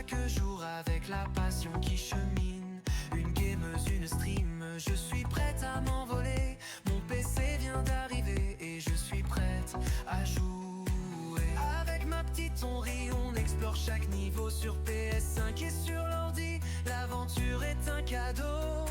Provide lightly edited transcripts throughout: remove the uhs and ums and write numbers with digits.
chaque jour avec la passion qui chemine. Une gameuse, une stream, je suis prête à m'envoler. Mon PC vient d'arriver et je suis prête à jouer. Avec ma petite on rit, on explore chaque niveau sur PS5 et sur l'ordi. L'aventure est un cadeau.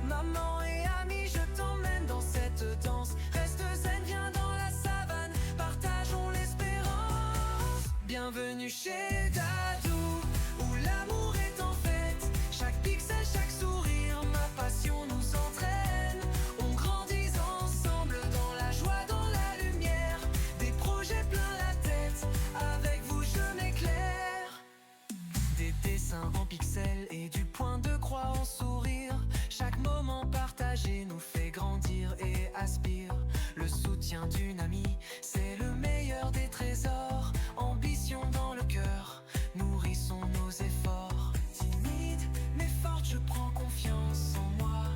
Maman et amis, je t'emmène dans cette danse. Reste zen, viens dans la savane, partageons l'espérance. Bienvenue chez Dadou, où l'amour est en fête. Chaque pixel, chaque sourire, ma passion nous entraîne. On grandit ensemble dans la joie, dans la lumière. Des projets plein la tête, avec vous je m'éclaire. Des dessins en pixels et du point de croix en sourire. Chaque moment partagé nous fait grandir et aspire. Le soutien d'une amie, c'est le meilleur des trésors. Ambition dans le cœur, nourrissons nos efforts. Timide mais forte, je prends confiance en moi.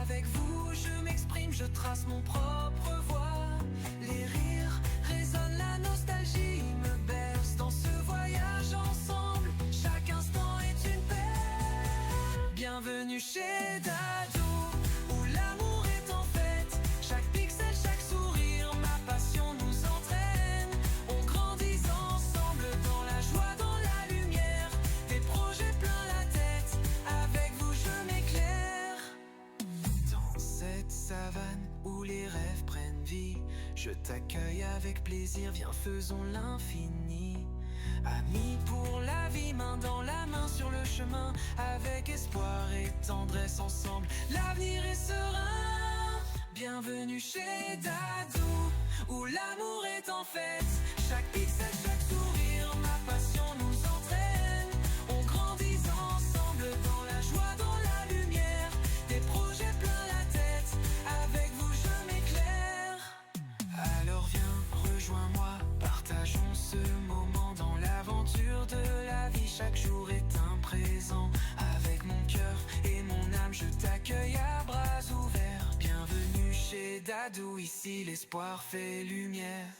Avec vous je m'exprime, je trace mon propre voie. Les rires résonnent, la nostalgie me berce. Dans ce voyage ensemble, chaque instant est une perle. Bienvenue chez Dadou, où l'amour est en fête. Chaque pixel, chaque sourire, ma passion nous entraîne. On grandit ensemble dans la joie, dans la lumière. Des projets plein la tête, avec vous je m'éclaire. Dans cette savane où les rêves prennent vie, je t'accueille avec plaisir, viens faisons l'infini. Amis pour la vie, main dans la main sur le chemin. Avec espoir et tendresse ensemble, l'avenir est serein. Bienvenue chez Dadou, où l'amour est en fête. Chaque pixel, chaque sourire, ma passion nous entraîne. On grandit ensemble dans la joie, dans la lumière. Des projets plein la tête, avec vous je m'éclaire. Alors viens, rejoins-moi, partageons ce moment dans l'aventure de la vie. Chaque jour est un présent. Avec mon cœur et mon âme, je t'accueille à bras ouverts. Bienvenue chez Dadou, ici l'espoir fait lumière.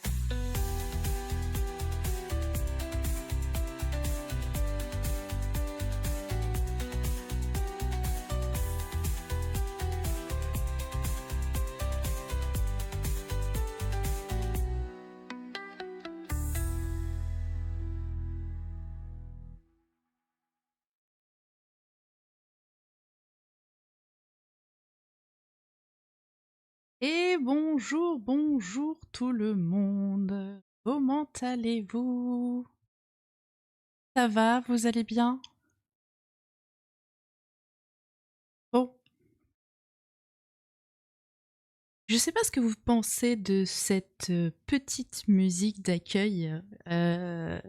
Et bonjour, bonjour tout le monde. Comment allez-vous? Ça va, vous allez bien? Bon. Je sais pas ce que vous pensez de cette petite musique d'accueil. Je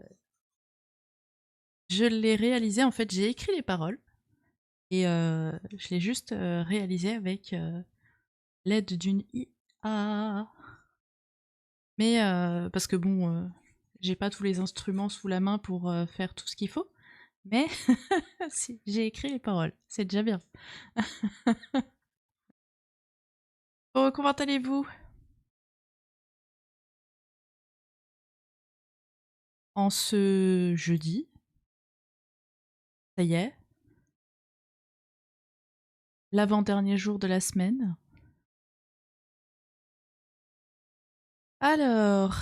l'ai réalisée, en fait, j'ai écrit les paroles et je l'ai juste réalisée avec l'aide d'une IA. Mais parce que bon, j'ai pas tous les instruments sous la main pour faire tout ce qu'il faut. Mais si, j'ai écrit les paroles, c'est déjà bien. Oh, comment allez-vous? En ce jeudi, ça y est, l'avant-dernier jour de la semaine. Alors,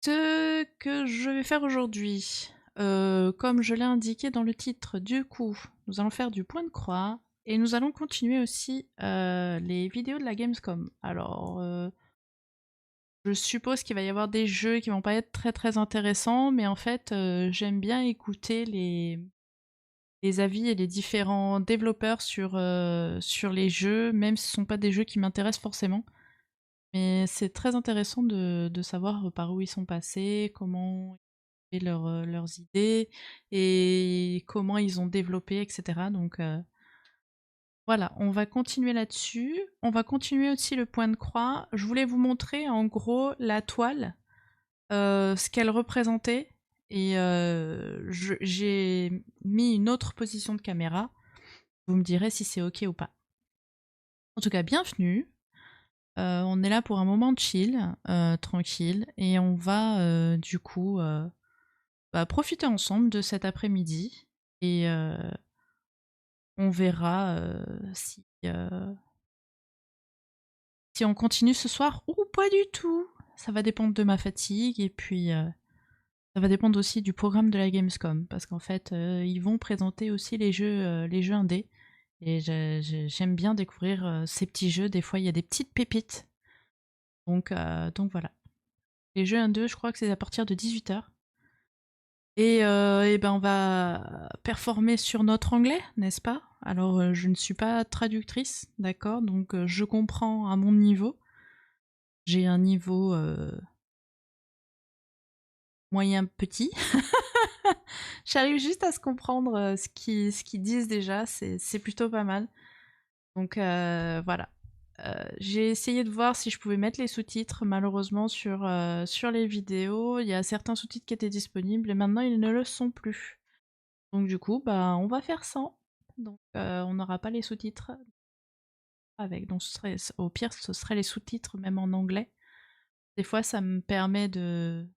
ce que je vais faire aujourd'hui, comme je l'ai indiqué dans le titre, du coup, nous allons faire du point de croix et nous allons continuer aussi les vidéos de la Gamescom. Alors, je suppose qu'il va y avoir des jeux qui vont pas être très très intéressants, mais en fait, j'aime bien écouter les avis et les différents développeurs sur les jeux, même si ce ne sont pas des jeux qui m'intéressent forcément. Mais c'est très intéressant de savoir par où ils sont passés, comment ils ont fait leurs idées et comment ils ont développé, etc. Donc voilà, on va continuer là-dessus. On va continuer aussi le point de croix. Je voulais vous montrer en gros la toile, ce qu'elle représentait. Et j'ai mis une autre position de caméra. Vous me direz si c'est ok ou pas. En tout cas, bienvenue. On est là pour un moment de chill, tranquille. Et on va du coup profiter ensemble de cet après-midi et on verra si on continue ce soir ou pas du tout. Ça va dépendre de ma fatigue et puis ça va dépendre aussi du programme de la Gamescom parce qu'en fait ils vont présenter aussi les jeux indés et j'aime bien découvrir ces petits jeux. Des fois il y a des petites pépites. Donc voilà. Les jeux indés, je crois que c'est à partir de 18h. Et ben on va performer sur notre anglais, n'est-ce pas? Alors je ne suis pas traductrice, d'accord? Donc je comprends à mon niveau. J'ai un niveau moyen petit. J'arrive juste à se comprendre ce qu'ils disent déjà, c'est plutôt pas mal. Donc voilà. J'ai essayé de voir si je pouvais mettre les sous-titres, malheureusement, sur les vidéos. Il y a certains sous-titres qui étaient disponibles et maintenant ils ne le sont plus. Donc du coup, bah, on va faire sans. Donc on n'aura pas les sous-titres avec. Donc au pire, ce serait les sous-titres même en anglais. Des fois, ça me permet de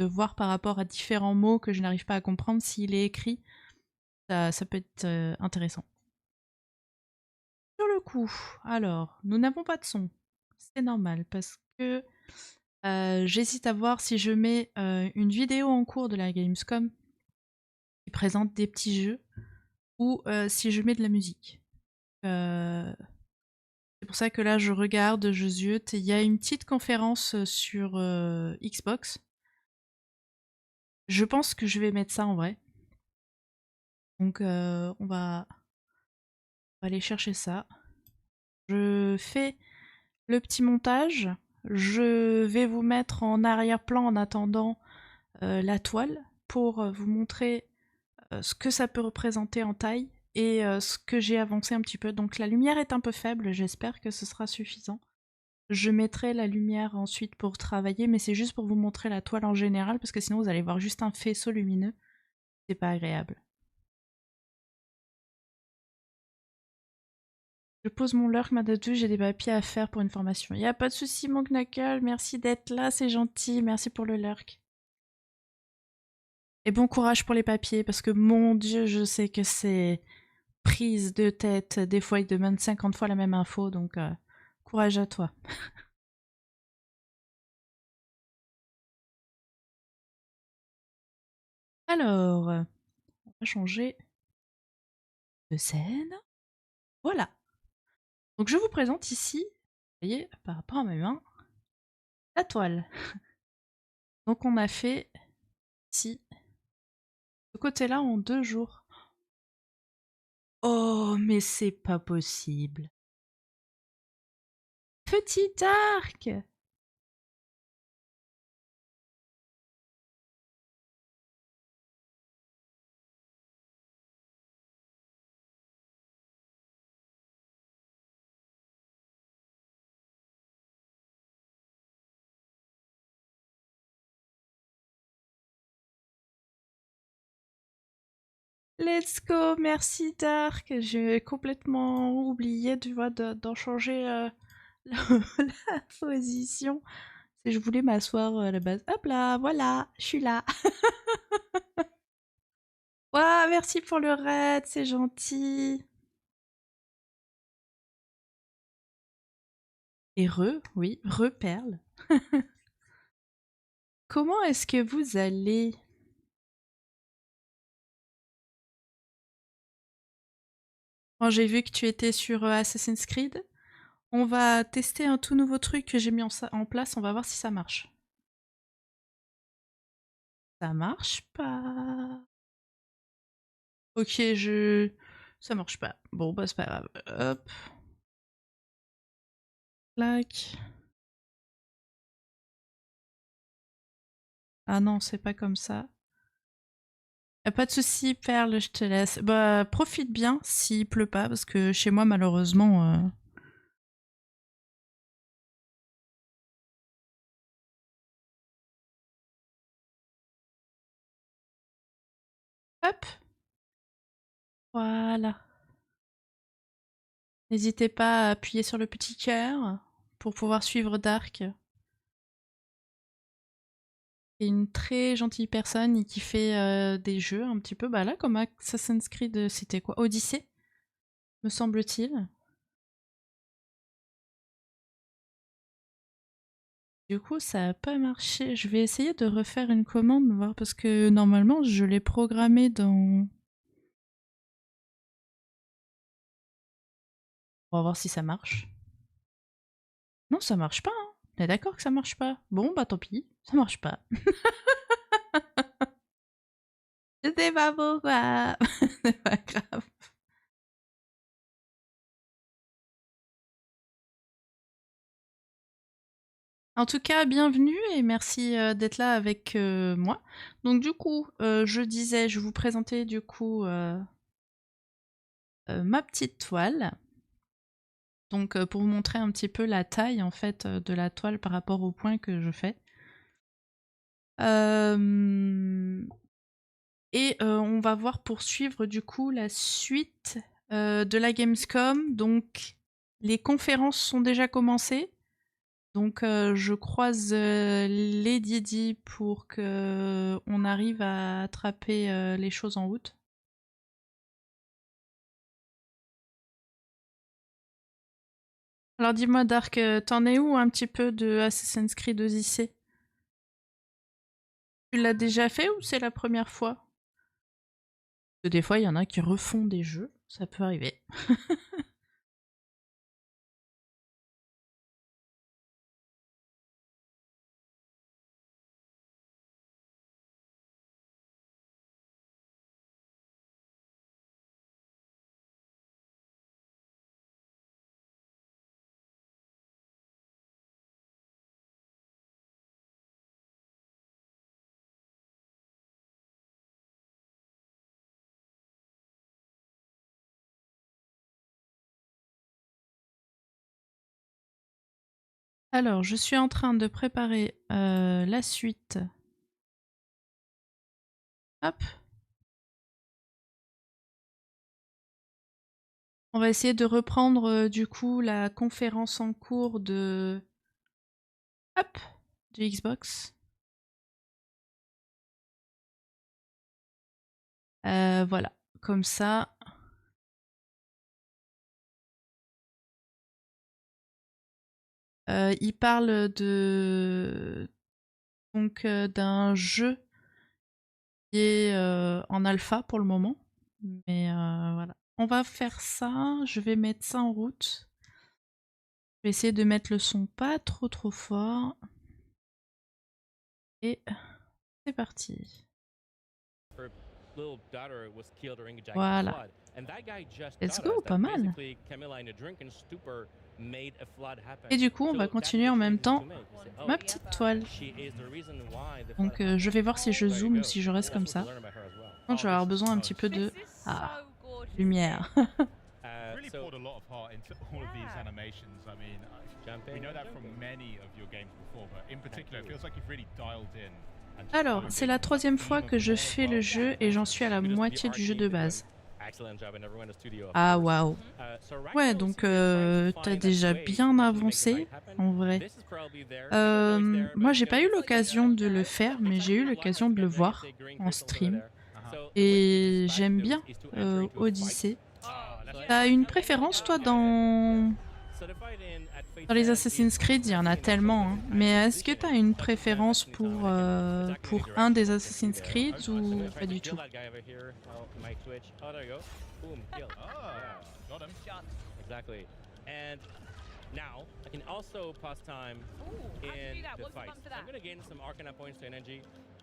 voir par rapport à différents mots que je n'arrive pas à comprendre s'il est écrit. Ça peut être intéressant. Sur le coup, alors, nous n'avons pas de son. C'est normal parce que j'hésite à voir si je mets une vidéo en cours de la Gamescom qui présente des petits jeux ou si je mets de la musique. C'est pour ça que là je regarde, je ziote. Il y a une petite conférence sur Xbox. Je pense que je vais mettre ça en vrai. Donc on va aller chercher ça. Je fais le petit montage. Je vais vous mettre en arrière-plan en attendant la toile pour vous montrer ce que ça peut représenter en taille et ce que j'ai avancé un petit peu. Donc la lumière est un peu faible, j'espère que ce sera suffisant. Je mettrai la lumière ensuite pour travailler, mais c'est juste pour vous montrer la toile en général, parce que sinon vous allez voir juste un faisceau lumineux. C'est pas agréable. Je pose mon lurk, Madadou, j'ai des papiers à faire pour une formation. Y a pas de souci, mon knuckle, merci d'être là, c'est gentil, merci pour le lurk. Et bon courage pour les papiers, parce que mon dieu, je sais que c'est prise de tête. Des fois, ils demandent 50 fois la même info, donc courage à toi. Alors, on va changer de scène. Voilà. Donc je vous présente ici, vous voyez, par rapport à mes mains, la toile. Donc on a fait ici, ce côté-là en 2 jours. Oh, mais c'est pas possible. Petit arc! Let's go, merci Dark. J'ai complètement oublié, tu vois, d'en changer la, la position. Je voulais m'asseoir à la base. Hop là, voilà, je suis là. Ouah, merci pour le raid, c'est gentil. Et oui, perle. Comment est-ce que vous allez? Quand j'ai vu que tu étais sur Assassin's Creed, on va tester un tout nouveau truc que j'ai mis en place, on va voir si ça marche. Ça marche pas. Ok, ça marche pas. Bon, bah c'est pas grave. Hop. Clac. Ah non, c'est pas comme ça. Pas de soucis, Perle, je te laisse. Bah, profite bien s'il pleut pas, parce que chez moi, malheureusement... Hop. Voilà. N'hésitez pas à appuyer sur le petit cœur pour pouvoir suivre Dark. est une très gentille personne et qui fait des jeux un petit peu, bah là, comme Assassin's Creed, c'était quoi? Odyssey, me semble-t-il. Du coup, ça a pas marché. Je vais essayer de refaire une commande, voir, parce que normalement, je l'ai programmé dans... On va voir si ça marche. Non, ça marche pas, hein. On est d'accord que ça marche pas. Bon, bah tant pis, ça marche pas. Je sais pas pourquoi. C'est pas grave. En tout cas, bienvenue et merci d'être là avec moi. Donc du coup, je disais, je vous présentais du coup ma petite toile. Donc pour vous montrer un petit peu la taille en fait de la toile par rapport au point que je fais. Et on va voir poursuivre du coup la suite de la Gamescom. Donc les conférences sont déjà commencées. Donc je croise les Didi pour que on arrive à attraper les choses en route. Alors dis-moi Dark, t'en es où un petit peu de Assassin's Creed Odyssey? Tu l'as déjà fait ou c'est la première fois? Parce que des fois il y en a qui refont des jeux, ça peut arriver. Alors je suis en train de préparer la suite. Hop. On va essayer de reprendre du coup la conférence en cours de... Hop, du Xbox. Voilà, comme ça. Il parle de donc d'un jeu qui est en alpha pour le moment, mais voilà. On va faire ça. Je vais mettre ça en route. Je vais essayer de mettre le son pas trop fort. Et c'est parti. Voilà. Let's go, pas mal. Et du coup, on va continuer en même temps ma petite toile. Donc je vais voir si je zoome ou si je reste comme ça. Donc je vais avoir besoin un petit peu de lumière. Really poured a lot of heart into all of these animations. I mean, we know that from many of your games before, but in particular, it feels like you've really dialed in. Alors, c'est la troisième fois que je fais le jeu et j'en suis à la moitié du jeu de base. Ah waouh. Ouais, donc t'as déjà bien avancé en vrai. Moi j'ai pas eu l'occasion de le faire, mais j'ai eu l'occasion de le voir en stream. Et j'aime bien Odyssey. T'as une préférence toi dans les Assassin's Creed? Il y en a tellement, hein. Mais est-ce que t'as une préférence pour un des Assassin's Creed ou pas du tout? Now, I can also pass time in the fight. I'm going to gain some Arcana points to energy.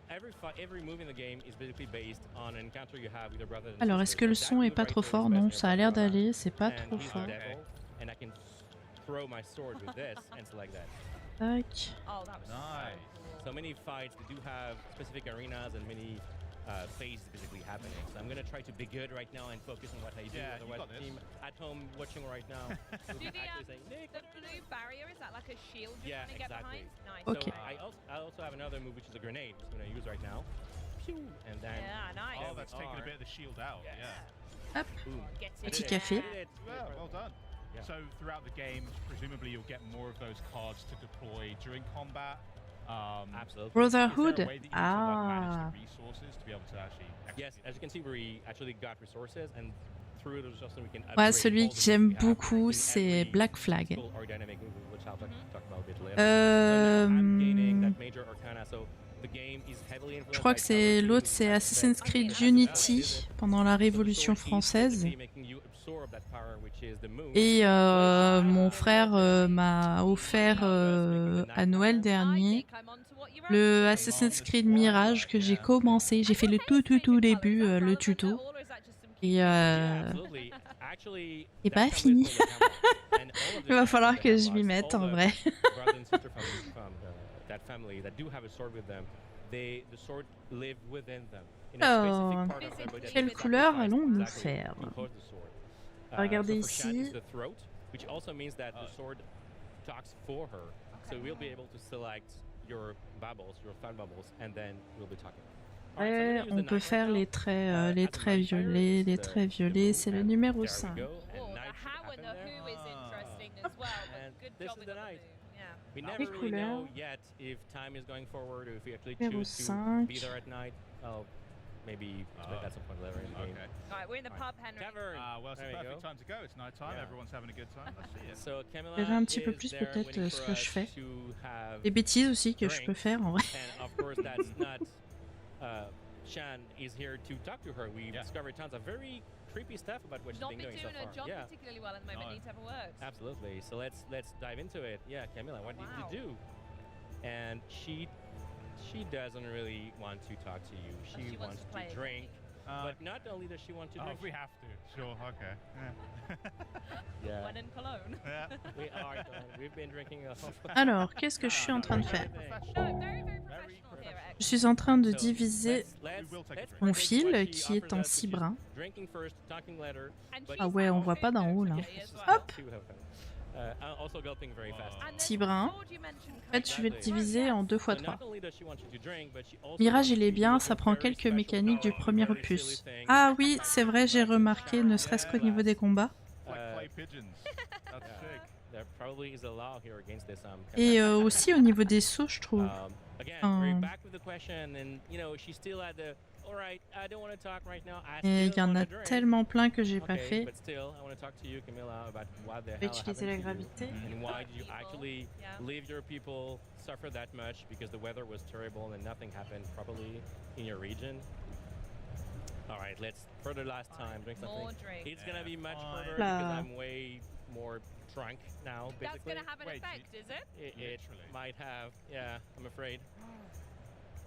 Every move in the game is basically based on an encounter you have with your brother. Alors, est-ce que le son est pas trop fort? Non, ça a l'air d'aller, c'est pas trop fort. And I can throw my sword with this and select that. Tac. Oh, that was nice. So many fights, they do have specific arenas and many phases basically happening. So I'm gonna try to be good right now and focus on what I do. Yeah, otherwise, the team at home watching right now will be actually saying, Nick, the blue barrier, is that like a shield you're yeah, trying to get exactly. behind? Nice. Okay. So I also have another move which is a grenade, which I'm gonna use right now. Pew! And then Yeah, nice. Oh, that's taking a bit of the shield out. Yes. Yeah. Hop. boom. Gets it. Petit café. Yeah, well done. Yeah. So throughout the game, presumably you'll get more of those cards to deploy during combat. Absolutely. Brotherhood. Is there a way that you Ah. manage the resources to be able to actually Yes, execute as you can see, we actually got resources, and through those resources, we can Ouais, upgrade celui all que the j'aime moves we have beaucoup, in c'est every Black Flag. physical or dynamic move, which I'll talk about a bit later. So now I'm gaining that major arcana, so the game is heavily influenced Je crois by que c'est power l'autre, tunes, c'est as I Assassin's said. Creed It has to balance, Unity is it? pendant la So the Révolution sword is française. basically making you absorb that power, which is the move. Et Which mon I frère m'a offert à Noël dernier le Assassin's Creed Mirage que j'ai commencé. J'ai fait le tout début, le tuto. Et absolutely. Actually, et that pas family is fini. called the Hammer. And all of the Il va knights falloir in the que je Hemlocks, m'y mette all en the vrai. brothers and sisters from that family that do have a sword with them, the sword live within them. In a Alors, specific part of their body that's quelle sacrificed couleur allons-nous exactly faire? because the sword. Regardez So for Shan, ici. it's the throat, which also means that the sword talks for her. So we'll be able to select your bubbles, your fan bubbles, and then we'll be talking. Ouais, on peut faire les traits violets. Les traits violets, c'est le numéro 5. Oh, the how and the who is interesting as well, And but good this job is with the the knight. move. Yeah. We Les never really know couleurs. yet if time is going forward or if we actually Numéro choose to be 5. there at night. Oh, maybe expect that some point later in the game. Okay. Right, we're in the pub, Henry. Tavern. Well, it's There the we perfect go. time to go. It's night time. Yeah. Everyone's having a good time. Let's see it. So Camilla Je verrai un petit peu is plus there peut-être waiting ce for que je us fais. to have Les bêtises aussi que je peux drinks. faire en vrai. And of course, that's not. Shan is here to talk to her. We discovered tons of very creepy stuff about what she's Not been been doing so doing her far. job Yeah, particularly well at the moment. No. Needs to have a word. absolutely. So let's dive into it. Yeah, Camilla, what did Wow. you do? And she doesn't really want to talk to you. She wants wants to play to a drink. Uh, But not only does she want to oh, drink, if we have to. Sure. Okay. yeah, When in Cologne. Yeah. we are. We've been drinking a lot. Alors, qu'est-ce que je suis en train de faire? No, very, very professional here at Je suis en train de diviser Let's mon predict fil what she qui est offers en us, 6 which is brins. drinking first, talking later. And But- Ah she's ouais, on like voit pas d'en haut là. today as well. Hop. Two of them. Also gulping very fast. And Petit then brin. sword you mentioned En fait, je vais le diviser en 2 x So 3. not only does she want you to drink, but she also Mirage, wants il est you to bien, do ça a prend very quelques special mécaniques du power, premier very opus. silly thing. Ah oui, c'est vrai, j'ai remarqué, ne serait-ce qu'au niveau des combats. Like Uh, clay pigeons. That's sick. There probably is a law here against this. Et aussi au niveau des sauts, je trouve. Again, we're Um, back with the question, and you know she's still at the. All right, I don't want to talk right now. I Et il still y en wanna a drink. tellement plein que j'ai pas Okay, fait. but still, I want to talk to you, Camilla, about what the Je vais hell utiliser happened la to you, gravité. and why did you actually Yeah. leave your people suffer that much because the weather was terrible and nothing happened properly in your region. All right, let's for the last time drink something. More drink. It's gonna be much Fine. harder Blah. because I'm way more drunk now. That's Basically, going to have an Wait, effect, is it? it Literally. might have. Yeah, I'm afraid.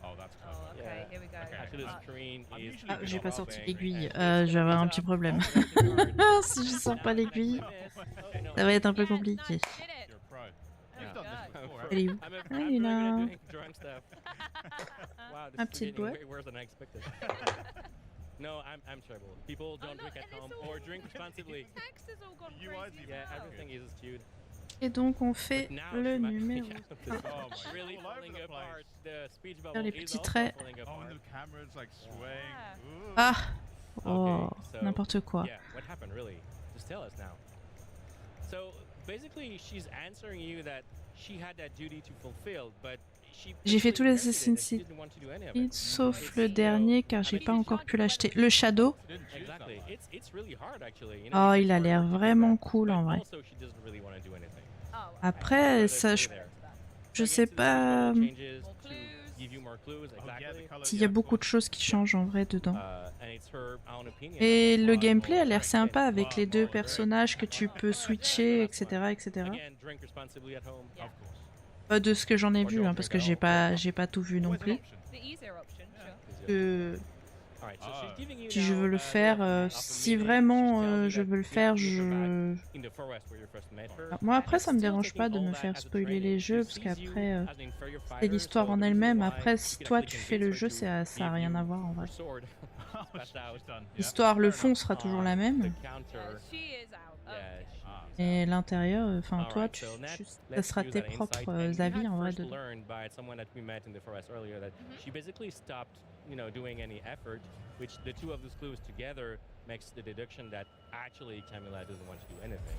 Oh, that's clever. Oh, okay, Yeah. here we go. Okay. Actually, the Uh, screen I'm is. usually Ah, j'ai pas good sorti at l'aiguille. and Je vais avoir un it's petit problème. up. Si je sors pas l'aiguille, Oh, no. ça va être un peu yes, compliqué. nice, did it. You're a pro. Oh, You've done this God. before. Elle est où? I'm Ah, I'm il est really good là. at doing drunk stuff. Wow, this Un is petit getting doigt. way worse than I expected. No, I'm terrible. People don't look, drink at and it's home all- or drink responsibly. Text has all gone You crazy are as the- Yeah, well. everything is skewed. Et donc on fait But now le she might- numéro. Yeah, Oh my really all over falling the apart. place. The speech Faire bubble les is petits also traits. falling Oh, apart. and the camera's like swaying. Yeah. Ooh. Ah Oh, so- n'importe quoi. Yeah, what happened really? Just tell us now. So basically, she's answering you that she had that duty to fulfill, but she. J'ai fait tous les basically inherited it and she Assassin's didn't want to do any of Creed it. sauf le dernier car j'ai pas encore pu l'acheter. Le Shadow. She didn't choose Exactly. that one. It's really hard actually. You know, Oh, you il can a sort l'air of do vraiment that, cool but en vrai. also she doesn't really want to do anything. Oh, Après, ça, je sais pas s'il y a beaucoup de choses qui changent en vrai dedans. Et le gameplay a l'air sympa avec les deux personnages que tu peux switcher, etc., etc. De ce que j'en ai vu, hein, parce que j'ai pas tout vu non plus. the easier option, sure. Si je veux le faire, si vraiment je veux le faire, je... Alors, moi après ça me dérange pas de me faire spoiler les jeux, parce qu'après c'est l'histoire en elle-même. Après si toi tu fais le jeu, ça a rien à voir en vrai. Oh, she's done. Yeah. L'histoire, le fond sera toujours la même. Yeah, she is out. Oh, okay. Et l'intérieur, enfin toi, ça sera tes propres avis en vrai dedans. She basically stopped, you know, doing any effort, which the two of those clues together makes the deduction that actually Camilla doesn't want to do anything,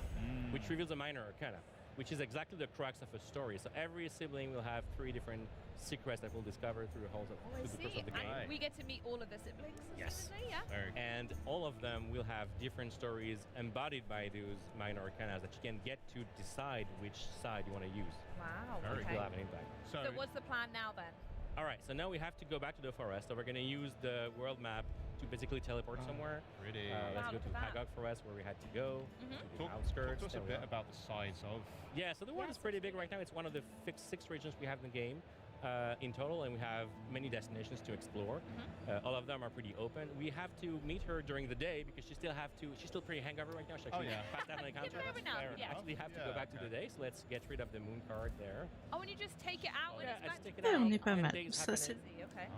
which reveals a minor arcana, which is exactly the crux of a story. So every sibling will have 3 different secrets that we'll discover through the whole Oh, I through the course see. of the game. And we get to meet all of the siblings. Yes. Yeah. Very cool. And all of them will have different stories embodied by those minor arcana that you can get to decide which side you want to use. Wow. Very Which Okay. will have an impact. So what's the plan now then? All right, so now we have to go back to the forest. So we're going to use the world map to basically teleport somewhere. Pretty. Let's Wow, go look to at that. Hagog Forest where we had to go. Mhm. To the Talk outskirts. to us a There we bit are. about the size of. Yeah, so the world is pretty big right now. It's one of the 6 regions we have in the game in total, and we have many destinations to explore. All of them are pretty open. We have to meet her during the day because she's still pretty hangover right now. She's actually fast having an encounter. Fair enough, yeah. Actually have to go back to the day, so let's get rid of the moon card there. Oh, and you just take it out and Yeah, it's let's back take to it Ouais, out. on est pas and mal. days Ça, c'est happening. Okay.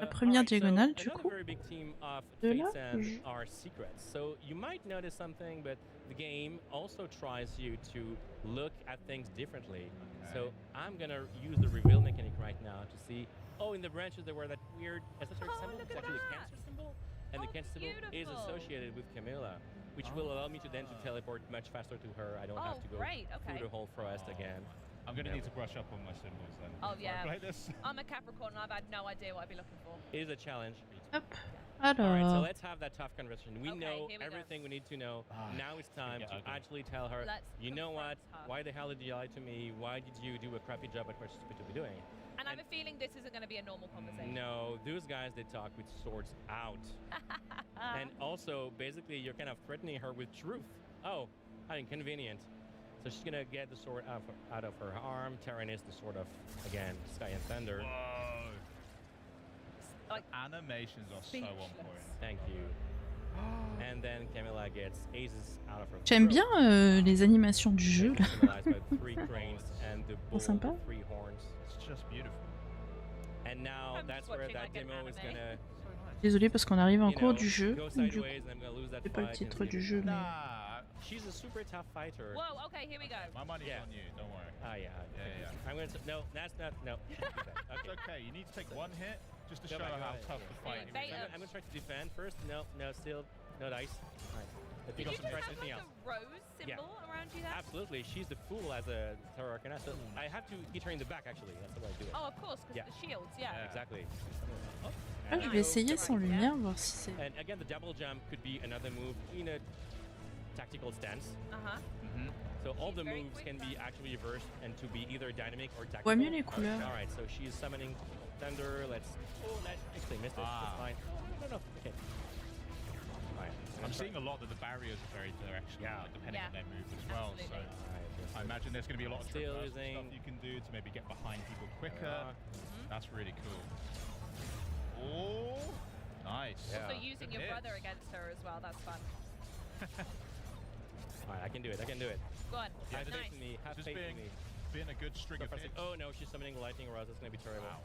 La première Alright, so diagonale, du another coup. very big theme of De là, fates and je- our secrets. So you might notice something, but the game also tries you to look at things differently. So I'm gonna use the reveal mechanic right now to see. Oh, in the branches there were that weird esoteric Oh, symbol. look It's at actually a that. cancer symbol, and the Oh, cancer symbol is beautiful. associated with Camilla, which will allow me to then to teleport much faster to her. I don't have Oh, to go great. through Okay. the whole forest again. I'm going to Yeah. need to brush up on my symbols then. Oh, before yeah. I play this. I'm a Capricorn and I've had no idea what I'd be looking for. It is a challenge. Hop. All right, so Alors, let's have that tough conversation. We Okay, know here we go. everything we need to know. Now it's time get to ugly. actually tell her, Let's you know what? confront her. Why the hell did you lie to me? Why did you do a crappy job at what you're supposed to be doing? And I have a feeling this isn't going to be a normal conversation. No, those guys, they talk with swords out. And also, basically, you're kind of threatening her with truth. Oh, how inconvenient. So she's going to get the sword out of her arm. Terran is the sword of, again, Sky and Thunder. Whoa. Like, Animations are so on point. Thank you. And then Camilla gets aces out of her j'aime throat. bien les animations du jeu là. Symbolized by 3 cranes and the bull sympa. with 3 horns. It's just beautiful. And now I'm that's just where watching that like an demo is anime. gonna, Désolée parce qu'on arrive en you cours know, du jeu. go Du coup, sideways and I'm gonna lose that c'est pas le fight. titre and du see- jeu, mais Nah. She's a super tough fighter. whoa, okay, here we go. My money's Yeah. on you, don't worry. Ah yeah. Yeah, yeah. I'm gonna no, that's not no. It's Okay. okay, you need to take one hit just to Go show back, her go how back. tough Yeah. the fight Yeah, is. bait I'm gonna try to defend first. No, still no dice. Fine. But Did we you got just some try have something like else. a rose symbol around you there? Absolutely, she's the fool as a Terror Arcana. So I have to hit her in the back actually. That's the way I do it. Oh, of course, because Yeah. the shields, yeah. Yeah. Exactly. Ah, je vais essayer sans lumière, voir si c'est. And again, the double jump could be another move in a tactical stance. Uh-huh. Mhm. So all She's the very moves quick can be then. actually reversed and to be either dynamic or tactical. Voit mieux les couleurs. All right, so she's summoning thunder. Let's. Oh, that actually missed it. Ah. That's fine. No. Okay. All right. I'm seeing a lot that the barriers are very directional, Yeah. depending Yeah. on their moves as well. So Absolutely. I imagine there's going to be a lot of Still traversal using- stuff you can do to maybe get behind people quicker. Yeah. That's really cool. Oh, nice. Yeah. So using your Hits. brother against her as well, that's fun. All right, I can do it. I can do it. Go on. Have Nice. faith in me. Have Just faith in being me. been a good string Go of for a sec. hits. Oh no, she's summoning lightning rods. That's gonna be terrible. Wow.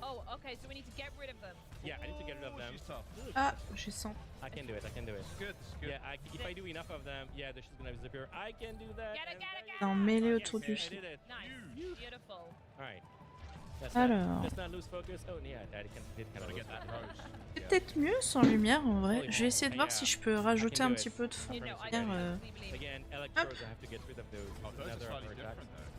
Oh, okay, so we need to get rid of them. Yeah, I need to get rid of Oh, them. she's tough. Ah, je sens. I can do it. I can do it. It's good. It's good. Yeah, if I do enough of them, yeah, she's gonna disappear. I can do that. Get it, and get it, there get you En go. mêlée Yes, autour du I fil. did it. Nice. Beautiful. All right. Alors. Let's not lose focus. Oh yeah, I did kind of Gotta lose get that focus. rose. C'est peut-être mieux sans lumière en vrai. Je vais essayer de voir si je peux rajouter un do petit it. peu de fond. You know, I Yeah, don't euh, honestly believe. Again, electrodes. I have to get rid of those. Oh, those are Another slightly upper attack. different though.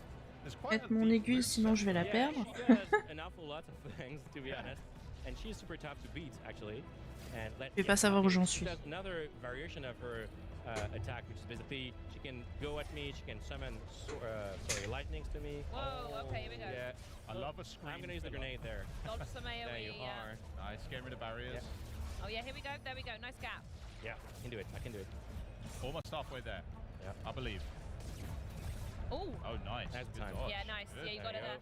There's quite Mettre a mon deep aiguille, move sinon set. je vais la Yeah, perdre. she does an awful lot of things, to be honest, and she's super tough to beat, actually. And Je vais pas savoir où j'en suis. There's another variation of her attack, which is basically she can go at me, she can summon lightnings to me. Whoa, okay, here we go. Yeah, I love a screen. I'm gonna use the filler. grenade there. Dodge some AoE. There you yeah. are. Nice, getting rid of barriers. Oh yeah, here we go. There we go. Nice gap. Yeah, I can do it. I can do it. Almost halfway there. Yeah. I believe. Oh. Oh, nice. That's Good time. dodge. Yeah, nice. Good. Yeah, you There got it you there.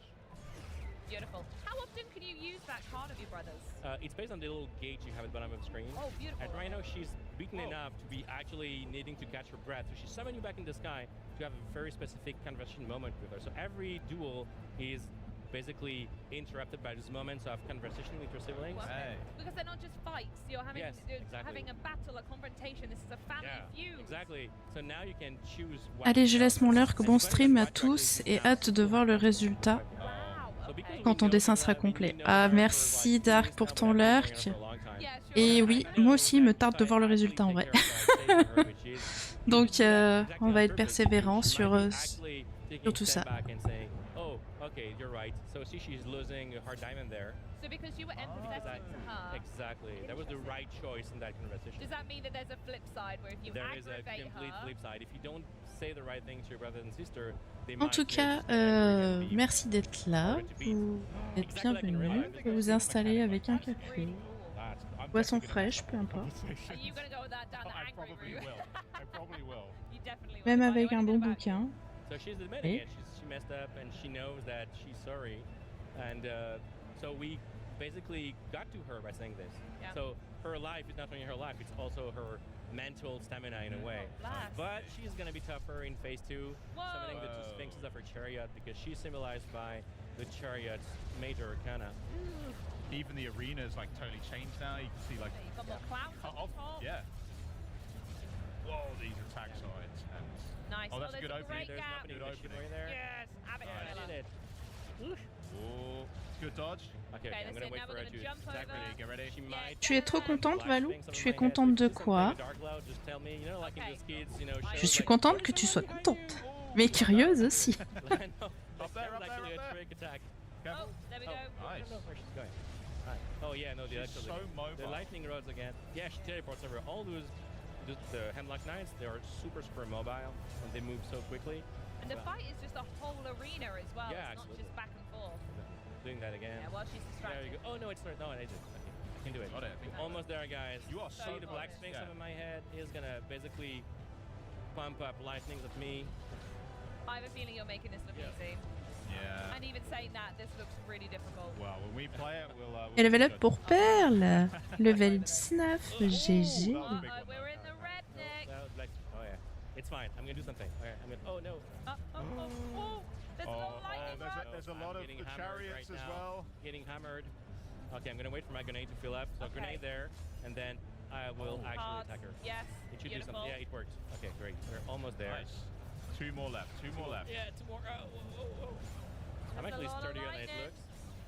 Beautiful. How often can you use that card of your brother's? It's based on the little gauge you have at the bottom of the screen. Oh, beautiful. And right now she's beaten Whoa. enough to be actually needing to catch her breath. So she's summoning you back in the sky to have a very specific conversation moment with her. So every duel is basically interrupted by those moments of conversation with your siblings. Wow. Hey. Because they're not just fights. You're having Yes, you're exactly. having a battle, a confrontation. This is a family feud. Exactly. So now you can choose what Allez, je laisse mon lurk. Bon stream à tous et hâte de voir le résultat Wow. Okay. quand ton dessin sera complet. Ah, merci Dark pour ton lurk. Et oui, moi aussi, il me tarde de voir le résultat en vrai. Donc, on va être persévérant sur tout ça. Okay, you're right. So see, she's losing a hard diamond there. So because you were empathetic to her, Exactly. That was the right choice in that conversation. does that mean that there's a flip side where if you There is a aggravate complete her, flip side. If you don't say the right things to your brother and sister, they En might tout get cas, just angry and leave. merci d'être là. Vous êtes bienvenus. Vous pouvez vous installer avec un that's café, really cool. boisson fraîche, peu importe. Are you gonna go down the I angry probably route? will. I probably will. You definitely will. Même If I know avec un anything bon about bouquin. So she's admitting Oui. it. She messed up and she knows that she's sorry. And so we basically got to her by saying this. Yeah. So her life is not only her life, it's also her mental stamina in a way. Blast. But she's going to be tougher in phase 2, Whoa. summoning the two sphinxes of her chariot because she's symbolized by the chariot's major arcana. Even the arena is like totally changed now. You can see like Yeah, you've got more clouds cut on off. the top. Yeah. Whoa, these attacks are intense. Nice. Oh, that's a there's good opening. great There's gap. nothing Good to shoot opening. right there. Yes, have it, I Bella. did it. Oh, good dodge. Okay, Okay, I'm listen, gonna wait now for we're her gonna to jump attack over. me. Get ready. She Yeah. might Tu es trop contente, Black Valou? Sphinx on Tu es my head. contente de Just something quoi? like a dark cloud, just tell me, you know, like in Okay. those kids, you know, Je Je shows, suis like, contente what que is tu sois wrong with contente, you? mais curieuse aussi. I know. Up That there, was up there, actually up a there. trick attack. Careful. Oh, there we Oh, go. I Nice. don't know where she's going. Alright. Oh yeah, no, the She's electro so again. mobile. The lightning rods again. Yeah, she teleports over. All those, the Hemlock Knights, they are super mobile and they move so quickly. And the fight is just a whole arena as well. Yeah, it's not absolutely. just back and forth. Doing that again. Yeah, while she's There distracted. you go. Oh no, it's not. No, I did. Okay, I can do it. Got it. I think. Almost there, guys. You are See so the Black close. Sphinx Yeah. over my head is gonna basically pump up lightnings at me. I have a feeling you're making this look Yeah. easy. Yeah. And even saying that, this looks really difficult. Well, when we play it, we'll. Et level up judge. pour Perle. Level 19, GG. that was a big one, We're though. in the red, Nick. That was Black. Oh yeah, it's fine. I'm gonna do something. Okay, I'm gonna. Oh no. There's a lot of lightning there's a, rods. there's a I'm lot of getting the hammered chariots right as now. well. Getting hammered. Okay, I'm gonna wait for my grenade to fill up. So Okay. grenade there, and then I will actually Cards. attack her. Yes, It should beautiful. do something. Yeah, it worked. Okay, great. We're almost there. Nice. Two more left. Two more left. Yeah, two more. I'm There's a actually lot of sturdier than it lightning. looks.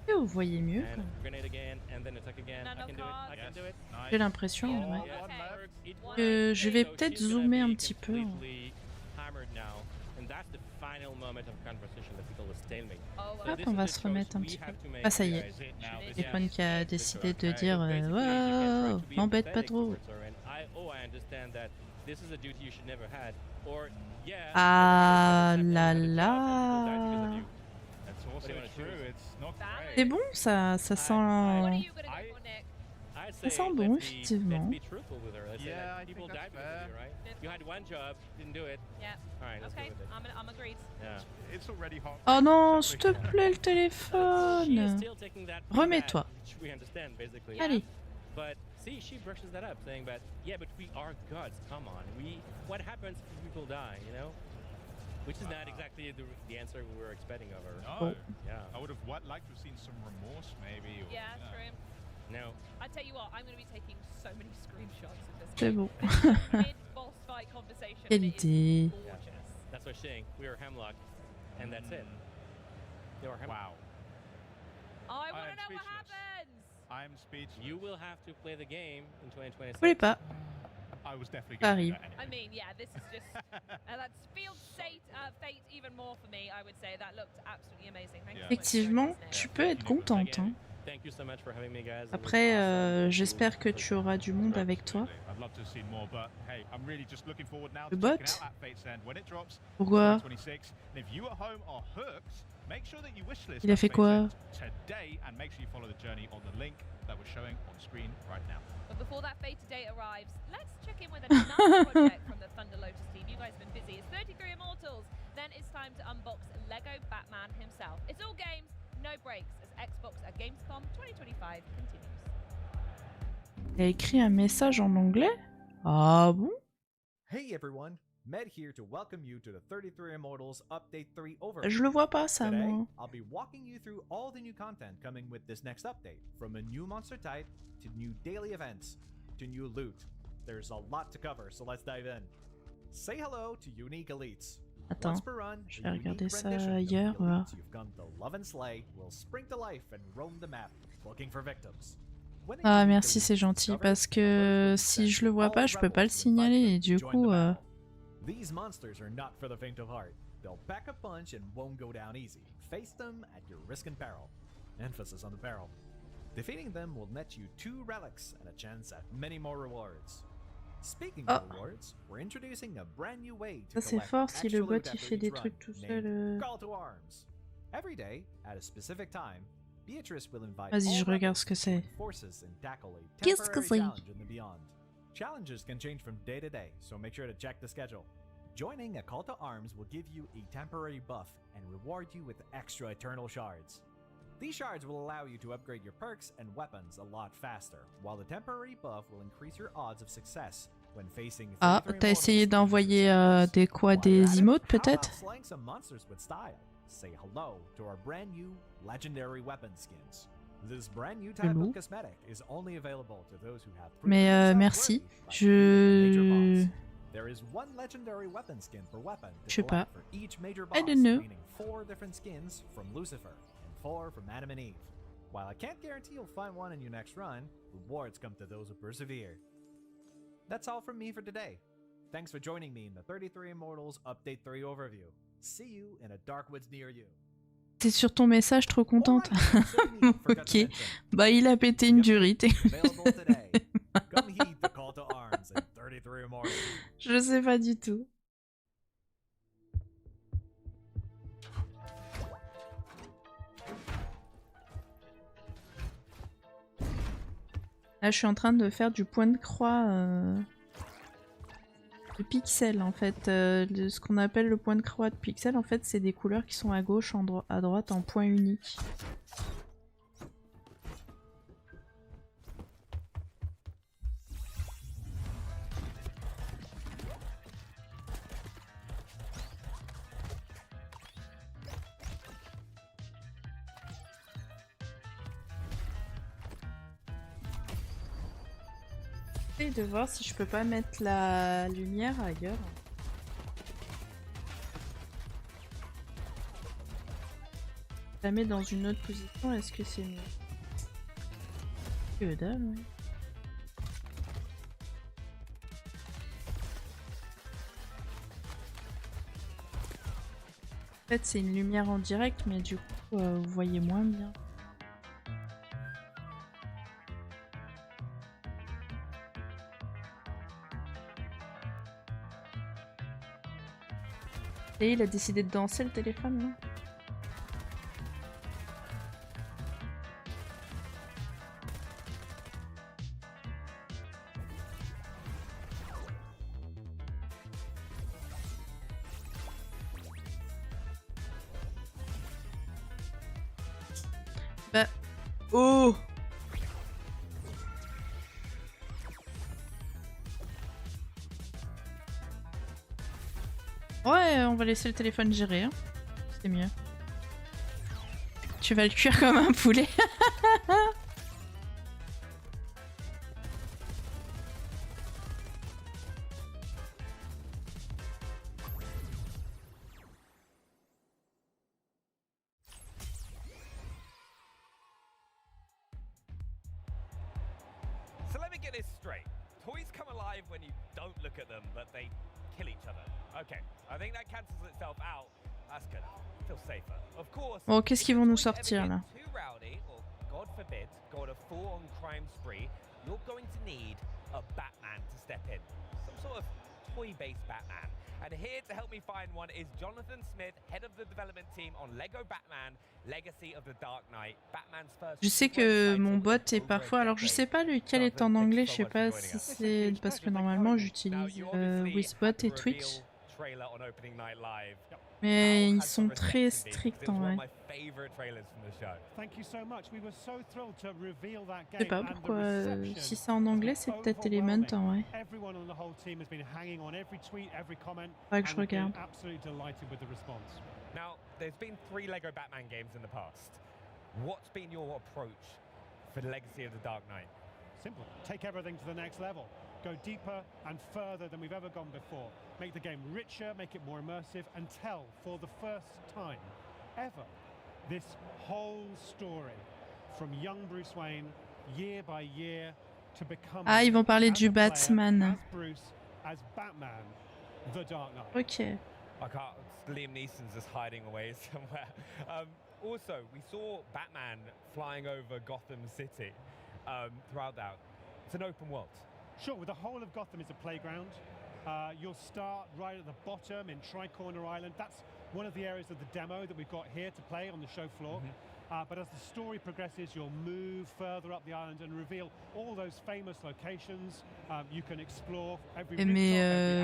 Et vous voyez mieux. And grenade again, and then attack again. I Nano can do it. I cards. can do it. Nice. J'ai l'impression, Oh, ouais. Yeah, one Okay. left. it One works. Je vais So peut-être she's gonna zoomer un be petit peu. completely hammered now, and that's the final moment of conversation that we call a stalemate. Oh, So well. this on is va the se choice remettre un we petit have to make, Ah, ça y est. guys. It now. Yeah. Téléphone qui a décidé de Okay, dire so basically, you can try Waouh, to be m'embête pas empathetic trop. towards her, and I understand that this is a duty you should never had, or yeah. Ah but là it's happened là. at the top and people died because of you. That's What also do you wanna true. choose? It's not Balance. C'est great. bon, ça What are sent. you gonna I- go for, Nick? I'd say sent bon, let's be effectivement. truthful with her. Let's say Yeah, that I people think died that's because of fair. you, right? You had one job, didn't do it. Yeah. All right, let's Okay, go with it. I'm agreed. Yeah. It's already hot. Oh non, s'il te Something- plaît, le She is téléphone. still taking that Remets-toi. bad, which we understand basically. Allez. But see, she brushes that up, saying that yeah, but we are gods. Come on, what happens if people die? You know, which is not exactly the answer we were expecting of her. No. Oh. Yeah. I would have liked to have seen some remorse, maybe. Or, Yeah, true. No. I tell you what, I'm going to be taking so many screenshots of this. C'est bon. Mid-boss fight conversation. Quelle it is idée. gorgeous. That's what she's saying. We are Hemlock, and that's it. They are Hemlock. Wow. I I want to am know what speechless. happens. I'm speechless. You will have to play the game in 2026. Vous voulez pas? I was definitely Ça going to do arrive. that I anyway. mean, yeah, this is just that's field fate even more for me. I would say that looked absolutely amazing. Thank you so much for Effectivement, joining us, tu Nick. peux être contente. Hein. Thank you so much for having me, guys. It was Après, awesome. j'espère que tu auras du monde avec toi. Absolutely. I'd love to have seen more, but hey, I'm really just looking forward now Le to bot? checking out at Fate's End when it drops. Pourquoi? 2026. And if you at home are hooked, make sure that you wishlist Il a at fait Fate's quoi? End today, and make sure you follow the journey on the link that we're showing on screen right now. But before that fated date arrives, let's check in with another project from the Thunder Lotus team. You guys have been busy. It's 33 Immortals. Then it's time to unbox Lego Batman himself. It's all games, no breaks, as Xbox at Gamescom 2025 continues. Il a écrit un message en anglais? Ah bon? Hey everyone, Med here to welcome you to the 33 Immortals Update 3 overview. Je le vois pas ça, Today, moi. I'll be walking you through all the new content coming with this next update, from a new monster type, to new daily events, to new loot. There's a lot to cover, so let's dive in. Say hello to Unique Elites. Attends, Once per run, je a vais unique regarder ça rendition of the ailleurs, voilà. elites you've come to love and slay will spring to life and roam the map, looking for victims. When a Ah unique merci, elite c'est is gentil, discovered, parce an alert que will be si sent je le to vois all pas, je peux pas le rebels to invite signaler, them et to du join coup... the battle. These monsters are not for the faint of heart. They'll pack a punch and won't go down easy. Face them at your risk and peril. Emphasis on the peril. Defeating them will net you 2 relics and a chance at many more rewards. Speaking of rewards, we're introducing a brand new way to Ça c'est collect fort si extra le bot loot il after fait des each trucs run, tout named seul. Call to Arms. Every day, at a specific time, Beatrice will invite Vas-y, all je regarde rebels ce que to c'est. join forces and tackle a Qu'est-ce que temporary c'est? challenge in the beyond. Challenges can change from day to day, so make sure to check the schedule. Joining a Call to Arms will give you a temporary buff and reward you with extra Eternal Shards. These shards will allow you to upgrade your perks and weapons a lot faster, while the temporary buff will increase your odds of success when facing Ah, 33 t'as essayé mortals d'envoyer each des quoi, While you're des at it, emotes how peut-être? about slaying some monsters with style? Say hello to our brand new legendary weapon skins. This brand new type Hello. of cosmetic is only available to those who have Mais proven themselves merci. worthy by defeating a major Je... boss. There is one legendary weapon skin per weapon to Je sais pas. collect for each major I boss, don't know. meaning 4 different skins from Lucifer and 4 from Adam and Eve. While I can't guarantee you'll find one in your next run, rewards come to those who persevere. That's all from me for today. Thanks for joining me in the 33 Immortals Update 3 overview. See you in a dark woods near you. T'es sur ton message, trop contente. Alright, something you forgot to Ok. mention. Bah il a pété une durite. Available today. Come heed the call to arms in 33 Immortals. Je sais pas du tout. Là, je suis en train de faire du point de croix de pixels, en fait. De ce qu'on appelle le point de croix de pixels, en fait, c'est des couleurs qui sont à gauche, à droite, en point unique. J'essaie de voir si je peux pas mettre la lumière ailleurs. Je la mets dans une autre position, est-ce que c'est mieux? Que dalle, ouais. En fait, c'est une lumière en direct, mais du coup, vous voyez moins bien. Et il a décidé de danser le téléphone, non? Bah... Oh! Ouais, on va laisser le téléphone gérer, hein. C'est mieux. Tu vas le cuire comme un poulet. So let me get this straight. Toys come alive when you don't look at them, but they kill each other. Okay, I think that cancels itself out. That's good. Feel safer. Of course. Bon, qu'est-ce qu'ils vont nous sortir là? Too rowdy, or God forbid, go on a full-on crime spree, you're going to need a Batman to step in. Some sort of toy-based Batman. And here to help me find one is Jonathan Smith, head of the development team on Lego Batman, Legacy of the Dark Knight, Batman's first. Je sais que mon bot est parfois... Alors je sais pas lequel est en anglais, je sais pas si c'est... Parce que normalement j'utilise Whisbot et Twitch. Mais ils sont très stricts en vrai. Je sais pas pourquoi... si c'est en anglais, c'est peut-être Element en vrai. Faudrait que je regarde. Now, there's been 3 Lego Batman games in the past. What's been your approach for the Legacy of the Dark Knight? Simple. Take everything to the next level. Go deeper and further than we've ever gone before. Make the game richer, make it more immersive, and tell, for the first time ever, this whole story from young Bruce Wayne, year by year, to become Ah, ils vont parler du as a player, Batman. as Bruce, as Batman, the Dark Knight. Ok. I can't. Liam Neeson's just hiding away somewhere. Also, we saw Batman flying over Gotham City throughout that. It's an open world. Sure, with the whole of Gotham is a playground. You'll start right at the bottom in Tri-Corner Island. That's one of the areas of the demo that we've got here to play on the show floor. But as the story progresses, you'll move further up the island and reveal all those famous locations. You can explore every Mais rooftop,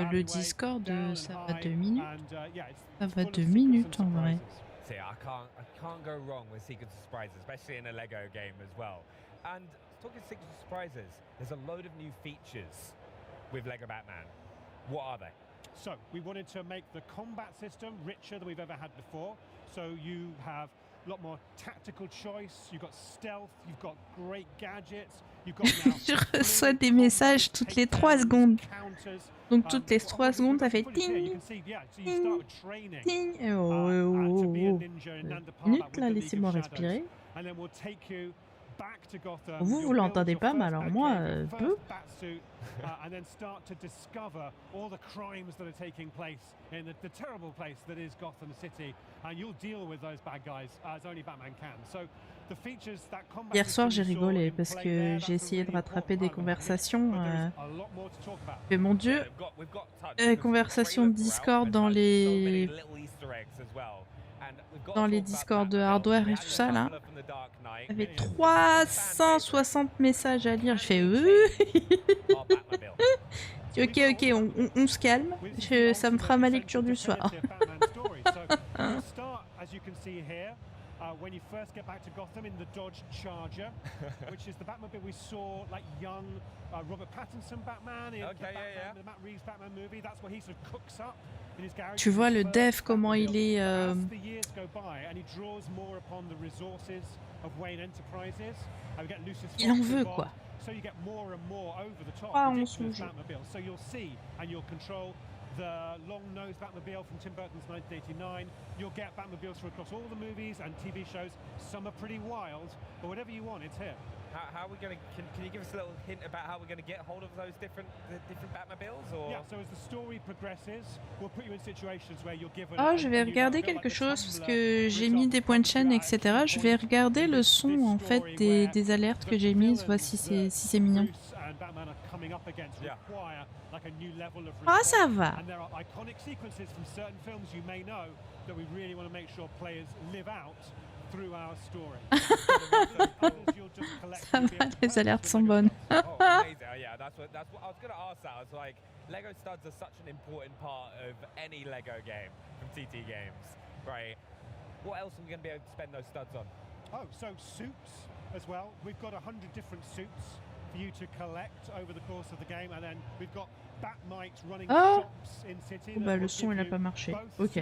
every le alleyway, Discord, down ça and va high, 2 minutes. and, yeah, it's Ça va full of 2 secrets minutes and en vrai. surprises. See, I can't go wrong with secrets and surprises, especially in a Lego game as well. And talking secrets and surprises, there's a load of new features with Lego Batman. What are they? So we wanted to make the combat system richer than we've ever had before. So you have a lot more tactical choice, you've got stealth, you've got great gadgets, you've got now Je reçois des messages toutes les 3 secondes. Donc toutes les 3 secondes, ça fait ting, ting, ting. Minute là, laissez-moi respirer. Vous, vous l'entendez pas, mais alors moi, peu. And then start to discover all the crimes that are taking place in the terrible place that is Gotham City, and you'll deal with those bad guys as only Batman can. So the features that combat Hier soir, j'ai system you saw rigolé in parce play que there, j'ai that's a essayé de really rattraper des important part of it. conversations. But there is a lot more to talk about. Mais mon Dieu, We've got tons. conversation de Discord dans les Discord de hardware et tout ça là. J'avais 360 messages à lire. Je fais ok, on se calme. Ça me fera ma lecture du soir. When you first get back to Gotham in the Dodge Charger, which is the Batmobile we saw, like young Robert Pattinson Batman in the Matt Reeves Batman movie. That's where he sort of cooks up in his garage. Tu vois le dev comment il est. As the years go by, and he draws more upon the resources of Wayne Enterprises. We get Lucius Il en Fox veut involved, quoi. So you get more and more over the top Ah, on ridiculous s'en joue. Batmobile. So you'll see and you'll control the long-nosed Batmobile from Tim Burton's 1989. You'll get Batmobiles from across all the movies and TV shows. Some are pretty wild, but whatever you want, it's here. How are we going to? Can you give us a little hint about how we're going to get hold of those different Batmobiles? Or Yeah, so as the story progresses, we'll put you in situations where you're given. Oh, je vais regarder quelque chose parce que j'ai mis des points de chaîne, etc. Je vais regarder le son en fait des alertes que j'ai mises, voir si c'est mignon. Ah, ça va. And there are iconic sequences from certain films you may know that we really want to make sure players live out through our story. Ça va, les alertes sont bonnes. Oh, amazing. Oh, yeah, that's what I was going to ask that. I was like, Lego studs are such an important part of any Lego game from TT Games, right? What else are we going to be able to spend those studs on? Oh, so suits as well. We've got 100 different suits for you to collect over the course of the game, and then we've got Batmites running shops in city. Bah, le son il a pas marché. Ok.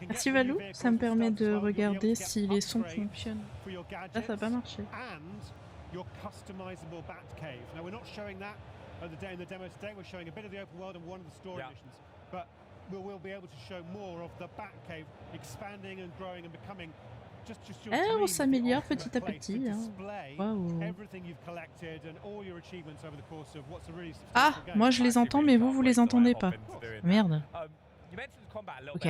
Merci Valou, ça me permet de regarder si les sons fonctionnent. Là, ça n'a pas marché. And your customizable Batcave. Now we're not showing that in the demo today. We're showing a bit of the open world and one of the story missions, but we'll be able to show more of the Batcave expanding and growing and becoming. On s'améliore petit à petit. Hein. Wow. Ah, moi je les entends, mais vous les entendez pas. Merde. Ok.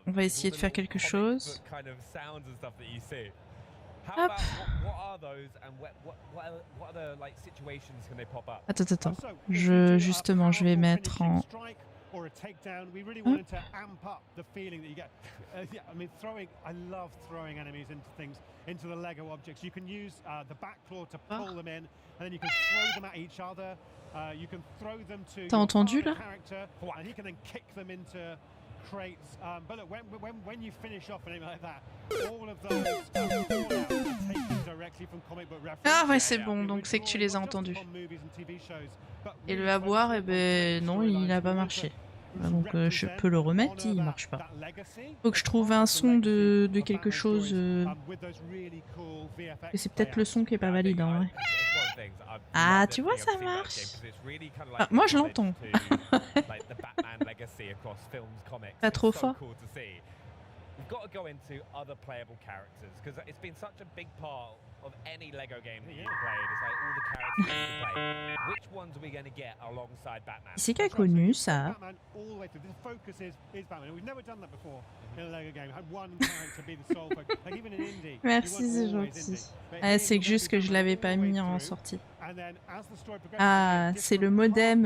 On va essayer de faire quelque chose. Hop. Attends. Justement, je vais mettre en... Or a takedown. We really wanted to amp up the feeling that you get. I mean, I love throwing enemies into things, into the Lego objects. You can use the back claw to pull them in, and then you can throw them at each other. You can throw them to T'as entendu là? Character, and he can then kick them into crates. But look, when you finish off an enemy like that, all of those fallouts are taken directly from comic book references. Ah ouais, c'est bon, donc c'est que tu les as entendus. Et le avoir, eh ben non, il n'a pas marché. Donc je peux le remettre, il marche pas. Faut que je trouve un son de quelque chose. Et c'est peut-être le son qui est pas valide en vrai. Ah, tu vois, ça marche. Ah, moi je l'entends. Pas trop fort. We've got to go into other playable characters because it's been such a big part of any Lego game that you can play. It's like all the characters that you can play. Which ones are we going to get alongside Batman? C'est qui a connu ça? Batman all the way through. The focus is Batman. We've never done that before in a Lego game. Had one character be the sole focus. Like even in indie. Merci, c'est gentil. Ah, c'est juste que je l'avais pas mis en sortie. Ah, c'est le modem.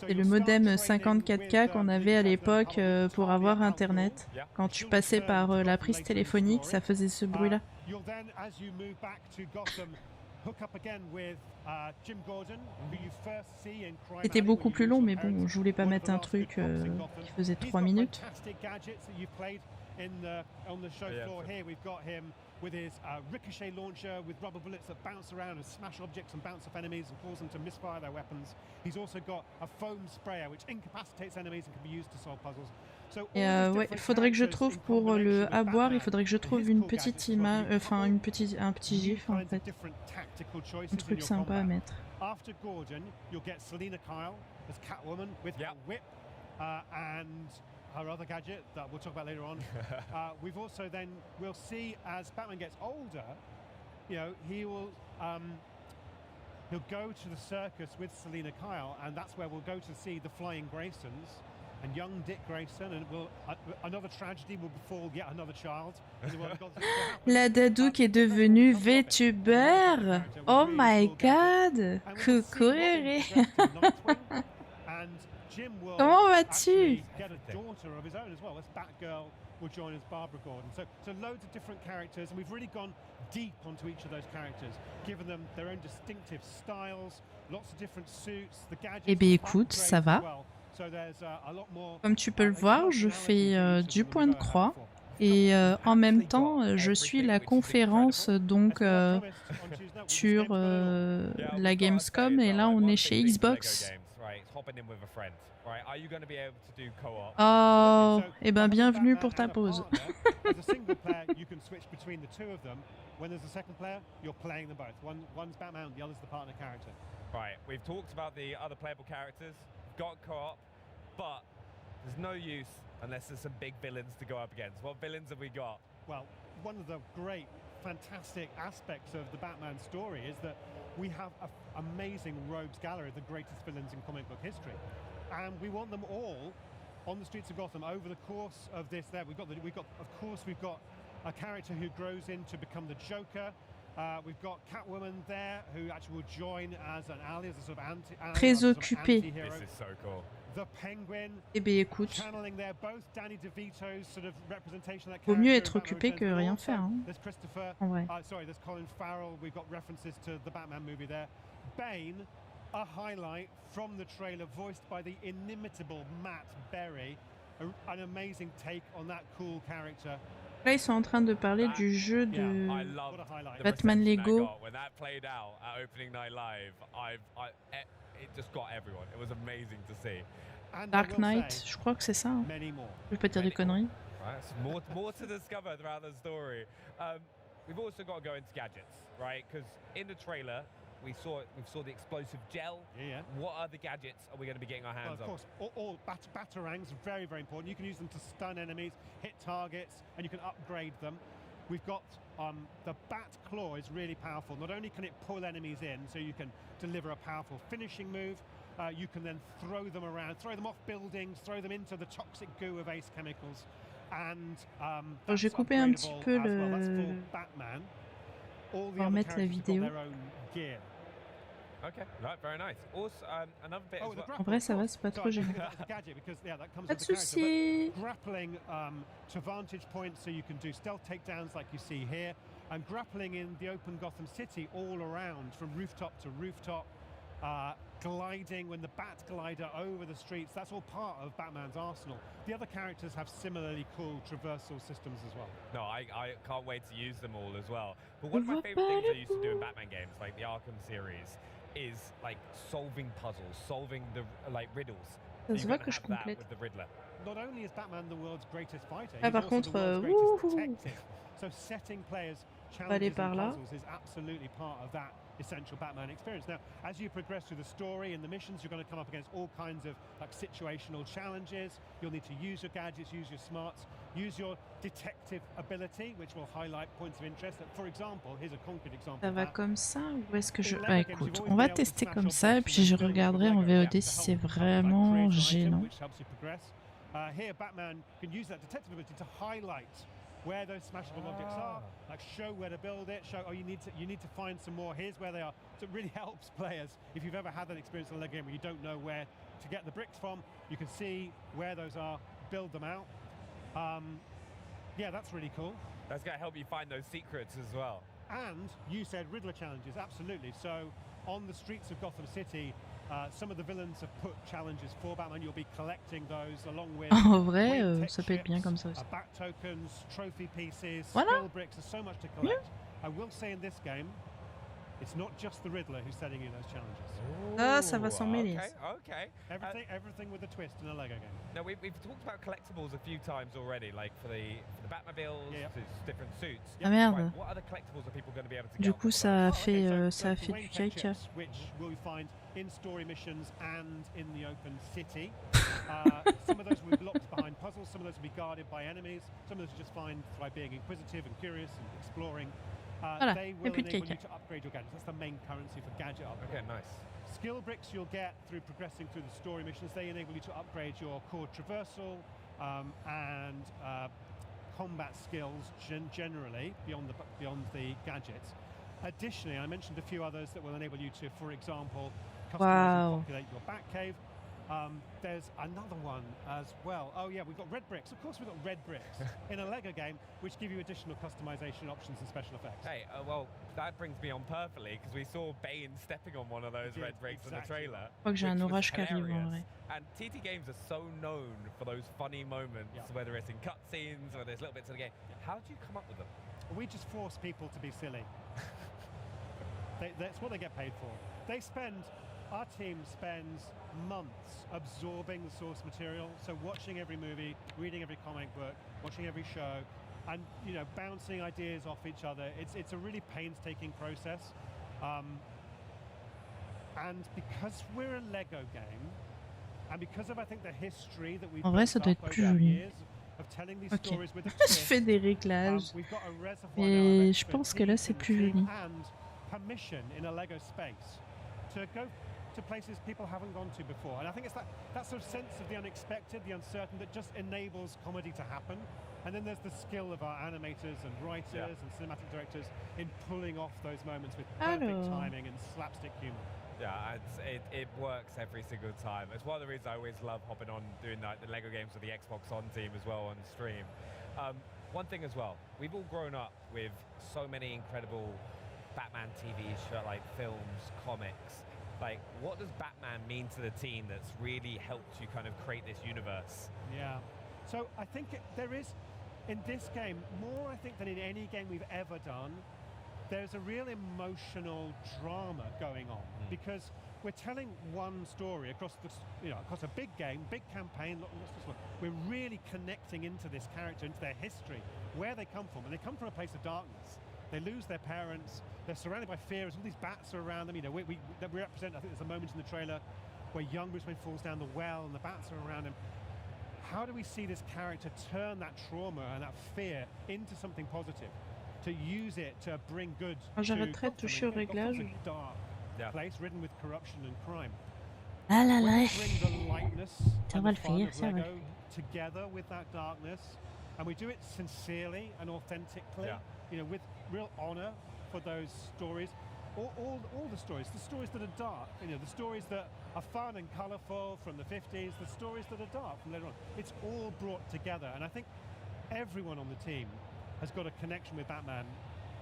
C'est le modem 54K qu'on avait à l'époque pour avoir internet. Quand tu passais par la prise téléphonique, ça faisait ce bruit-là. C'était beaucoup plus long, mais bon, je voulais pas mettre un truc qui faisait 3 minutes. With his ricochet launcher with rubber bullets that bounce around and smash objects and bounce off enemies and cause them to misfire their weapons. He's also got a foam sprayer which incapacitates enemies and can be used to solve puzzles. Et ouais, il faudrait que je trouve pour le à boire, il faudrait que je trouve une petite image, enfin un petit gif en fait, un truc sympa à mettre. After Gordon, you'll get Selena Kyle as Catwoman with her whip and her other gadget that we'll talk about later on. We've also then, we'll see as Batman gets older, you know, he'll go to the circus with Selena Kyle, and that's where we'll go to see the Flying Graysons and young Dick Grayson, and another tragedy will befall yet another child. La Dadou qui est devenue VTuber. Oh my god. Coucou Riri. Comment vas-tu? Will join as Barbara Gordon. So loads of different characters, and we've really gone deep onto each of those characters, given them their own distinctive styles, lots of different suits, the gadgets. Eh bien écoute, ça va. Comme tu peux le voir, je fais du point de croix et en même temps, je suis la conférence donc sur la Gamescom et là on est chez Xbox. Oh, et ben bienvenue pour ta pause. Right, we've talked about the other playable characters, got co-op, but there's no use unless there's some big villains to go up against. What villains have we got? Well, one of the great, fantastic aspects of the Batman story is that we have an amazing rogues gallery of the greatest villains in comic book history. And we want them all on the streets of Gotham over the course of this. We've got a character who grows in to become the Joker. We've got Catwoman there who actually will join as an ally, as a sort of anti-hero. Très occupé. This is so cool. The Penguin. Eh bien écoute, Channeling there both Danny DeVito's sort of representation of that vaut mieux character être occupé que rien faire. Hein. There's Christopher. En vrai. There's Colin Farrell. We've got references to the Batman movie there. Bane, a highlight from the trailer, voiced by the inimitable Matt Berry. An amazing take on that cool character. Là, ils sont en train de parler du jeu de Batman Lego. Dark Knight, je crois que c'est ça. Hein. Je vais pas dire des conneries. More to discover throughout the story. We've also got to go into gadgets, right? Because in the trailer, we saw the explosive gel. Yeah. What other gadgets are we going to be getting our hands on? Of course, all batarangs are very, very important. You can use them to stun enemies, hit targets, and you can upgrade them. We've got the Bat Claw is really powerful. Not only can it pull enemies in, so you can deliver a powerful finishing move, you can then throw them around, throw them off buildings, throw them into the toxic goo of Ace Chemicals. And j'ai coupé un petit peu le... pour mettre la vidéo. Okay, right, very nice. Also, another bit as well. En vrai, ça va, c'est pas trop gênant. Pas de soucis. Grappling to vantage points, so you can do stealth takedowns like you see here, and grappling in the open Gotham City all around, from rooftop to rooftop, gliding when the Bat Glider over the streets. That's all part of Batman's arsenal. The other characters have similarly cool traversal systems as well. No, I can't wait to use them all as well. But one of my favorite things I used to do in Batman games, like the Arkham series, is like solving puzzles, solving the riddles. Ça se voit que je complète. Not only is Batman the world's greatest fighter, Ah, par contre, greatest detective. So setting players aller challenges par and là. puzzles is absolutely part of that essential Batman experience. Now, as you progress through the story and the missions, you're going to come up against all kinds of like situational challenges. You'll need to use your gadgets, use your smarts, use your detective ability, which will highlight points of interest. For example, here's a concrete example. Ça of va that. comme ça ou est-ce que je... In Ah, Lego games, écoute, you've on always va been able to tester smash comme objects ça et and puis then je build with regarderai en Lego. Yeah, VOD to si help c'est like vraiment create an item, gênant. which helps you progress. Here, Batman can use that detective ability to highlight where those smashable objects are, like show where to build it, show, oh, you need to find some more, here's where they are. So it really helps players, if you've ever had that experience in a Lego game where you don't know where to get the bricks from, you can see where those are, build them out. Yeah, that's really cool. That's going to help you find those secrets as well. And you said Riddler challenges, absolutely. So on the streets of Gotham City, some of the villains have put challenges for Batman. You'll be collecting those along with En vrai, green ça tech peut être bien chips, comme ça aussi. bat tokens, trophy pieces, Voilà. skill bricks. There's so much to collect. I will say in this game, it's not just the Riddler who's setting you those challenges. Ah, ça va s'en mêler. Okay. Everything with a twist in a Lego game. Now we've talked about collectibles a few times already, like for the Batmobiles, Yeah. different suits. Ah merde. Right, what other collectibles are people going to be able to get? Du on coup, top of ça those? a fait, ça a the fait green du tech cake. chips, which we'll find in story missions and in the open city. Some of those will be blocked behind puzzles, some of those will be guarded by enemies, some of those you just find by being inquisitive and curious and exploring. Voilà, They y a will plus de enable cake. you to upgrade your gadgets. That's the main currency for gadget upgrade. Okay, nice. Skill bricks you'll get through progressing through the story missions. They enable you to upgrade your core traversal and combat skills generally beyond the gadgets. Additionally, I mentioned a few others that will enable you to, for example, customize and populate your Batcave. There's another one as well. Oh yeah, we've got red bricks. Of course we've got red bricks in a Lego game, which give you additional customization options and special effects. Hey, well, that brings me on perfectly because we saw Bane stepping on one of those red bricks in the trailer. Je crois que j'ai un which was orage qui arrive en hilarious. vrai. And TT Games are so known for those funny moments, whether it's in cutscenes or there's little bits of the game. How do you come up with them? We just force people to be silly. That's what they get paid for. Our team spends months absorbing the source material, so watching every movie, reading every comic book, watching every show, and bouncing ideas off each other. It's a really painstaking process. And because we're a Lego game, and because of I think the history that we've En vrai, ça built doit up être plus over joli. years of telling these Ok. stories with a Je twist, fais des réglages. we've got a reservoir now Et of je pense que là, c'est expertise plus in the joli. team and permission in a Lego space to go to places people haven't gone to before. And I think it's that sort of sense of the unexpected, the uncertain, that just enables comedy to happen. And then there's the skill of our animators and writers and cinematic directors in pulling off those moments with perfect Alors. timing and slapstick humor. Yeah, it works every single time. It's one of the reasons I always love hopping on doing the Lego games with the Xbox On team as well on stream. One thing as well, we've all grown up with so many incredible Batman TV like films, comics. Like, what does Batman mean to the team that's really helped you kind of create this universe? Yeah. So I think there is, in this game, more I think than in any game we've ever done, there's a real emotional drama going on because we're telling one story across across a big game, big campaign. We're really connecting into this character, into their history, where they come from, and they come from a place of darkness. They lose their parents. They're surrounded by fear as all these bats are around them. We represent. I think there's a moment in the trailer where young Bruce Wayne falls down the well and the bats are around him. How do we see this character turn that trauma and that fear into something positive? To use it to bring good J'arrêterai de toucher au réglage. Gotham's a dark place ridden with corruption and crime. Ah là là. When we bring the lightness Ça and va the le fun faire, of ça va le Lego faire. together with that darkness, and we do it sincerely and authentically, with real honor for those stories. All the stories that are dark, the stories that are fun and colorful from the 50s, the stories that are dark from later on. It's all brought together, and I think everyone on the team has got a connection with Batman.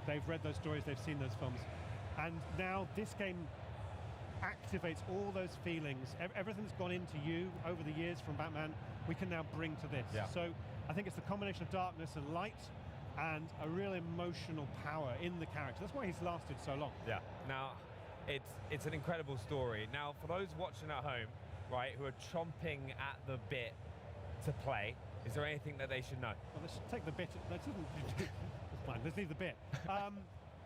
They've read those stories, they've seen those films, and now this game activates all those feelings. Everything's gone into you over the years from Batman, we can now bring to this. So I think it's the combination of darkness and light and a real emotional power in the character. That's why he's lasted so long. Yeah. Now, it's an incredible story. Now, for those watching at home, right, who are chomping at the bit to play, is there anything that they should know? Well, let's take the bit. Let's fine, let's leave the bit.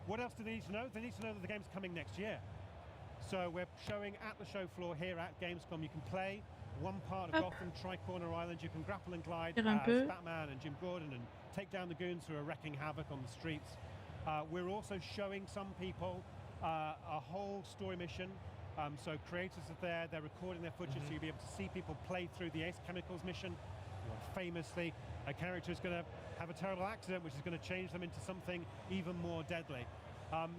What else do they need to know? They need to know that the game's coming next year. So we're showing at the show floor here at Gamescom. You can play one part of Gotham, Tri-Corner Island. You can grapple and glide as Batman and Jim Gordon and take down the goons who are wrecking havoc on the streets. We're also showing some people a whole story mission. So creators are there, they're recording their footage, so you'll be able to see people play through the Ace Chemicals mission. Famously, a character is going to have a terrible accident which is going to change them into something even more deadly.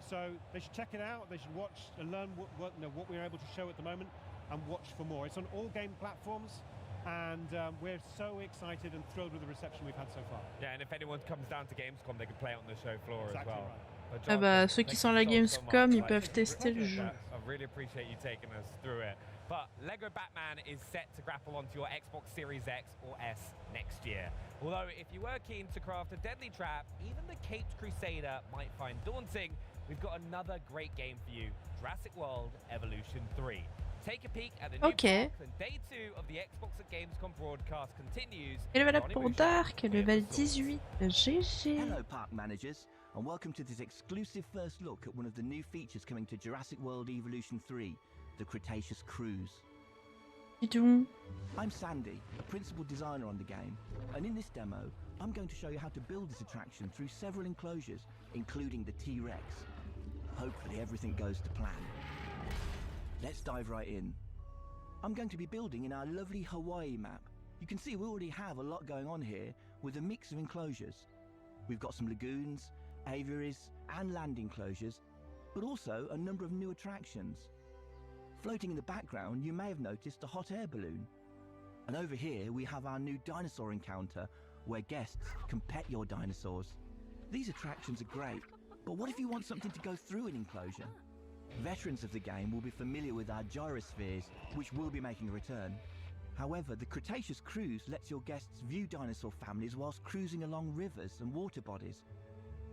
So they should check it out, they should watch and learn what we're able to show at the moment and watch for more. It's on all game platforms, and we're so excited and thrilled with the reception we've had so far. Yeah, and if anyone comes down to Gamescom, they can play it on the show floor as well. Right. Ah bah, ceux qui sont à la Gamescom, ils peuvent tester le jeu. I really appreciate you taking us through it. But Lego Batman is set to grapple onto your Xbox Series X or S next year. Although, if you were keen to craft a deadly trap, even the Caped Crusader might find daunting, we've got another great game for you, Jurassic World Evolution 3. Take a peek at the new parks, and day 2 of the Xbox at Gamescom broadcast continues. Et le voilà pour Dark, level 18. GG. Hello, park managers, and welcome to this exclusive first look at one of the new features coming to Jurassic World Evolution 3, the Cretaceous Cruise. Dis donc. I'm Sandy, principal designer on the game, and in this demo, I'm going to show you how to build this attraction through several enclosures, including the T-Rex. Hopefully everything goes to plan. Let's dive right in. I'm going to be building in our lovely Hawaii map. You can see we already have a lot going on here with a mix of enclosures. We've got some lagoons, aviaries and land enclosures, but also a number of new attractions. Floating in the background, you may have noticed a hot air balloon. And over here we have our new dinosaur encounter, where guests can pet your dinosaurs. These attractions are great, but what if you want something to go through an enclosure? Veterans of the game will be familiar with our gyrospheres, which will be making a return. However, the Cretaceous Cruise lets your guests view dinosaur families whilst cruising along rivers and water bodies,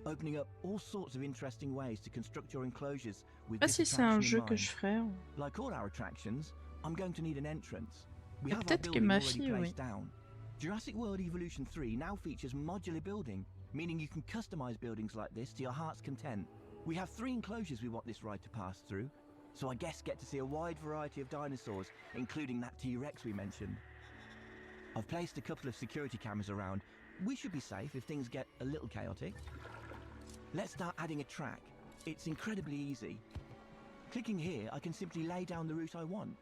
opening up all sorts of interesting ways to construct your enclosures with this Si c'est un attraction jeu in que mind. je ferais. Like all our attractions, I'm going to need an entrance. We Et have our peut-être que building ma already fille, oui. placed down. Jurassic World Evolution 3 now features modular building, meaning you can customize buildings like this to your heart's content. We have 3 enclosures we want this ride to pass through, so our guests get to see a wide variety of dinosaurs, including that T-Rex we mentioned. I've placed a couple of security cameras around. We should be safe if things get a little chaotic. Let's start adding a track. It's incredibly easy. Clicking here, I can simply lay down the route I want,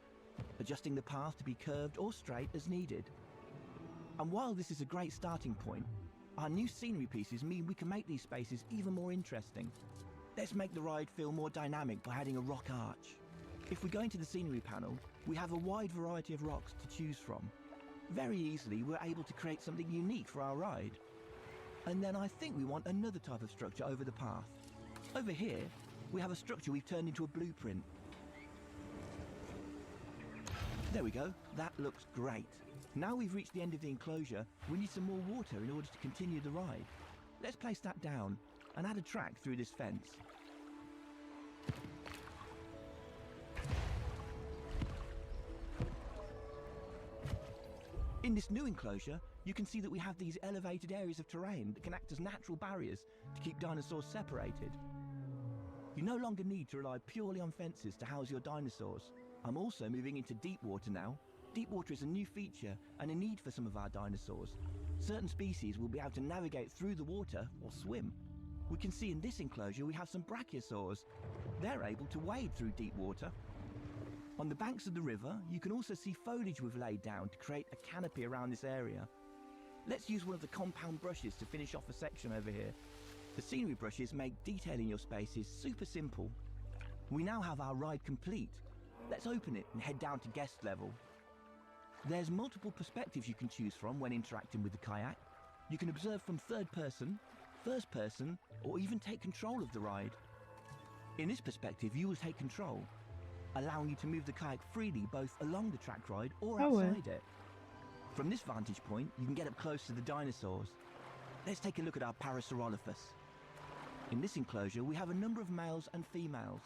adjusting the path to be curved or straight as needed. And while this is a great starting point, our new scenery pieces mean we can make these spaces even more interesting. Let's make the ride feel more dynamic by adding a rock arch. If we go into the scenery panel, we have a wide variety of rocks to choose from. Very easily, we're able to create something unique for our ride. And then I think we want another type of structure over the path. Over here, we have a structure we've turned into a blueprint. There we go, that looks great. Now we've reached the end of the enclosure, we need some more water in order to continue the ride. Let's place that down and add a track through this fence. In this new enclosure, you can see that we have these elevated areas of terrain that can act as natural barriers to keep dinosaurs separated. You no longer need to rely purely on fences to house your dinosaurs. I'm also moving into deep water now. Deep water is a new feature and a need for some of our dinosaurs. Certain species will be able to navigate through the water or swim. We can see in this enclosure we have some brachiosaurs. They're able to wade through deep water. On the banks of the river, you can also see foliage we've laid down to create a canopy around this area. Let's use one of the compound brushes to finish off a section over here. The scenery brushes make detailing your spaces super simple. We now have our ride complete. Let's open it and head down to guest level. There's multiple perspectives you can choose from when interacting with the kayak. You can observe from third person, first person, or even take control of the ride. In this perspective, you will take control, allowing you to move the kayak freely both along the track ride or outside it. From this vantage point, you can get up close to the dinosaurs. Let's take a look at our Parasaurolophus. In this enclosure, we have a number of males and females,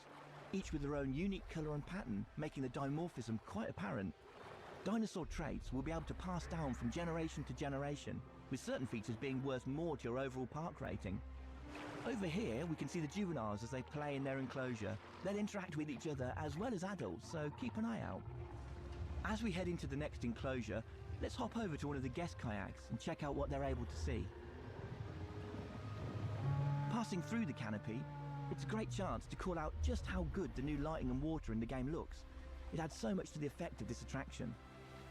each with their own unique colour and pattern, making the dimorphism quite apparent. Dinosaur traits will be able to pass down from generation to generation, with certain features being worth more to your overall park rating. Over here, we can see the juveniles as they play in their enclosure. They'll interact with each other as well as adults, so keep an eye out. As we head into the next enclosure, let's hop over to one of the guest kayaks and check out what they're able to see. Passing through the canopy, it's a great chance to call out just how good the new lighting and water in the game looks. It adds so much to the effect of this attraction.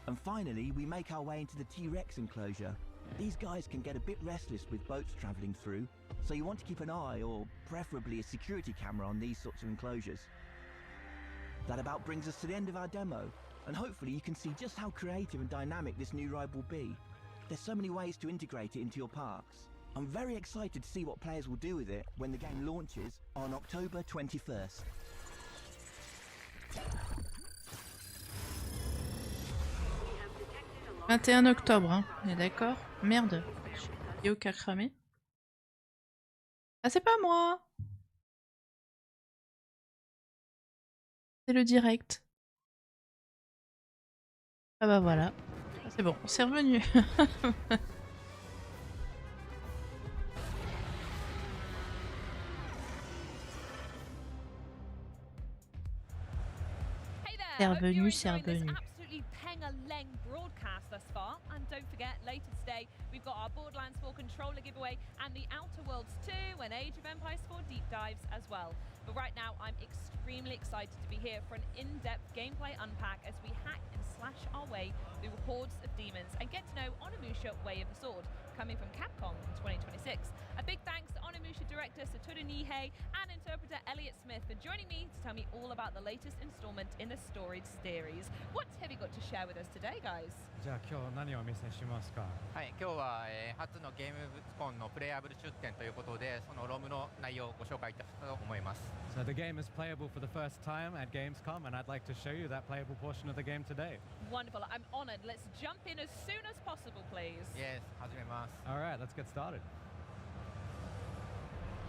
And finally, we make our way into the T-Rex enclosure. These guys can get a bit restless with boats travelling through, so you want to keep an eye, or preferably a security camera, on these sorts of enclosures. That about brings us to the end of our demo, and hopefully you can see just how creative and dynamic this new ride will be. There's so many ways to integrate it into your parks. I'm very excited to see what players will do with it when the game launches on October 21st. 21 octobre, hein. On est d'accord? Merde. Yo qui a cramé. Ah, c'est pas moi! C'est le direct. Ah bah voilà. C'est bon, c'est revenu. Hey there, C'est hope you're revenu, c'est enjoying this revenu. absolutely peng-a-leng broadcast thus far. And don't forget, later today, we've got our Borderlands 4 controller giveaway and the Outer Worlds 2 and Age of Empires 4 deep dives as well. But right now, I'm extremely excited to be here for an in-depth gameplay unpack as we hack and slash our way through hordes of demons and get to know Onimusha Way of the Sword, coming from Capcom in 2026. A big thanks to Onimusha director Satoru Nihei and interpreter Elliot Smith for joining me to tell me all about the latest installment in the storied series. What have you got to share with us today, guys? じゃあ今日何をお見せしますか。はい、今日は、初のゲームコンのプレイアブル出展ということで、そのロムの内容をご紹介いたしたと思います。So the game is playable for the first time at Gamescom, and I'd like to show you that playable portion of the game today. Wonderful, I'm honored. Let's jump in as soon as possible, please. Yes, 始めます。All right, let's get started.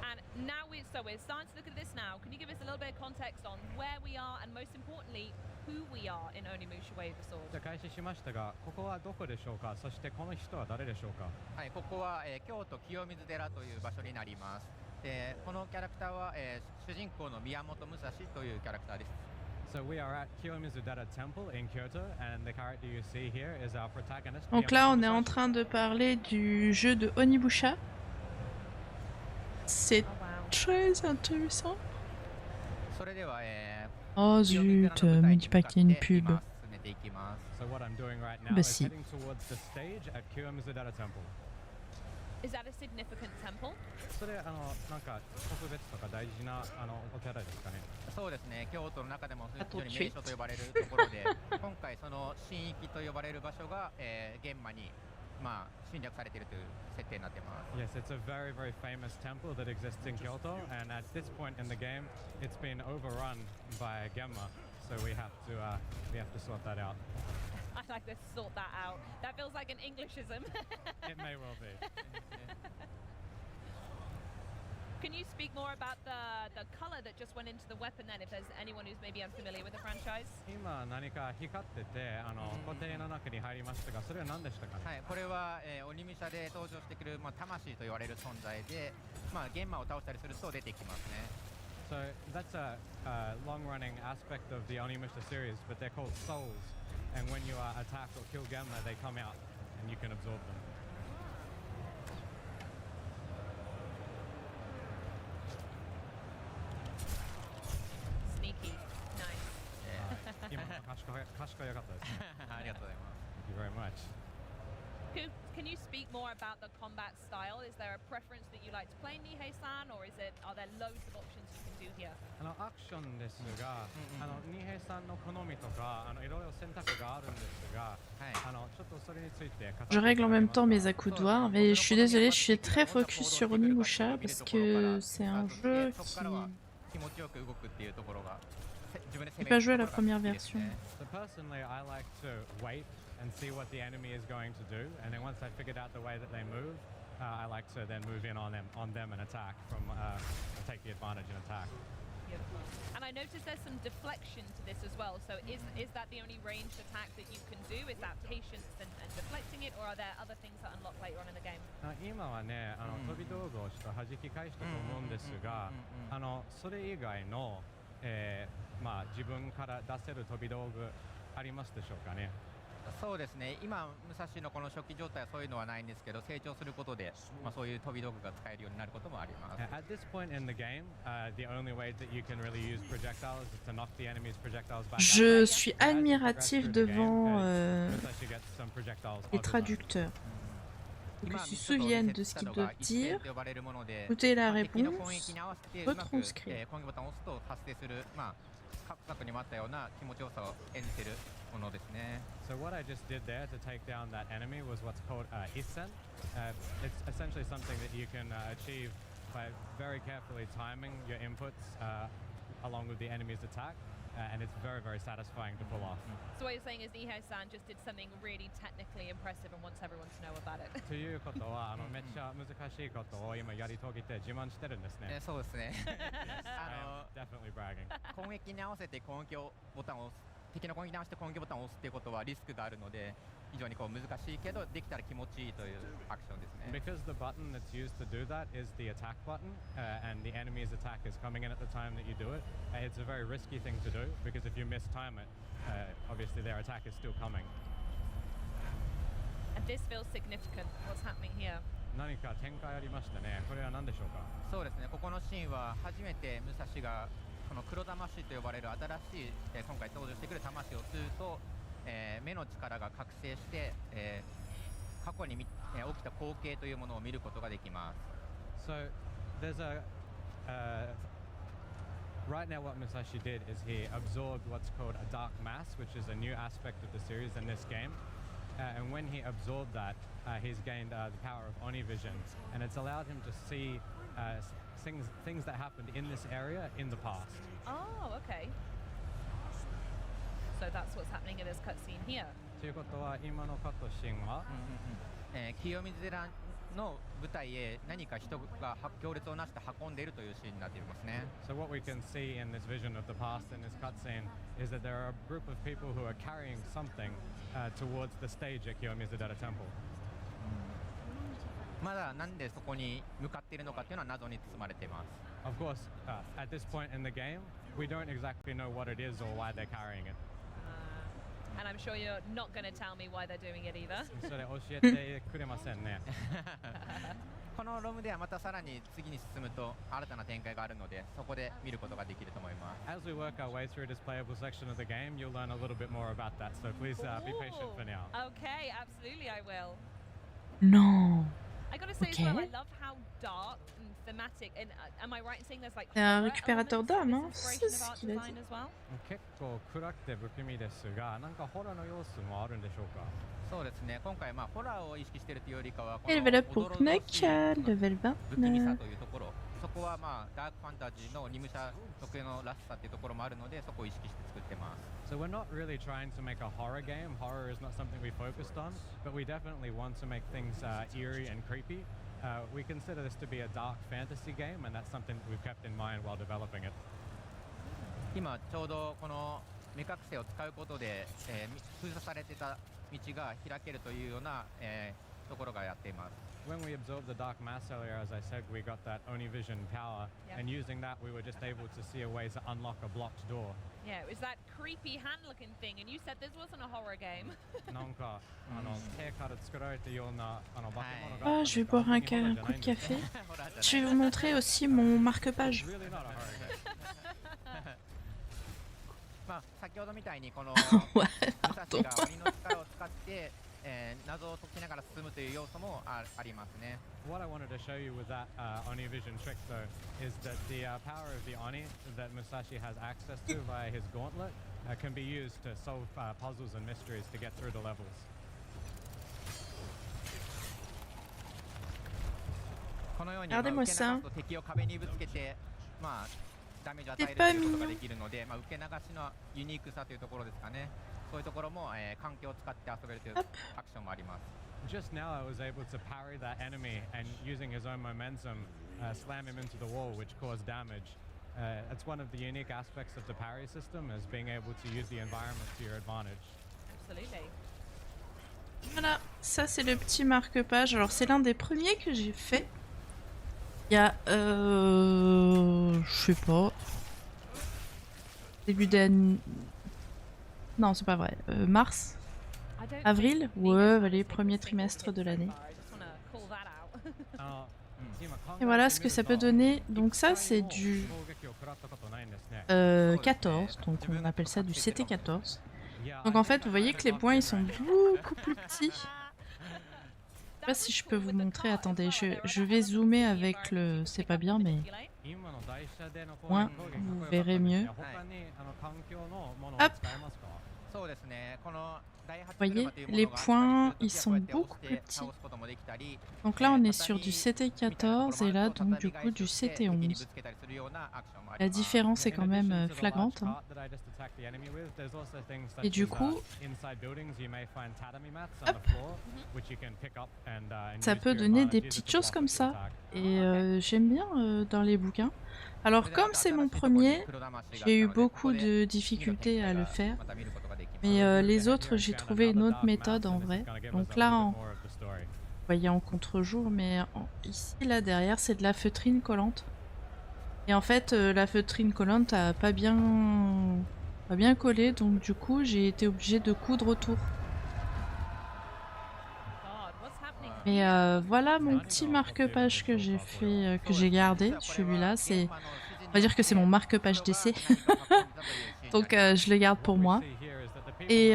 And now we're starting to look at this now. Can you give us a little bit of context on where we are and most importantly, who we are in Onimusha Way of the Sword? じゃあ開始しましたが、ここはどこでしょうか。そしてこの人は誰でしょうか。はい、ここは、京都清水寺という場所になります。で、このキャラクターは、主人公の宮本武蔵というキャラクターです。So we are at Kiyomizu-dera Temple in Kyoto, and the character you see here is our protagonist. Donc là, on est en train de parler du jeu de Onimusha. C'est très intéressant. それでは、Oh zut, me dis pas qu'il y a une pub. So what I'm doing right now Bah is si. heading towards the stage at Kiyomizu-dera Temple. Is that a significant temple? それなんか特別とか大事なお寺ですかね。そうですね、京都の中でも非常に名所と呼ばれるところで、今回その神域と呼ばれる場所が、現場に侵略されているという設定になっています。Yes, it's a very, very famous temple that exists in Kyoto, and at this point in the game, it's been overrun by Gemma, so we have to sort that out. I'd like to sort that out. That feels like an Englishism. It may well be. Can you speak more about the color that just went into the weapon then, if there's anyone who's maybe unfamiliar with the franchise? 今何か光ってて固定の中に入りましたが、それは何でしたかね。はい、これは、鬼武者で登場してくる、魂と言われる存在で、玄魔を倒したりすると出てきますね。So that's a long-running aspect of the Onimusha series, but they're called souls, and when you attack or kill Gemma, they come out and you can absorb them. Sneaky. Nice. 今の賢いかったですね。ありがとうございます。Thank you very much. Can you speak more about the combat style? Is there a preference that you like to play Nihei-san, or are there loads of options you can do here? アクションですが、ニヘイさんの好みとかいろいろ選択があるんですが、ちょっとそれについて。Je règle en même temps mes à coups de doigt, mais je suis désolée, je suis très focus sur Onimusha parce que c'est un jeu qui... J'ai pas joué à la première version. So personally, I like to wait and see what the enemy is going to do, and then once I figured out the way that they move, I like to then move in on them and attack take the advantage and attack. And I noticed there's some deflection to this as well. So is that the only ranged attack that you can do? Is that patience and deflecting it, or are there other things that unlock later on in the game? 今はね、飛び道具をちょっと弾き返したと思うんですが、それ以外の、まあ自分から出せる飛び道具ありますでしょうかね。そうですね、今武蔵のこの初期状態はそういうのはないんですけど、成長することで、まあ、そういう飛び道具が使えるようになることもあります。At this point in the game, the only way that you can really use projectiles is to knock the enemy's projectiles back. Je suis admirative devant les traducteurs. Ils se souviennent de ce qu'ils doivent dire, écoutez la réponse, retranscrire. 各作にもあったような気持ちよさを演じているものですね。So what I just did there to take down that enemy was what's called isen. It's essentially something that you can achieve by very carefully timing your inputs along with the enemy's attack, and it's very, very satisfying to pull off. So what you're saying is Ihai-san just did something really technically impressive and wants everyone to know about it. ということはめっちゃ難しいことを今やり遂げて自慢してるんですね。そうですね。Definitely bragging. 攻撃に合わせて攻撃ボタンを押す、敵の攻撃に合わせて攻撃ボタンを押すっていうことはリスクがあるので、非常にこう難しいけどできたら気持ちいいというアクションですね。Because the button that's used to do that is the attack button, and the enemy's attack is coming in at the time that you do it. It's a very risky thing to do because if you mistime it, obviously their attack is still coming. And this feels significant. What's happening here? 何か展開ありましたね。これは何でしょうか。そうですね。ここのシーンは初めて武蔵がこの黒魂と呼ばれる新しい、今回登場してくる魂を吸うと、目の力が覚醒して、過去に起きた光景というものを見ることができます。So there's a right now what Musashi did is he absorbed what's called a dark mass, which is a new aspect of the series in this game. And when he absorbed that, he's gained the power of Oni vision, and it's allowed him to see things that happened in this area in the past. Oh, okay. So that's what's happening in this cutscene here. ということは今のカットシーンは、清水寺の舞台へ何か人が行列をなして運んでいるというシーンになっていますね。So what we can see in this vision of the past in this cutscene is that there are a group of people who are carrying something towards the stage at Kiyomizudera Temple. まだなんでそこに向かっているのかっていうのは謎に包まれています。Of course, at this point in the game, we don't exactly know what it is or why they're carrying it. And I'm sure you're not going to tell me why they're doing it either. それ教えてくれませんね。このロムではまたさらに次に進むと新たな展開があるので、そこで見ることができると思います。As we work our way through this playable section of the game, you'll learn a little bit more about that. So please be patient for now. Okay, absolutely I will. Non. I gotta say Okay. as well, I love how dark and thematic. And am I right in saying there's like C'est un horror récupérateur elements to d'âme, this hein. inspiration C'est of ce art qu'il a design dit. as well? 結構暗くて不気味ですが、なんかホラーの要素もあるんでしょうか。そうですね。今回ホラーを意識しているというよりかは、こ Et の level up pour 驚々しい Knack, level 不気味さ 29. というところ、そこはダークファンタジーの二武者特有のらしさというところもあるので、そこを意識して作ってます。So we're not really trying to make a horror game. Horror is not something we focused on, but we definitely want to make things eerie and creepy. We consider this to be a dark fantasy game, and that's something that we've kept in mind while developing it. 今ちょうどこの目隠せを使うことで、封鎖されてた道が開けるというような、ところがやっています。When we absorbed the dark mass earlier, as I said, we got that Oni vision power, and using that, we were just able to see a way to unlock a blocked door. Yeah, it was that creepy hand-looking thing, and you said this wasn't a horror game. なんか手から作られたような化け物が。Ah, je vais boire un coup de café. Je vais vous montrer aussi mon marque-page. Really not a horror game. 先ほどみたいにこの Ouais, 武蔵 pardon. が鬼の力を使って、謎を解きながら進むという要素もありますね。What I wanted to show you with that Oni vision trick, though, is that the power of the Oni that Musashi has access to via his gauntlet can be used to solve puzzles and mysteries to get through the levels. このように Regardez-moi 受け流 ça. すと敵を壁にぶつけて、ダメージを与えるということができるので、受け流しのユニークさというところですかね。そういうところも、環境を使って遊べるというアクションもあります。Just now, I was able to parry that enemy and using his own momentum, slam him into the wall, which caused damage. It's one of the unique aspects of the parry system is being able to use the environment to your advantage. Absolutely. Voilà, ça c'est le petit marque-page. Alors c'est l'un des premiers que j'ai fait. Il y a, je sais pas, début d'année... Non, c'est pas vrai. Mars, avril, ouais, allez, premier trimestre de l'année. Et voilà ce que ça peut donner. Donc ça c'est du 14, donc on appelle ça du CT14. Donc en fait vous voyez que les points ils sont beaucoup plus petits. Je sais pas si je peux vous montrer, attendez, je vais zoomer avec le... c'est pas bien mais... Moins, vous verrez mieux. Hop. Vous voyez, les points, ils sont beaucoup plus petits. Donc là, on est sur du CT14 et là, donc du coup, du CT11. La différence est quand même flagrante. Hein. Et du coup, hop, ça peut donner des petites choses comme ça. Et j'aime bien dans les bouquins. Alors comme c'est mon premier, j'ai eu beaucoup de difficultés à le faire. Mais les autres, j'ai trouvé une autre méthode en vrai. Donc là, vous voyez en contre-jour, mais ici, là derrière, c'est de la feutrine collante. Et en fait, la feutrine collante a pas bien collé, donc du coup, j'ai été obligée de coudre autour. Mais voilà mon petit marque-page que j'ai fait, que j'ai gardé. Celui-là, c'est, on va dire que c'est mon marque-page d'essai. Donc je le garde pour moi. Et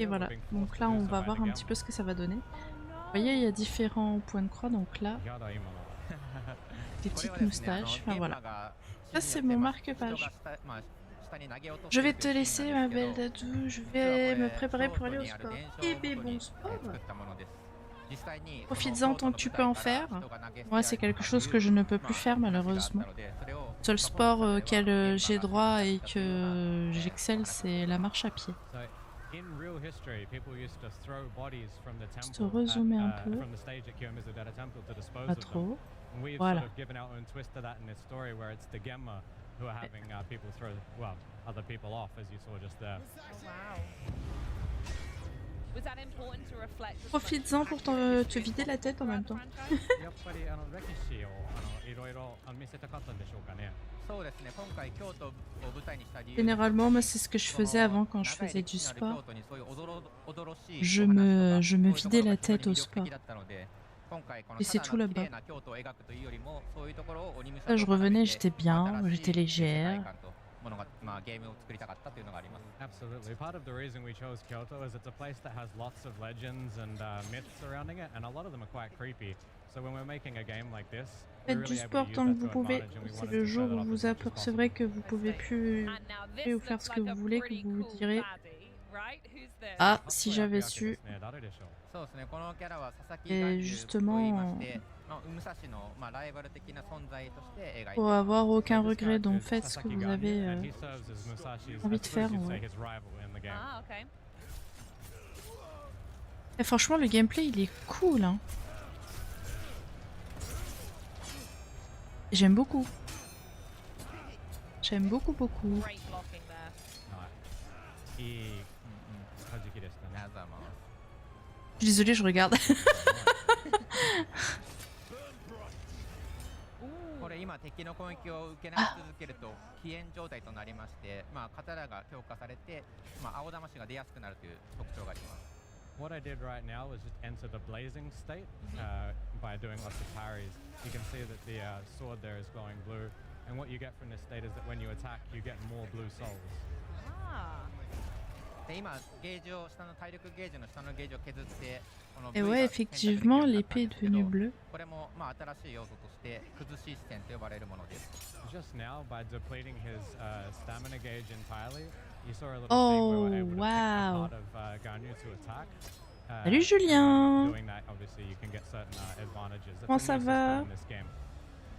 voilà. Donc là, on va voir un petit peu ce que ça va donner. Vous voyez, il y a différents points de croix. Donc là, des petites moustaches. Enfin voilà. Ça, c'est mon marque-page. Je vais te laisser, ma belle Dadou. Je vais me préparer pour aller au sport. Et bien bon sport. Profites-en tant que tu peux en faire. Moi, c'est quelque chose que je ne peux plus faire malheureusement. Le seul sport auquel j'ai droit et que j'excelle, c'est la marche à pied. Juste rezoomer un peu. Pas trop. Voilà. Profites-en pour te vider la tête en même temps. Généralement, moi, c'est ce que je faisais avant quand je faisais du sport. Je me vidais la tête au sport. Et c'est tout là-bas. Là, je revenais, j'étais bien, j'étais légère. Absolutely. Part of the reason we chose Kyoto is it's a place that has lots of legends and myths surrounding it, and a lot of them are quite creepy. So when we're making a game like this, faites du sport tant que vous pouvez. C'est le jour où vous apercevrez que vous pouvez plus ou faire ce que vous voulez, que vous vous direz ah, si j'avais su. Et justement, pour avoir aucun regret, donc faites ce que vous avez envie de faire. Et franchement, le gameplay il est cool. Hein. J'aime beaucoup. J'aime beaucoup, beaucoup. Je suis désolée, je regarde. 今敵の攻撃を受けな続けると起炎状態となりまして、刀が強化されて、青魂が出やすくなるという特徴があります。What I did right now is just enter the blazing state by doing lots of parries. You can see that the sword there is glowing blue, and what you get from this state is that when you attack, you get more blue souls. で今ゲージを下の体力ゲージの下のゲージを削って。Et ouais, effectivement, l'épée est devenue bleue. Oh, wow. Salut Julien. Comment ça va?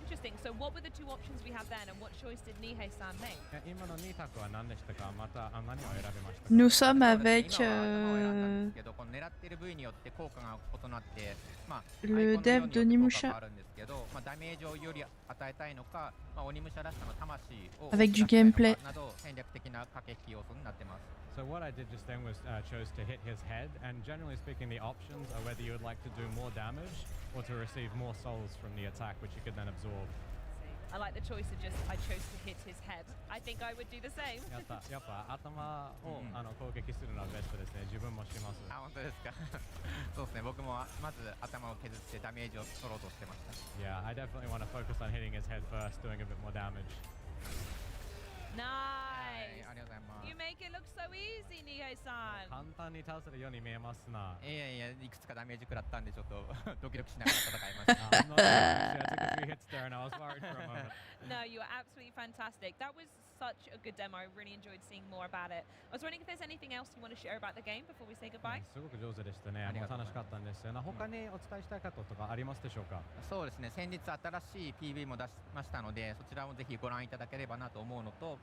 Interesting. So what were the two options we had then, and what choice did Nihei-san make? 今の2択は何でしたか？また何を選びましたか？ Nous sommes そうですね avec 今は頭を選んだんですけど、この狙っている部位によって効果が異なって、まあ、 le dev de アイコンの色によって効 Nimusha 果が変わるんですけど、まあ、ダメージをより与えたいのか、まあ、鬼武者らしさの魂を avec du 出したいの gameplay. かなど戦略的な駆け引き要素になってます。 So what I did just then was chose to hit his head, and generally speaking, the options are whether you would like to do more damage or to receive more souls from the attack, which you could then absorb. I like the choice of just I chose to hit his head. I think I would do the same. やっぱ頭を攻撃するのはベストですね。自分もします。あ、本当ですか。そうですね。僕もまず頭を削ってダメージを取ろうとしてました。Yeah, I definitely want to focus on hitting his head first, doing a bit more damage. Nice. ありがとうございます。 You make it look so easy, Nihei-san. 簡単に倒せるように見えますな。いやいや、いくつかダメージ食らったんでちょっとドキドキしながら戦いました。I'm not sure. Actually, I took a few hits there, and I was worried for a moment. No, you are absolutely fantastic. That was such a good demo. I really enjoyed seeing more about it. I was wondering if there's anything else you want to share about the game before we say goodbye. すごく上手でしたね。もう楽しかったんですよ。他にお伝えしたいこととかありますでしょうか？そうですね。先日新しい PV も出しましたので、そちらもぜひご覧いただければなと思うのと、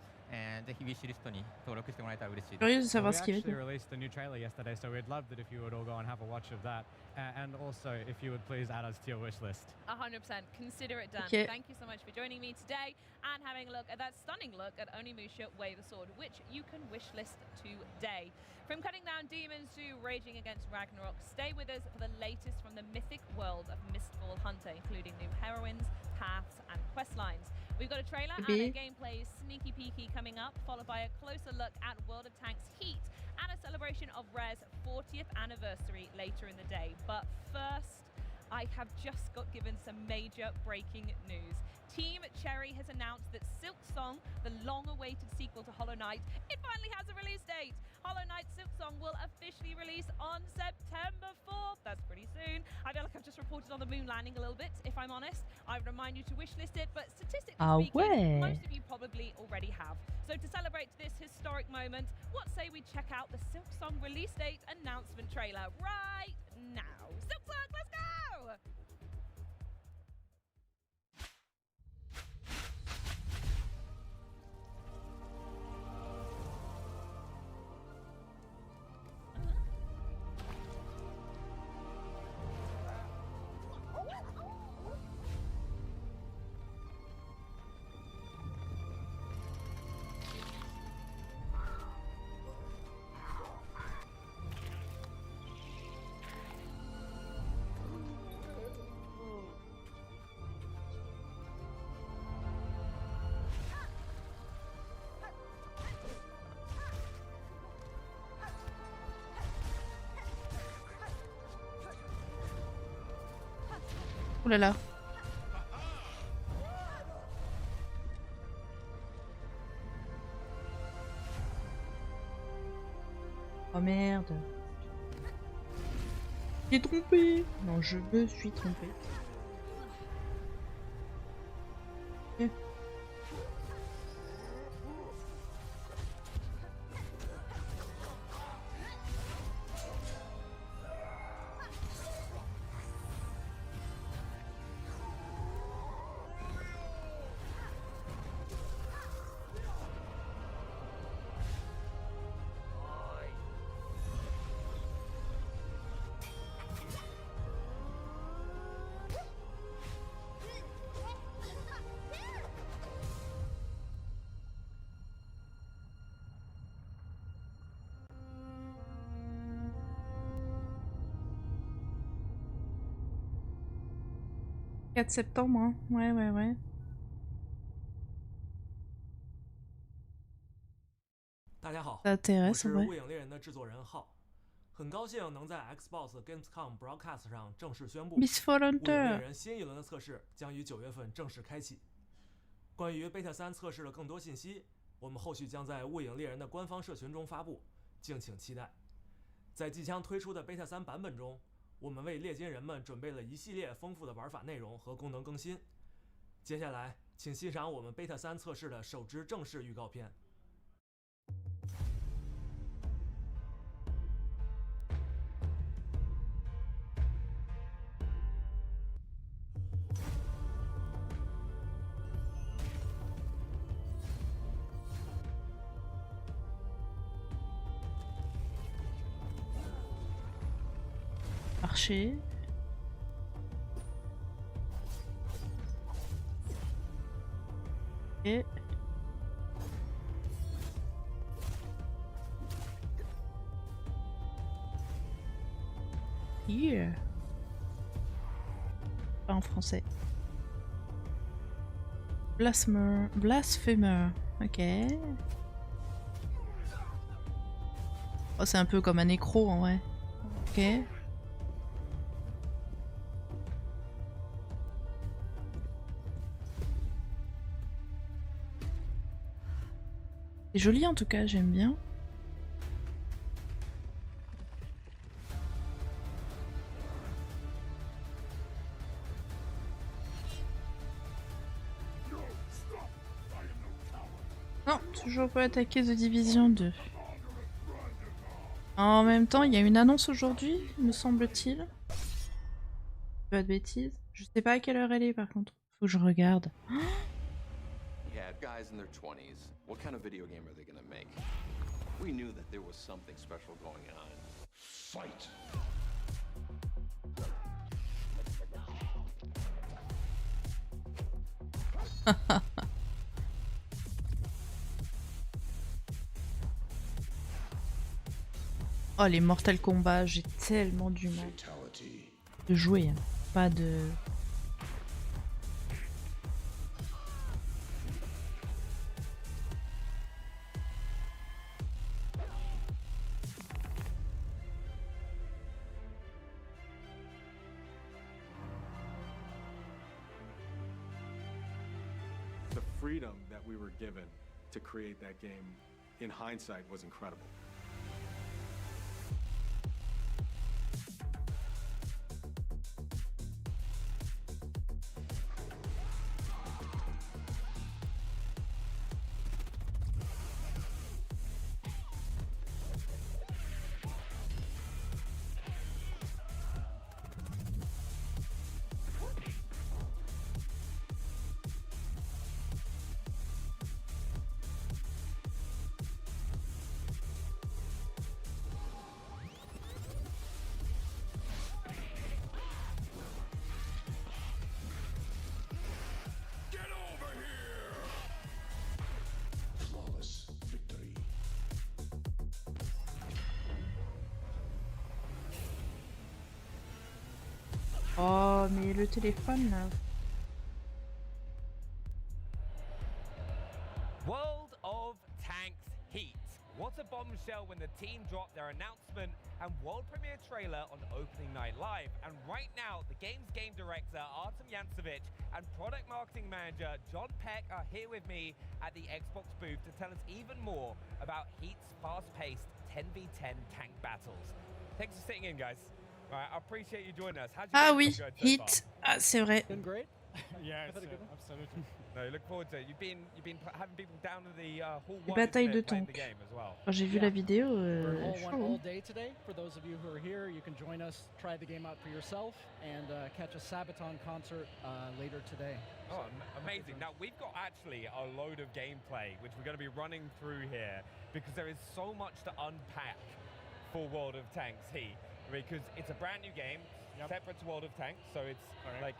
ぜひウィッシュリストに登録してもらえたら嬉しいです。 Curieux de So we savoir ce qu'il actually veut. released the new trailer yesterday, so we'd love that if you would all go and have a watch of that, and also if you would please add us to your wish list. 100%. Consider it done. Okay. Thank you so much for joining me today and having a look at that stunning look at Onimusha Way the Sword, which you can wishlist today. From cutting down demons to raging against Ragnarok, stay with us for the latest from the mythic world of Mistfall Hunter, including new heroines, paths, and quest lines. We've got a trailer and a gameplay sneaky peeky coming up, followed by a closer look at World of Tanks Heat and a celebration of Rare's 40th anniversary later in the day. But first, I have just got given some major breaking news. Team Cherry has announced that Silk Song, the long-awaited sequel to Hollow Knight, it finally has a release date. Hollow Knight Silk Song will officially release on September 4th. That's pretty soon. I feel like I've just reported on the moon landing a little bit, if I'm honest. I would remind you to wishlist it, but statistically speaking, most of you probably already have. So to celebrate this historic moment, what say we check out the Silk Song release date announcement trailer right now. Silk Song, let's go! Ouh là là. Oh merde. J'ai trompé. Non, je me suis trompé. « 4 septembre, hein. Ouais. 大家好， Ça 我 intéresse, 是 en 《雾 vrai. 影猎人》的制作人浩，很高兴能在 Xbox Gamescom Broadcast 上正式宣布，《 Mistfall 雾影猎 Hunter. 人》新一轮的测试将于9月份正式开启。关于 Beta 3测试的更多信息，我们后续将在《雾影猎人》的官方社群中发布，敬请期待。在即将推出的 Beta 3版本中，我们为猎金人们准备了一系列丰富的玩法内容和功能更新。接下来，请欣赏我们 Beta 3测试的首支正式预告片。marché. Et... Yeah. Pas en français. Blasphemer. Ok. Oh, c'est un peu comme un nécro en vrai. Ok. C'est joli en tout cas, j'aime bien. Non, toujours pas attaquer The Division 2. En même temps, il y a une annonce aujourd'hui, me semble-t-il. Pas de bêtises. Je sais pas à quelle heure elle est par contre. Faut que je regarde. Yeah, guys in their 20s. What kind of video game are they gonna make? We knew that there was something special going on. Fight! Oh, les Mortal Kombat, j'ai tellement du mal de jouer, hein. Pas de... The freedom that we were given to create that game, in hindsight, was incredible. Oh, mais le téléphone là. World of Tanks Heat. What a bombshell when the team dropped their announcement and world premiere trailer on opening night live. And right now, the game's game director, Artem Yancevic, and product marketing manager, John Peck, are here with me at the Xbox booth to tell us even more about Heat's fast-paced 10v10 tank battles. Thanks for sitting in, guys. Right, I appreciate you joining us. How'd you Ah think oui, it's going so Hit. Ah, c'est vrai. Been great. Yeah, absolutely. No, look forward to it. You've been having people down to the hall Les one batailles de playing tank. the game as well. Quand j'ai vu la vidéo, We're in chaud, Hall 1 all hein. day today. For those of you who are here, you can join us, try the game out for yourself, and catch a Sabaton concert later today. Oh, amazing. Now, we've got actually a load of gameplay, which we're going to be running through here, because there is so much to unpack for World of Tanks Heat, because it's a brand new game, separate to World of Tanks, so it's like,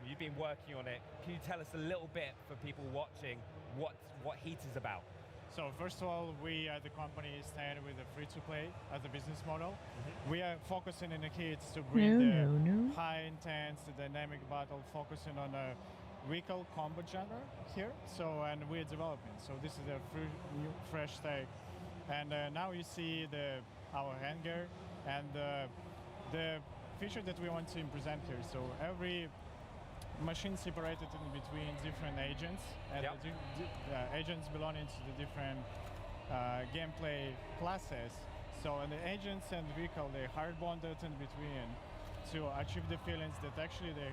you've been working on it. Can you tell us a little bit for people watching what Heat is about? So first of all, we at the company stand with a free-to-play as a business model. We are focusing in the Heat to bring the high intense, the dynamic battle, focusing on a vehicle combo genre here. So, and we're developing. So this is a new, fresh take. And now you see our hangar and the feature that we want to present here. So every machine separated in between different agents, and the agents belonging to the different gameplay classes. So and the agents and vehicle, they hard bonded in between to achieve the feelings that actually they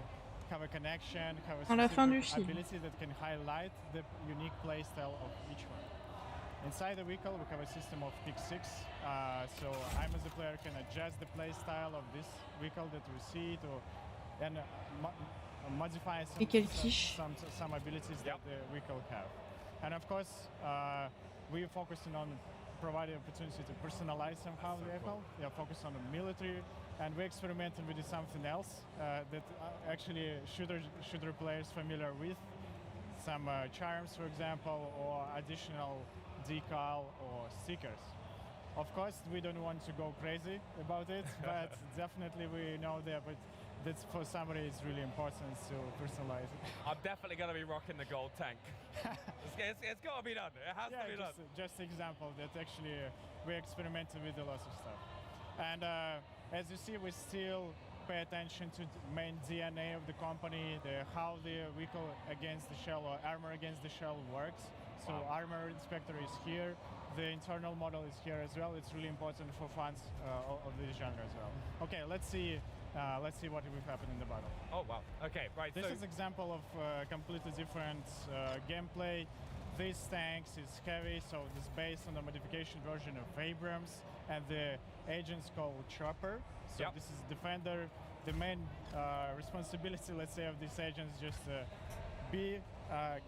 have a connection, have a specific ability that can highlight the unique play style of each one. Inside the vehicle, we have a system of pick 6. So I, as a player, can adjust the play style of this vehicle that we see and modify some abilities that the vehicle have. And of course, we are focusing on providing opportunity to personalize somehow the vehicle. We are focused on the military and we experimented with something else that actually shooter players familiar with. Some charms, for example, or additional decal or stickers. Of course, we don't want to go crazy about it, but definitely we know that. But that's for somebody, it's really important to personalize it. I'm definitely going to be rocking the gold tank. It's got to be done. It has to be done. Just example that actually we experimented with a lot of stuff. And as you see, we still pay attention to the main DNA of the company, how the vehicle against the shell or armor against the shell works. So Armor Inspector is here. The internal model is here as well. It's really important for fans of this genre as well. Okay, let's see what will happen in the battle. Oh wow. Okay, right. This is an example of completely different gameplay. This tank is heavy, so it's based on the modification version of Abrams, and the agent's called Chopper. So this is Defender. The main responsibility, let's say, of this agent is just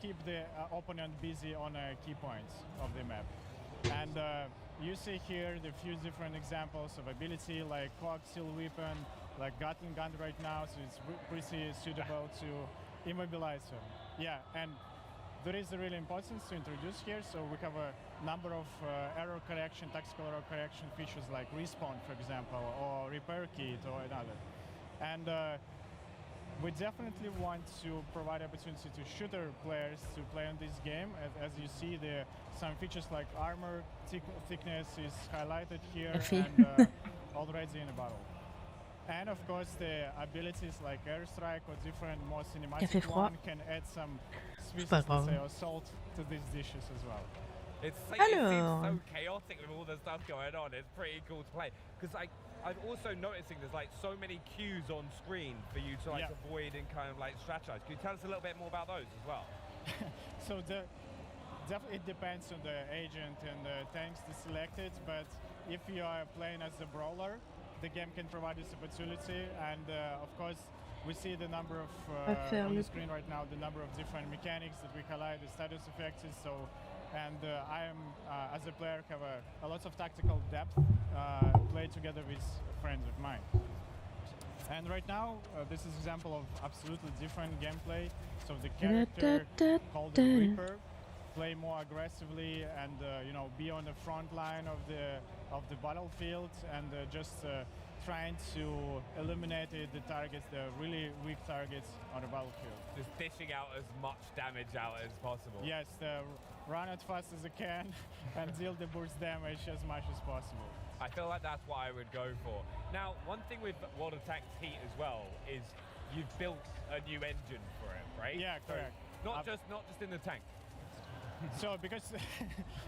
keep the opponent busy on key points of the map. And you see here the few different examples of ability, like coaxial weapon, like Gatling gun right now, so it's pretty suitable to immobilize them. Yeah, and there is a really importance to introduce here. So we have a number of error correction, tactical error correction features like respawn, for example, or repair kit or another. And we definitely want to provide opportunity to shooter players to play on this game. As you see, some features like armor thickness is highlighted here and already in the battle. And of course, the abilities like airstrike or different more cinematic one can add some species, let's say, or salt to these dishes as well. It seems so chaotic with all the stuff going on. It's pretty cool to play because I'm also noticing there's like so many cues on screen for you to like avoid and kind of like strategize. Can you tell us a little bit more about those as well? So it depends on the agent and the tanks selected, but if you are playing as a brawler, the game can provide this opportunity, and of course we see the number of on the screen right now, the number of different mechanics that we highlight, the status effects. And I am, as a player, have a lot of tactical depth, play together with friends of mine. And right now, this is an example of absolutely different gameplay. So the character called the Reaper play more aggressively and be on the front line of the battlefield and just trying to eliminate the targets, the really weak targets on the battlefield. Just dishing out as much damage out as possible. Yes, run as fast as I can and deal the burst damage as much as possible. I feel like that's what I would go for. Now, one thing with World of Tanks Heat as well is you've built a new engine for it, right? Yeah, correct. So not just in the tank. So because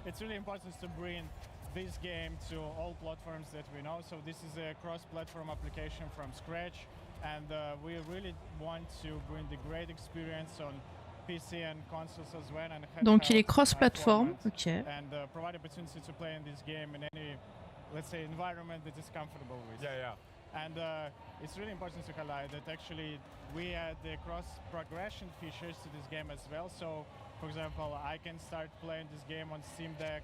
it's really important to bring this game to all platforms that we know. So this is a cross-platform application from scratch, and we really want to bring the great experience on PC and consoles as well. And donc il est cross-platform, ok. And provide opportunity to play in this game in any, let's say, environment that is comfortable with. Yeah. And it's really important to highlight that actually we add the cross-progression features to this game as well. So, for example, I can start playing this game on Steam Deck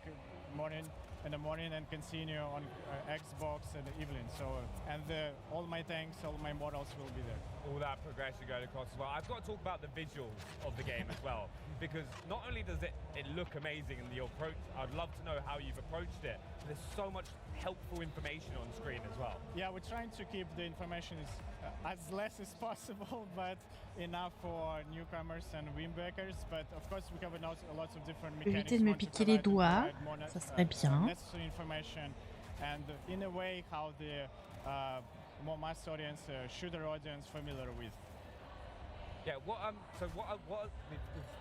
in the morning and continue on Xbox and evening. So, and all my tanks, all my models will be there. All that progression going across as well. I've got to talk about the visuals of the game as well, because not only does it look amazing in the approach, I'd love to know how you've approached it. There's so much helpful information on screen as well. Yeah, we're trying to keep the information as less as possible, but enough for newcomers and windbreakers. But of course, we have a lot of different mechanics. Éviter de me piquer les doigts, ça serait bien. Necessary information, and in a way, how the more mass audience, shooter audience, familiar with. Yeah.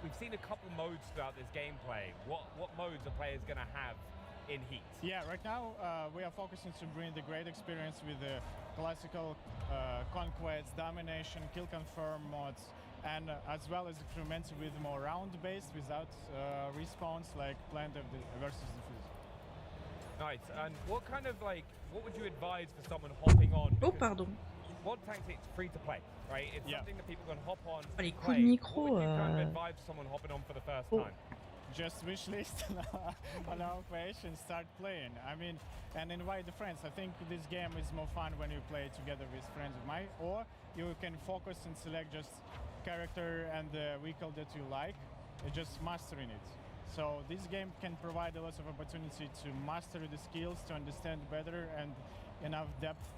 We've seen a couple modes throughout this gameplay. What modes are players going to have in Heat? Yeah, right now we are focusing to bring the great experience with the classical conquest, domination, kill confirm mods, and as well as experimenting with more round-based without respawns like Plant of the versus Diffuse. Nice. And what would you advise for someone hopping on? Oh, pardon. World of Tanks, it's free to play, right? It's something that people can hop on. Les coups de micro. What would you kind of advise for someone hopping on for the first time? just wish list on our page and start playing. I mean, and invite the friends. I think this game is more fun when you play together with friends of mine, or you can focus and select just character and the vehicle that you like, just mastering it. So this game can provide a lot of opportunity to master the skills, to understand better and enough depth,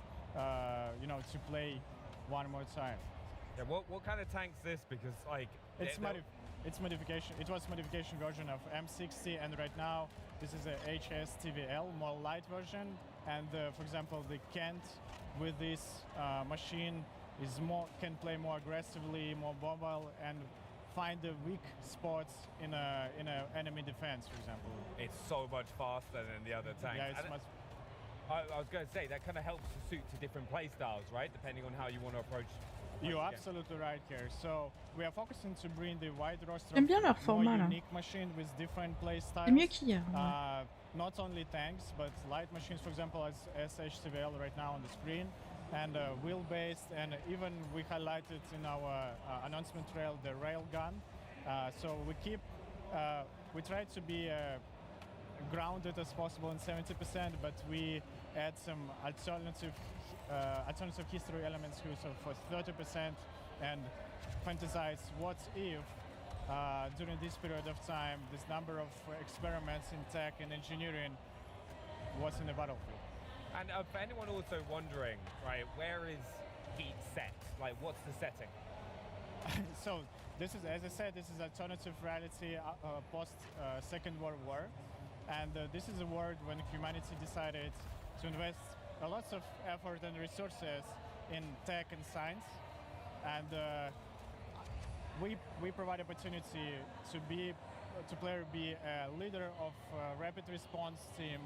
you know, to play one more time. Yeah, what kind of tank's this? Because like it's modification. It was modification version of M60, and right now this is a HS TVL, more light version. And for example, the Kent with this machine can play more aggressively, more mobile, and find the weak spots in a enemy defense, for example. It's so much faster than the other tanks. Yeah, it's much. I was going to say that kind of helps to suit to different play styles, right? Depending on how you want to approach. You're absolutely right here. So we are focusing to bring the wide roster J'aime bien leur of more format là. unique machine with different play styles. C'est mieux qu'hier. Ouais. Not only tanks, but light machines, for example, as SHTVL right now on the screen, and wheel-based, and even we highlighted in our announcement trail the railgun. So we try to be grounded as possible in 70%, but we add some alternative history elements here, so for 30%, and fantasize what if during this period of time this number of experiments in tech and engineering was in the battlefield. And for anyone also wondering, right, where is heat set? Like, what's the setting? So this is, as I said, this is alternative reality post Second World War, and this is a world when humanity decided to invest a lot of effort and resources in tech and science, and we provide opportunity to player be a leader of a rapid response team,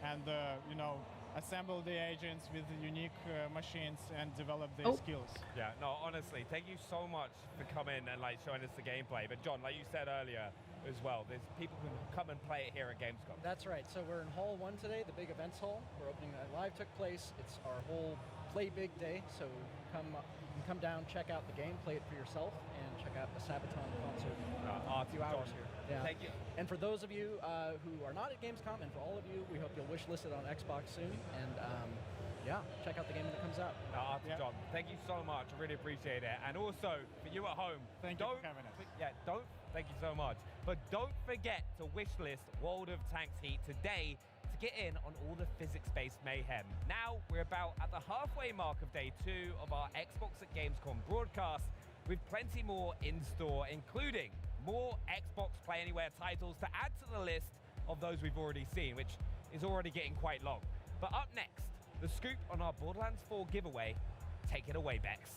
and you know, assemble the agents with the unique machines and develop their skills. Yeah, no, honestly, thank you so much for coming and like showing us the gameplay. But John, like you said earlier as well, there's people who can come and play it here at Gamescom. That's right. So we're in Hall 1 today, the big events hall. We're opening that live took place. It's our whole Play Big day. So come down, check out the game, play it for yourself, and check out the Sabaton concert. A few hours here. Yeah. Thank you. And for those of you who are not at Gamescom, and for all of you, we hope you'll wish list it on Xbox soon. And yeah, check out the game when it comes out. John, thank you so much. I really appreciate it. And also, for you at home, thank you for having us. Thank you so much. But don't forget to wishlist World of Tanks Heat today to get in on all the physics-based mayhem. Now, we're about at the halfway mark of day 2 of our Xbox at Gamescom broadcast, with plenty more in store, including more Xbox Play Anywhere titles to add to the list of those we've already seen, which is already getting quite long. But up next, the scoop on our Borderlands 4 giveaway. Take it away, Bex.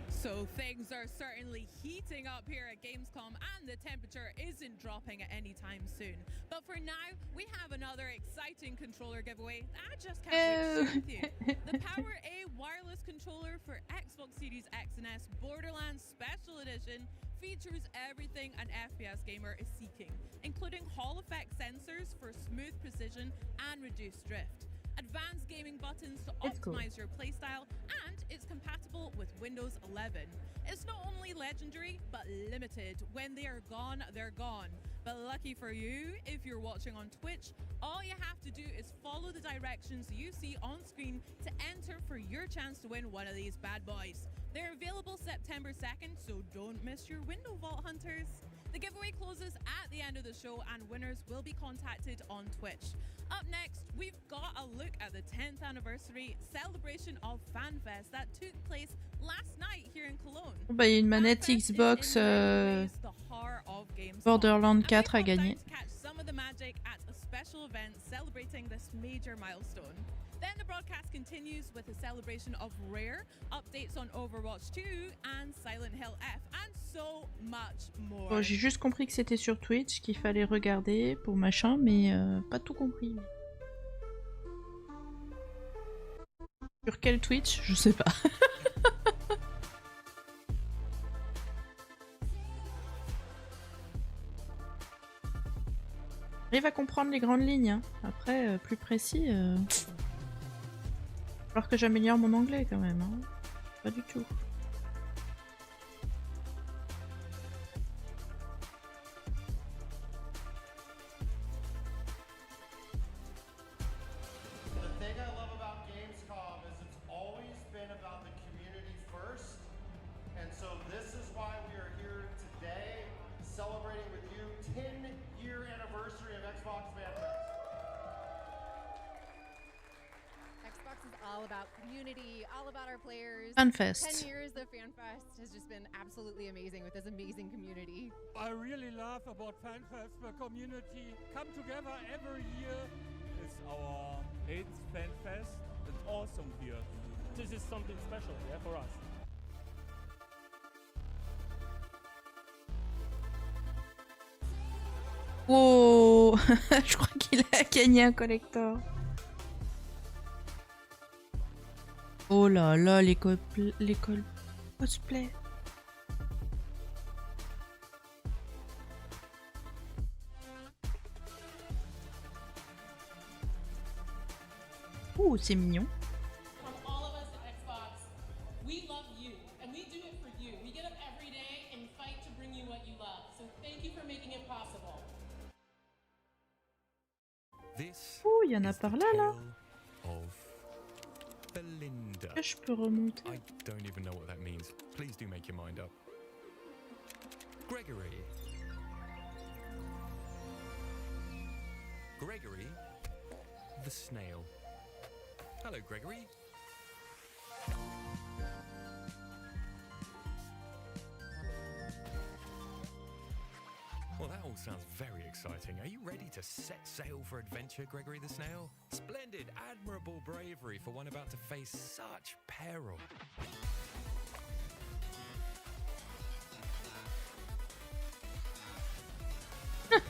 So things are certainly heating up here at Gamescom, and the temperature isn't dropping at any time soon. But for now, we have another exciting controller giveaway that I just can't wait to share with you. The Power A wireless controller for Xbox Series X and S Borderlands Special Edition features everything an FPS gamer is seeking, including Hall effect sensors for smooth precision and reduced drift, advanced gaming buttons to optimize your playstyle, and it's compatible with Windows 11. It's not only legendary, but limited. When they are gone, they're gone. But lucky for you, if you're watching on Twitch, all you have to do is follow the directions you see on screen to enter for your chance to win one of these bad boys. They're available September 2nd, so don't miss your window, Vault Hunters. The giveaway closes at the end of the show, and winners will be contacted on Twitch. Up next, we've got a look at the 10th anniversary celebration of FanFest that took place last night here in Cologne. Bah, il y a une manette Xbox Borderlands 4 à gagner. Catch some of the magic at a special event celebrating this major milestone. Then the broadcast continues with a celebration of Rare, updates on Overwatch 2 and Silent Hill F, and so much more. Bon, j'ai juste compris que c'était sur Twitch qu'il fallait regarder pour machin, mais pas tout compris. Sur quel Twitch? Je sais pas. J'arrive à comprendre les grandes lignes, hein. Après, plus précis... Alors que j'améliore mon anglais quand même, hein. Pas du tout. all about community, all about our players. FanFest. 10 years of FanFest has just been absolutely amazing with this amazing community. I really love about FanFest, the community come together every year. It's our 8th FanFest. It's awesome here. This is something special, yeah, for us. Oh, je crois qu'il a gagné un collector. Oh là là, l'école cosplay. Oh, c'est mignon. From all of us at Xbox, we love you, and we do it for you. We get up every day and fight to bring you what you love. So thank you for making it possible. Oh, il y en a par là, là. Belinda. Je peux remonter. I don't even know what that means. Please do make your mind up. Gregory. Gregory the snail. Hello, Gregory. Well, that all sounds very exciting. Are you ready to set sail for adventure, Gregory the Snail? Splendid, admirable bravery for one about to face such peril. Oh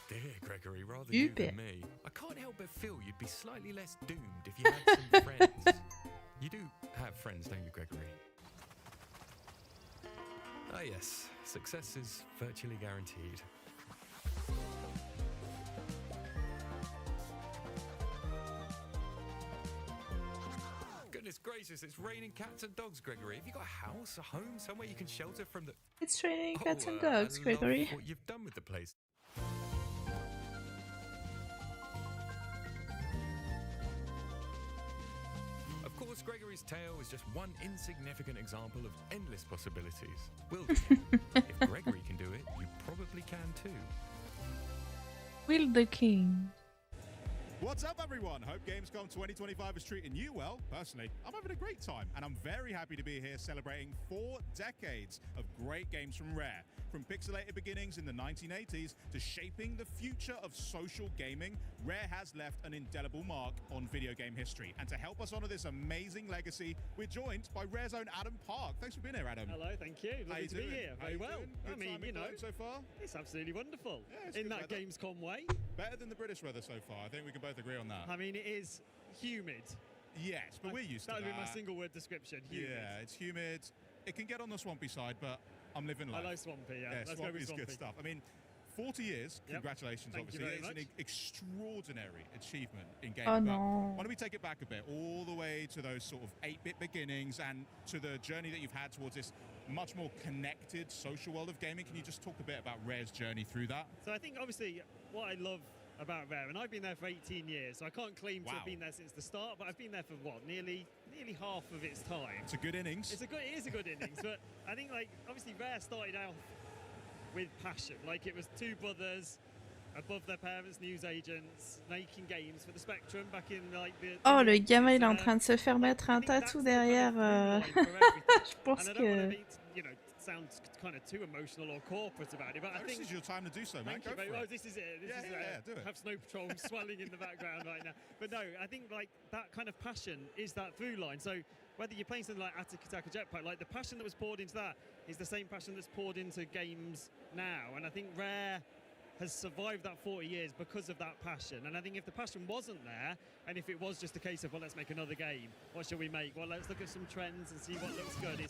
dear, Gregory, rather you than me. I can't help but feel you'd be slightly less doomed if you had some friends. You do have friends, don't you, Gregory? Ah yes, success is virtually guaranteed. Goodness gracious, it's raining cats and dogs, Gregory. Have you got a house, a home, somewhere you can shelter from the... It's raining cats and dogs, Gregory. I love what you've done with the place. Of course, Gregory's tale is just one insignificant example of endless possibilities. Will the King, if Gregory can do it, you probably can too. Will the King. What's up, everyone? Hope Gamescom 2025 is treating you well. Personally, I'm having a great time, and I'm very happy to be here celebrating 4 decades of great games from Rare. From pixelated beginnings in the 1980s to shaping the future of social gaming, Rare has left an indelible mark on video game history. And to help us honor this amazing legacy, we're joined by Rare's own Adam Park. Thanks for being here, Adam. Hello, thank you. Lovely to be here. Very well. I mean, you know, so far, it's absolutely wonderful. Yeah, in that Gamescom way. Better than the British weather so far. I think we can both agree on that. I mean, it is humid. Yes, but we're used to that. That would be my single word description. Humid. Yeah, it's humid. It can get on the swampy side, but I'm living life. I like swampy, yeah. Let's swampy go with is swampy. good stuff. I mean, 40 years, Yep. congratulations, Thank you obviously. very It's much. an extraordinary achievement in gaming. Oh, but no. why don't we take it back a bit, all the way to those sort of 8-bit beginnings and to the journey that you've had towards this much more connected social world of gaming. Can you just talk a bit about Rare's journey through that? So I think, obviously, what I love about Rare, and I've been there for 18 years, so I can't claim to Wow. have been there since the start, but I've been there for, what, nearly half of its time. It's a good innings. It is a good innings, but I think, like, obviously Rare started out with passion. Like, it was two brothers above their parents, newsagents, making games for the Spectrum back in, like, the... Oh, le gamin, il est en train de se faire mettre un tatou derrière. Je pense and I don't que... want to be, you know, sound kind of too emotional or corporate about it, but I think... This is your time to do so, man. Thank you Go very for much. it. This is it. Do it. Have Snow Patrol swelling in the background right now. But no, I think like that kind of passion is that through line. So whether you're playing something like Atakataka Jetpack, like the passion that was poured into that is the same passion that's poured into games now. And I think Rare has survived that 40 years because of that passion. And I think if the passion wasn't there, and if it was just a case of, well, let's make another game, what shall we make? Well, let's look at some trends and see what looks good.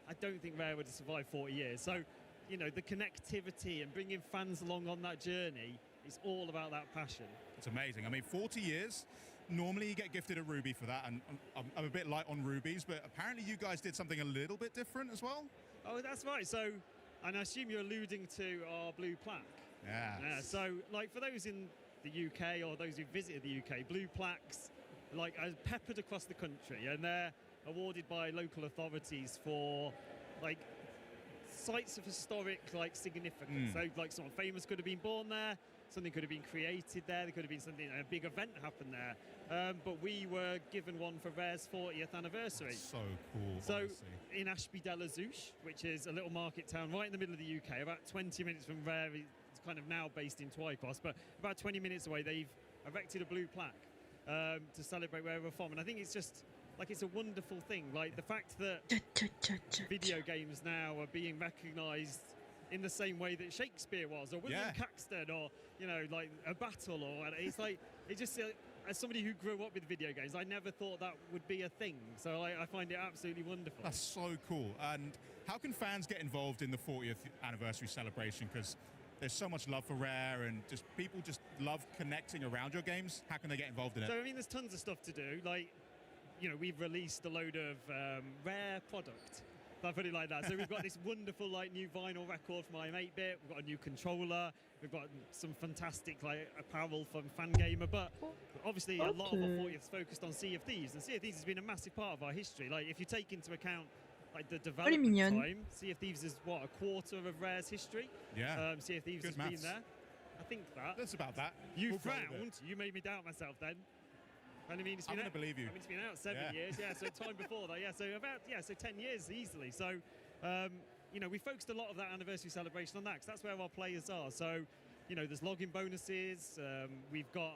I don't think Rare would have survived 40 years. So, you know, the connectivity and bringing fans along on that journey is all about that passion. It's amazing. I mean, 40 years. Normally you get gifted a ruby for that, and I'm a bit light on rubies, but apparently you guys did something a little bit different as well? Oh, that's right. So, and I assume you're alluding to our blue plaque. Yeah. So, like, for those in the UK or those who visited the UK, blue plaques, like, are peppered across the country, and they're awarded by local authorities for, like, sites of historic, like, significance. So, like, someone famous could have been born there, something could have been created there. There could have been something, a big event happened there. But we were given one for Rare's 40th anniversary. That's so cool. So honestly. in Ashby-de-la-Zouch, which is a little market town right in the middle of the UK, about 20 minutes from Rare, it's kind of now based in Toile, but about 20 minutes away, they've erected a blue plaque to celebrate where we're from. And I think it's just, like, it's a wonderful thing. Like, the fact that video games now are being recognised in the same way that Shakespeare was, or William Caxton, or, you know, like a battle, or it's like, it just, as somebody who grew up with video games, I never thought that would be a thing. So I find it absolutely wonderful. That's so cool. And how can fans get involved in the 40th anniversary celebration? Because there's so much love for Rare, and just people just love connecting around your games. How can they get involved in it? So, I mean, there's tons of stuff to do. Like, you know, we've released a load of Rare product. I'll put it like that. So we've got this wonderful, like, new vinyl record from I'm8-bit. We've got a new controller. We've got some fantastic, like, apparel from Fangamer. But obviously, a lot of our 40th focused on Sea of Thieves, and Sea of Thieves has been a massive part of our history. Like, if you take into account, like, the development time, Sea of Thieves is what, a quarter of Rare's history. Yeah. Sea of Thieves has been there. I think that. That's about that. You frowned. You made me doubt myself then. And I mean, I'm going to believe you. I mean, it's been out 7 years, so time before that, so 10 years easily. So, you know, we focused a lot of that anniversary celebration on that, because that's where our players are. So, you know, there's login bonuses. We've got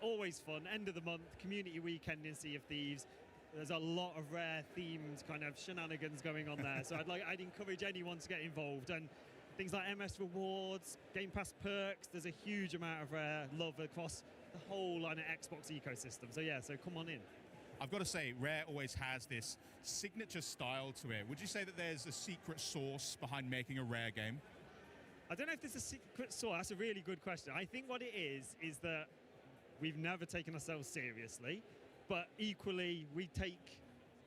always fun, end of the month, community weekend in Sea of Thieves. There's a lot of Rare themed kind of shenanigans going on there. So I'd encourage anyone to get involved. And things like MS rewards, Game Pass perks, there's a huge amount of Rare love across the whole line of Xbox ecosystem. So come on in. I've got to say, Rare always has this signature style to it. Would you say that there's a secret sauce behind making a Rare game? I don't know if there's a secret sauce. That's a really good question. I think what it is that we've never taken ourselves seriously, but equally we take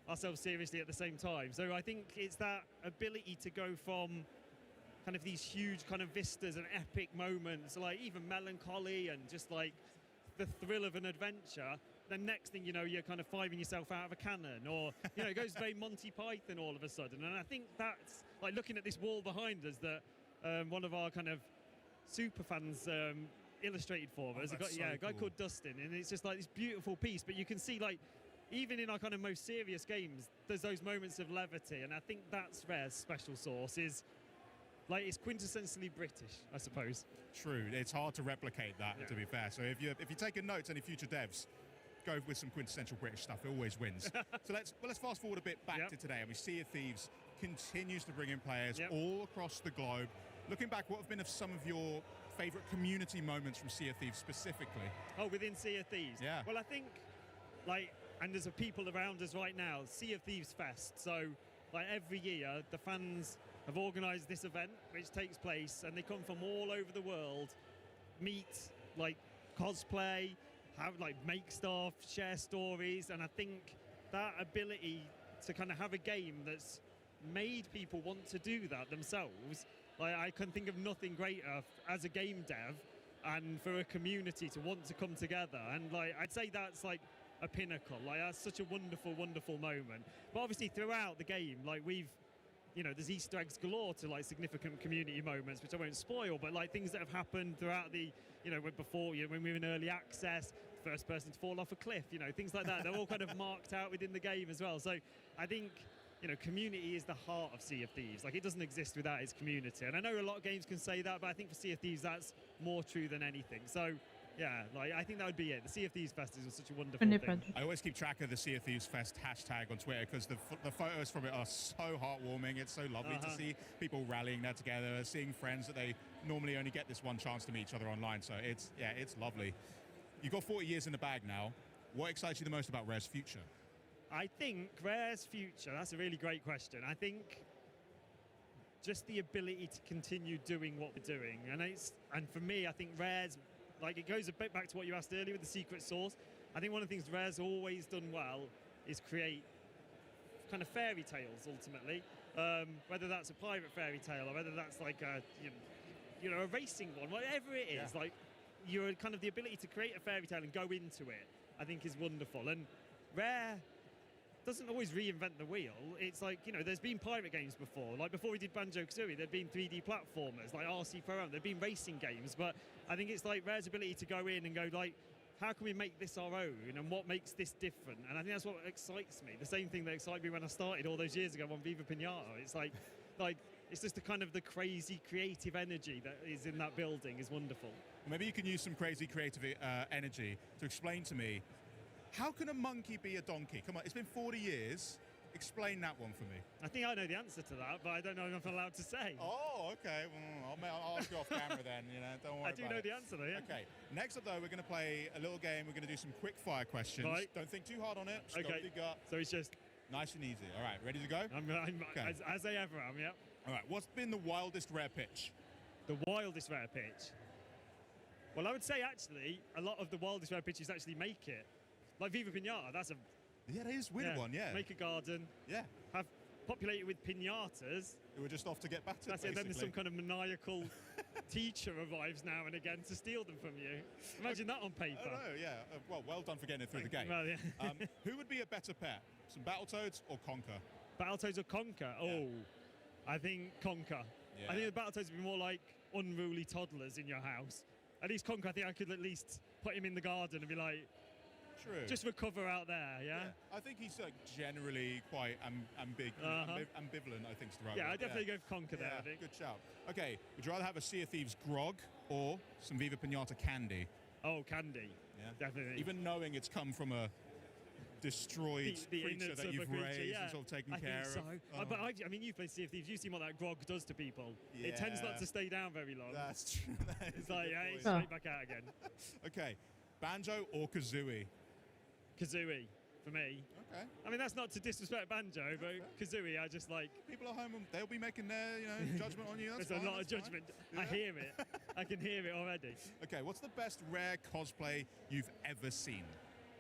ourselves seriously at the same time. So I think it's that ability to go from kind of these huge kind of vistas and epic moments, like even melancholy and just like the thrill of an adventure. The next thing you know, you're kind of fiving yourself out of a cannon, or, you know, it goes very Monty Python all of a sudden. And I think that's, like, looking at this wall behind us that one of our kind of super fans illustrated for us. A guy called Dustin, and it's just like this beautiful piece. But you can see, like, even in our kind of most serious games, there's those moments of levity, and I think that's Rare's special sauce. Is like, it's quintessentially British, I suppose. True, it's hard to replicate that, to be fair. So if you're taking notes, any future devs, go with some quintessential British stuff. It always wins. So let's fast forward a bit back to today. I mean, Sea of Thieves continues to bring in players all across the globe. Looking back, what have been some of your favourite community moments from Sea of Thieves specifically? Oh, within Sea of Thieves? Yeah. Well, I think, like, and there's people around us right now, Sea of Thieves Fest. So, like, every year, the fans have organised this event, which takes place, and they come from all over the world, meet, like, cosplay, make stuff, share stories, and I think that ability to kind of have a game that's made people want to do that themselves, like, I can think of nothing greater as a game dev, and for a community to want to come together, and, like, I'd say that's like a pinnacle. Like, that's such a wonderful, wonderful moment. But obviously throughout the game, like, there's Easter eggs galore to, like, significant community moments, which I won't spoil, but, like, things that have happened throughout the, when we were in early access, first person to fall off a cliff, things like that. They're all kind of marked out within the game as well. So I think, community is the heart of Sea of Thieves. Like, it doesn't exist without its community. And I know a lot of games can say that, but I think for Sea of Thieves, that's more true than anything. So, yeah, like, I think that would be it. The Sea of Thieves Fest is such a wonderful thing. I always keep track of the Sea of Thieves Fest hashtag on Twitter, because the photos from it are so heartwarming. It's so lovely to see people rallying there together, seeing friends that they normally only get this one chance to meet each other online. So it's lovely. You've got 40 years in the bag now. What excites you the most about Rare's future? I think Rare's future, that's a really great question. I think just the ability to continue doing what we're doing. And for me, I think Rare's, like, it goes a bit back to what you asked earlier with the secret sauce. I think one of the things Rare's always done well is create kind of fairy tales, ultimately. Whether that's a pirate fairy tale, or whether that's like a racing one, whatever it is, like, you're kind of the ability to create a fairy tale and go into it, I think, is wonderful. And Rare doesn't always reinvent the wheel. It's like, you know, there's been pirate games before. Like before we did Banjo-Kazooie, there'd been 3D platformers like RC Pro Am. There'd been racing games, but I think it's like Rare's ability to go in and go like, how can we make this our own, and what makes this different? And I think that's what excites me. The same thing that excited me when I started all those years ago on Viva Pinata. It's like it's just the crazy creative energy that is in that building is wonderful. Maybe you can use some crazy creative energy to explain to me, how can a monkey be a donkey? Come on, it's been 40 years. Explain that one for me. I think I know the answer to that, but I don't know if I'm allowed to say. Oh, okay. Well, I'll ask you off camera then. You know, don't worry. I do know the answer though. Yeah. Okay. Next up, though, we're going to play a little game. We're going to do some quick fire questions. Right. Don't think too hard on it. Just Okay. go with your gut. So it's just nice and easy. All right. Ready to go? I'm Okay. as I ever am. Yeah. All right. What's been the wildest rare pitch? The wildest rare pitch. Well, I would say actually a lot of the wildest rare pitches actually make it. Like Viva Pinata, that's a that is a weird one. Yeah. Make a garden. Yeah. Have populate it with pinatas. Who were just off to get battered. That's it. Then there's some kind of maniacal teacher arrives now and again to steal them from you. Imagine that on paper. Oh, no, yeah. Well done for getting it through the game. Well, yeah. Who would be a better pair? Some Battletoads or Conker? Battletoads or Conker? Oh, I think Conker. Yeah. I think the Battletoads would be more like unruly toddlers in your house. At least Conker, I think I could at least put him in the garden and be like, True. just recover out there, yeah? I think he's generally quite ambivalent, I think, is the right Yeah, word. I'd definitely go for Conker there, I think. Good shout. Okay, would you rather have a Sea of Thieves grog or some Viva Pinata candy? Oh, candy. Yeah. Definitely. Even knowing it's come from a destroyed the creature innards that of a you've creature, raised yeah. and sort of taken I care think so. of. Oh. But I mean, you've played Sea of Thieves. You've seen what that grog does to people. It tends not Yeah. to stay down very long. That's true. That is It's a like, good yeah, point. it's straight back out again. Okay, Banjo or Kazooie? Kazooie, for me. Okay. I mean, that's not to disrespect Banjo, but Kazooie, I just like... People at home, they'll be making their judgment on you. That's There's fine, a lot of that's fine. judgment. Yeah. I hear it. I can hear it already. Okay, what's the best rare cosplay you've ever seen?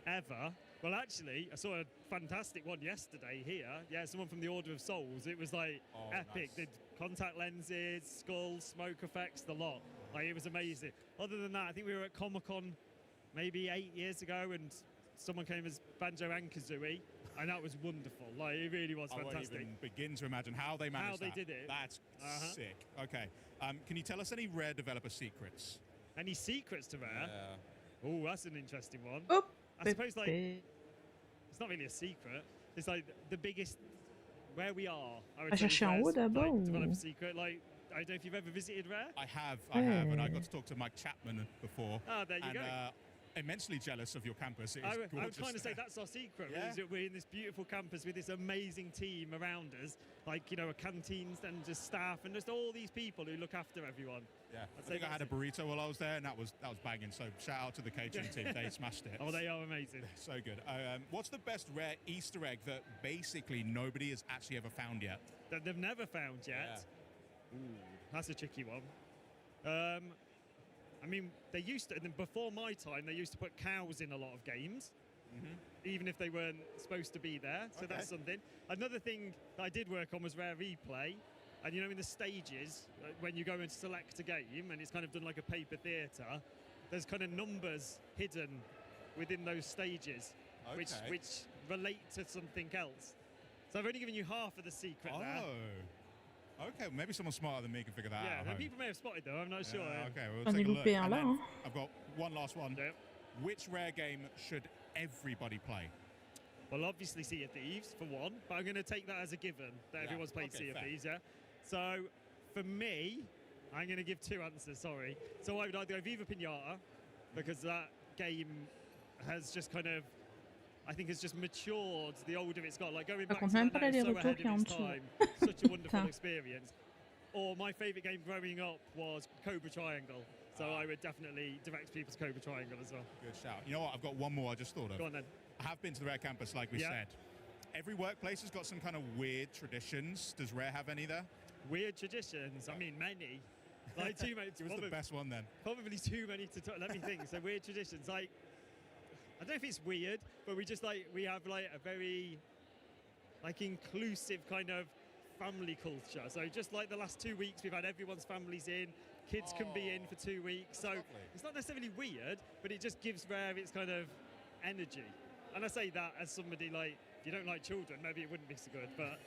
Ever? Well, actually, I saw a fantastic one yesterday here. Yeah, someone from the Order of Souls. It was like epic. Nice. Did contact lenses, skulls, smoke effects, the lot. Like, it was amazing. Other than that, I think we were at Comic-Con maybe 8 years ago, and someone came as Banjo and Kazooie, and that was wonderful. Like, it really was I fantastic. won't even begin to imagine how they managed they that. did it. That's sick. Okay, can you tell us any Rare developer secrets? Any secrets to Rare? Yeah. Oh, that's an interesting one. Oh, I suppose, like, it's not really a secret. It's like the biggest, where we are, I would say, chercher en haut d'abord, ou- developer secret. Like, I don't know if you've ever visited Rare. I have, and I got to talk to Mike Chapman before. Ah, there you and, go. Immensely jealous of your campus. It is I was gorgeous trying to say there. that's our secret. Yeah. Is that we're in this beautiful campus with this amazing team around us, like, you know, a canteens and just staff and just all these people who look after everyone. Yeah, I'd I say think I had a that's burrito while I was there, and that was banging. So shout out to the catering team; they smashed it. Oh, they are amazing. So good. What's the best Rare Easter egg that basically nobody has actually ever found yet? That they've never found yet. Ooh, that's a tricky one. I mean, they used to, and then before my time, they used to put cows in a lot of games, even if they weren't supposed to be there. So that's something. Another thing that I did work on was Rare Replay. And you know, in the stages, when you go and select a game, and it's kind of done like a paper theatre, there's kind of numbers hidden within those stages, which relate to something else. So I've only given you half of the secret there. Okay, maybe someone smarter than me can figure that out. Yeah, at the home. people may have spotted though, I'm not sure. Okay, we'll J'en ai take a look. loupé un And là, then hein. I've got one last one. Yep. Which Rare game should everybody play? Well, obviously Sea of Thieves, for one, but I'm going to take that as a given, that everyone's played okay, Sea of fair. Thieves, yeah? So, for me, I'm going to give two answers, sorry. So I would either go Viva Pinata, because that game has just kind of, I think has just matured the older it's got. Like, going back to compte même that pas now is so l'aller-retour ahead qu'il y a of en its dessous. time. Such a wonderful Putain. experience. Or my favourite game growing up was Cobra Triangle. So I would definitely direct people to Cobra Triangle as well. Good shout. You know what? I've got one more I just thought of. Go on then. I have been to the Rare campus, like we Yeah. said. Every workplace has got some kind of weird traditions. Does Rare have any there? Weird traditions. I mean, many. Like too many. Give us the best one then. Probably too many to talk. Let me think. So weird traditions. Like, I don't know if it's weird, but we just like we have like a very like inclusive kind of family culture. So just like the last 2 weeks, we've had everyone's families in. Kids can be in for 2 weeks. So it's not necessarily weird, but it just gives Rare its kind of energy. And I say that as somebody like, if you don't like children, maybe it wouldn't be so good, but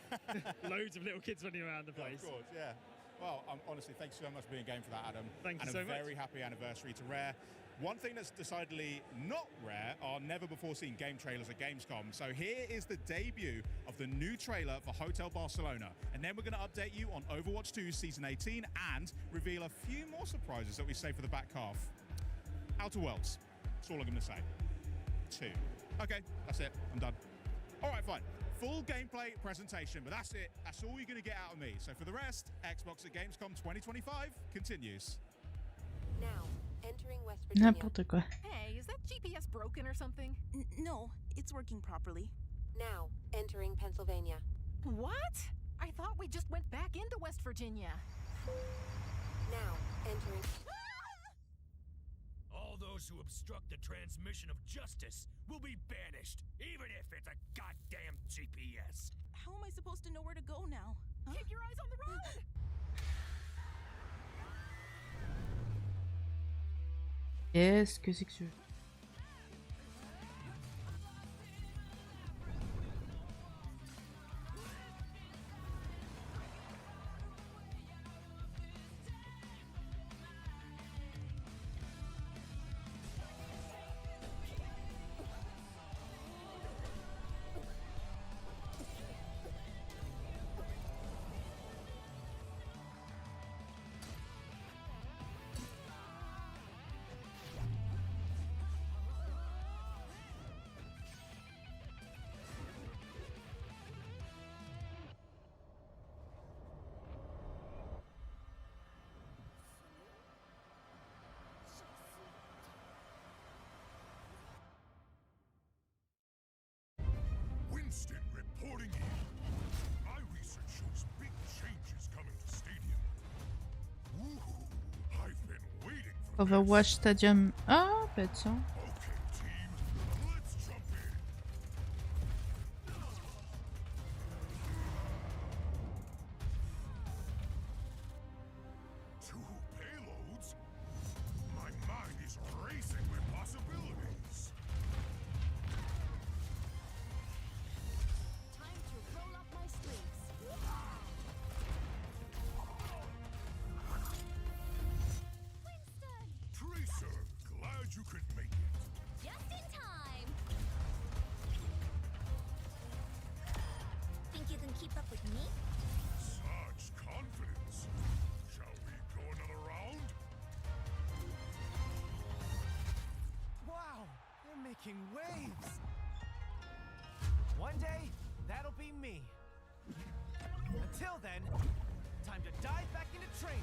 loads of little kids running around the place. Of course, yeah. Well, honestly, thanks so much for being game for that, Adam. Thank you and so a much. very happy anniversary to Rare. One thing that's decidedly not rare are never-before-seen game trailers at Gamescom. So here is the debut of the new trailer for Hotel Barcelona. And then we're going to update you on Overwatch 2 Season 18 and reveal a few more surprises that we save for the back half. Outer Worlds. That's all I'm going to say. 2. Okay, that's it. I'm done. All right, fine. Full gameplay presentation, but that's it. That's all you're going to get out of me. So for the rest, Xbox at Gamescom 2025 continues. Now, entering West Virginia. N'importe quoi. Hey, is that GPS broken or something? No, it's working properly. Now, entering Pennsylvania. What? I thought we just went back into West Virginia. Now, entering... All those who obstruct the transmission of justice will be banished, even if it's a goddamn GPS. How am I supposed to know where to go now? Huh? Keep your eyes on the road! Qu'est-ce que c'est que ce jeu? Winston reporting in. My research shows big changes coming to Stadium. Ooh, I've been waiting for Overwatch Stadium. Ah, peut-être ça. Okay, team, let's jump in. Two payloads? My mind is racing with possibilities. Time to roll up my sleeves. Winston! Tracer, glad you could make it. Just in time. Think you can keep up with me? Such confidence. Shall we go another round? Wow, they're making waves. One day, that'll be me. Until then, time to dive back into training.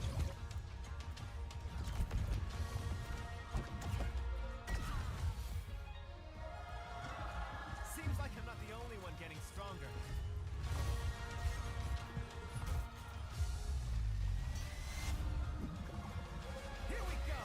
Seems like I'm not the only one getting stronger. Here we go!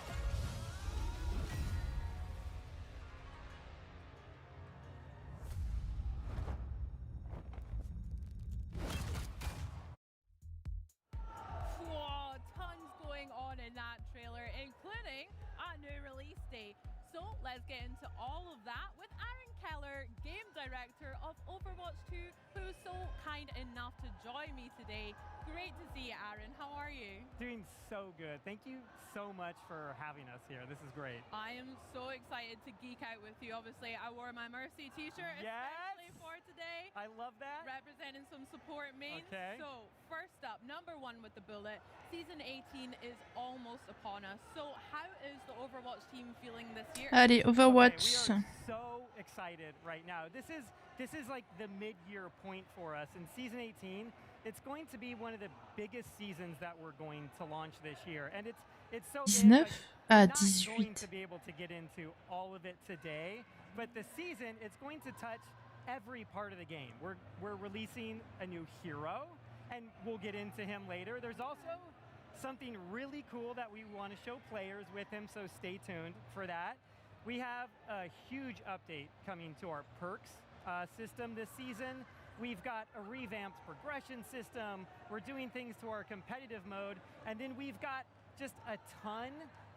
Whoa, tons going on in that trailer, including a new release date. So let's get into all of that with Aaron Keller, game director of Overwatch 2, who's so kind enough to join me today. Great to see you, Aaron. How are you? Doing so good. Thank you so much for having us here. This is great. I am so excited to geek out with you. Obviously, I wore my Mercy t-shirt especially for today. I love that. Representing some support mains. Okay. So, first up, number 1 with the bullet. Season 18 is almost upon us. So, how is the Overwatch team feeling this year? Allez, Overwatch. Okay, we are so excited right now. This is like the mid-year point for us. In Season 18, it's going to be one of the biggest seasons that we're going to launch this year. And it's so big, 19 like, à we're not going 18. to be able to get into all of it today, but the season, it's going to touch every part of the game. We're releasing a new hero, and we'll get into him later. There's also something really cool that we want to show players with him, so stay tuned for that. We have a huge update coming to our perks system this season. We've got a revamped progression system. We're doing things to our competitive mode. And then we've got just a ton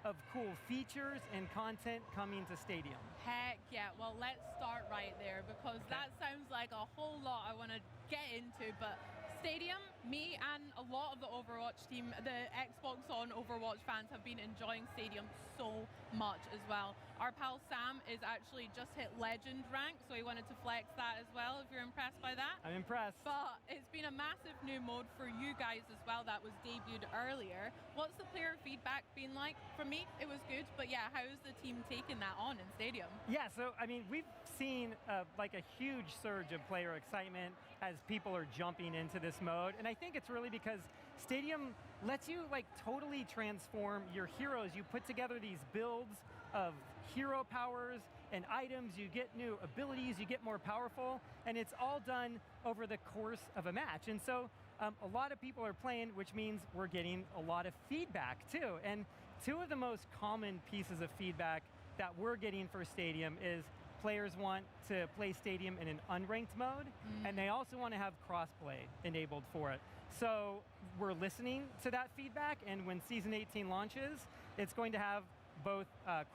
of cool features and content coming to Stadium? Heck yeah. Well, let's start right there because that sounds like a whole lot I want to get into. But Stadium, me and a lot of the Overwatch team, the Xbox on Overwatch fans have been enjoying Stadium so much as well. Our pal Sam is actually just hit Legend rank, so he wanted to flex that as well, if you're impressed by that. I'm impressed. But it's been a massive new mode for you guys as well that was debuted earlier. What's the player feedback been like? For me, it was good, but yeah, how is the team taking that on in Stadium? Yeah, so I mean, we've seen like a huge surge of player excitement as people are jumping into this mode, and I think it's really because Stadium lets you like totally transform your heroes. You put together these builds of hero powers and items, you get new abilities, you get more powerful, and it's all done over the course of a match. And so a lot of people are playing, which means we're getting a lot of feedback too. And two of the most common pieces of feedback that we're getting for Stadium is players want to play Stadium in an unranked mode, and they also want to have crossplay enabled for it. So we're listening to that feedback, and when Season 18 launches, it's going to have both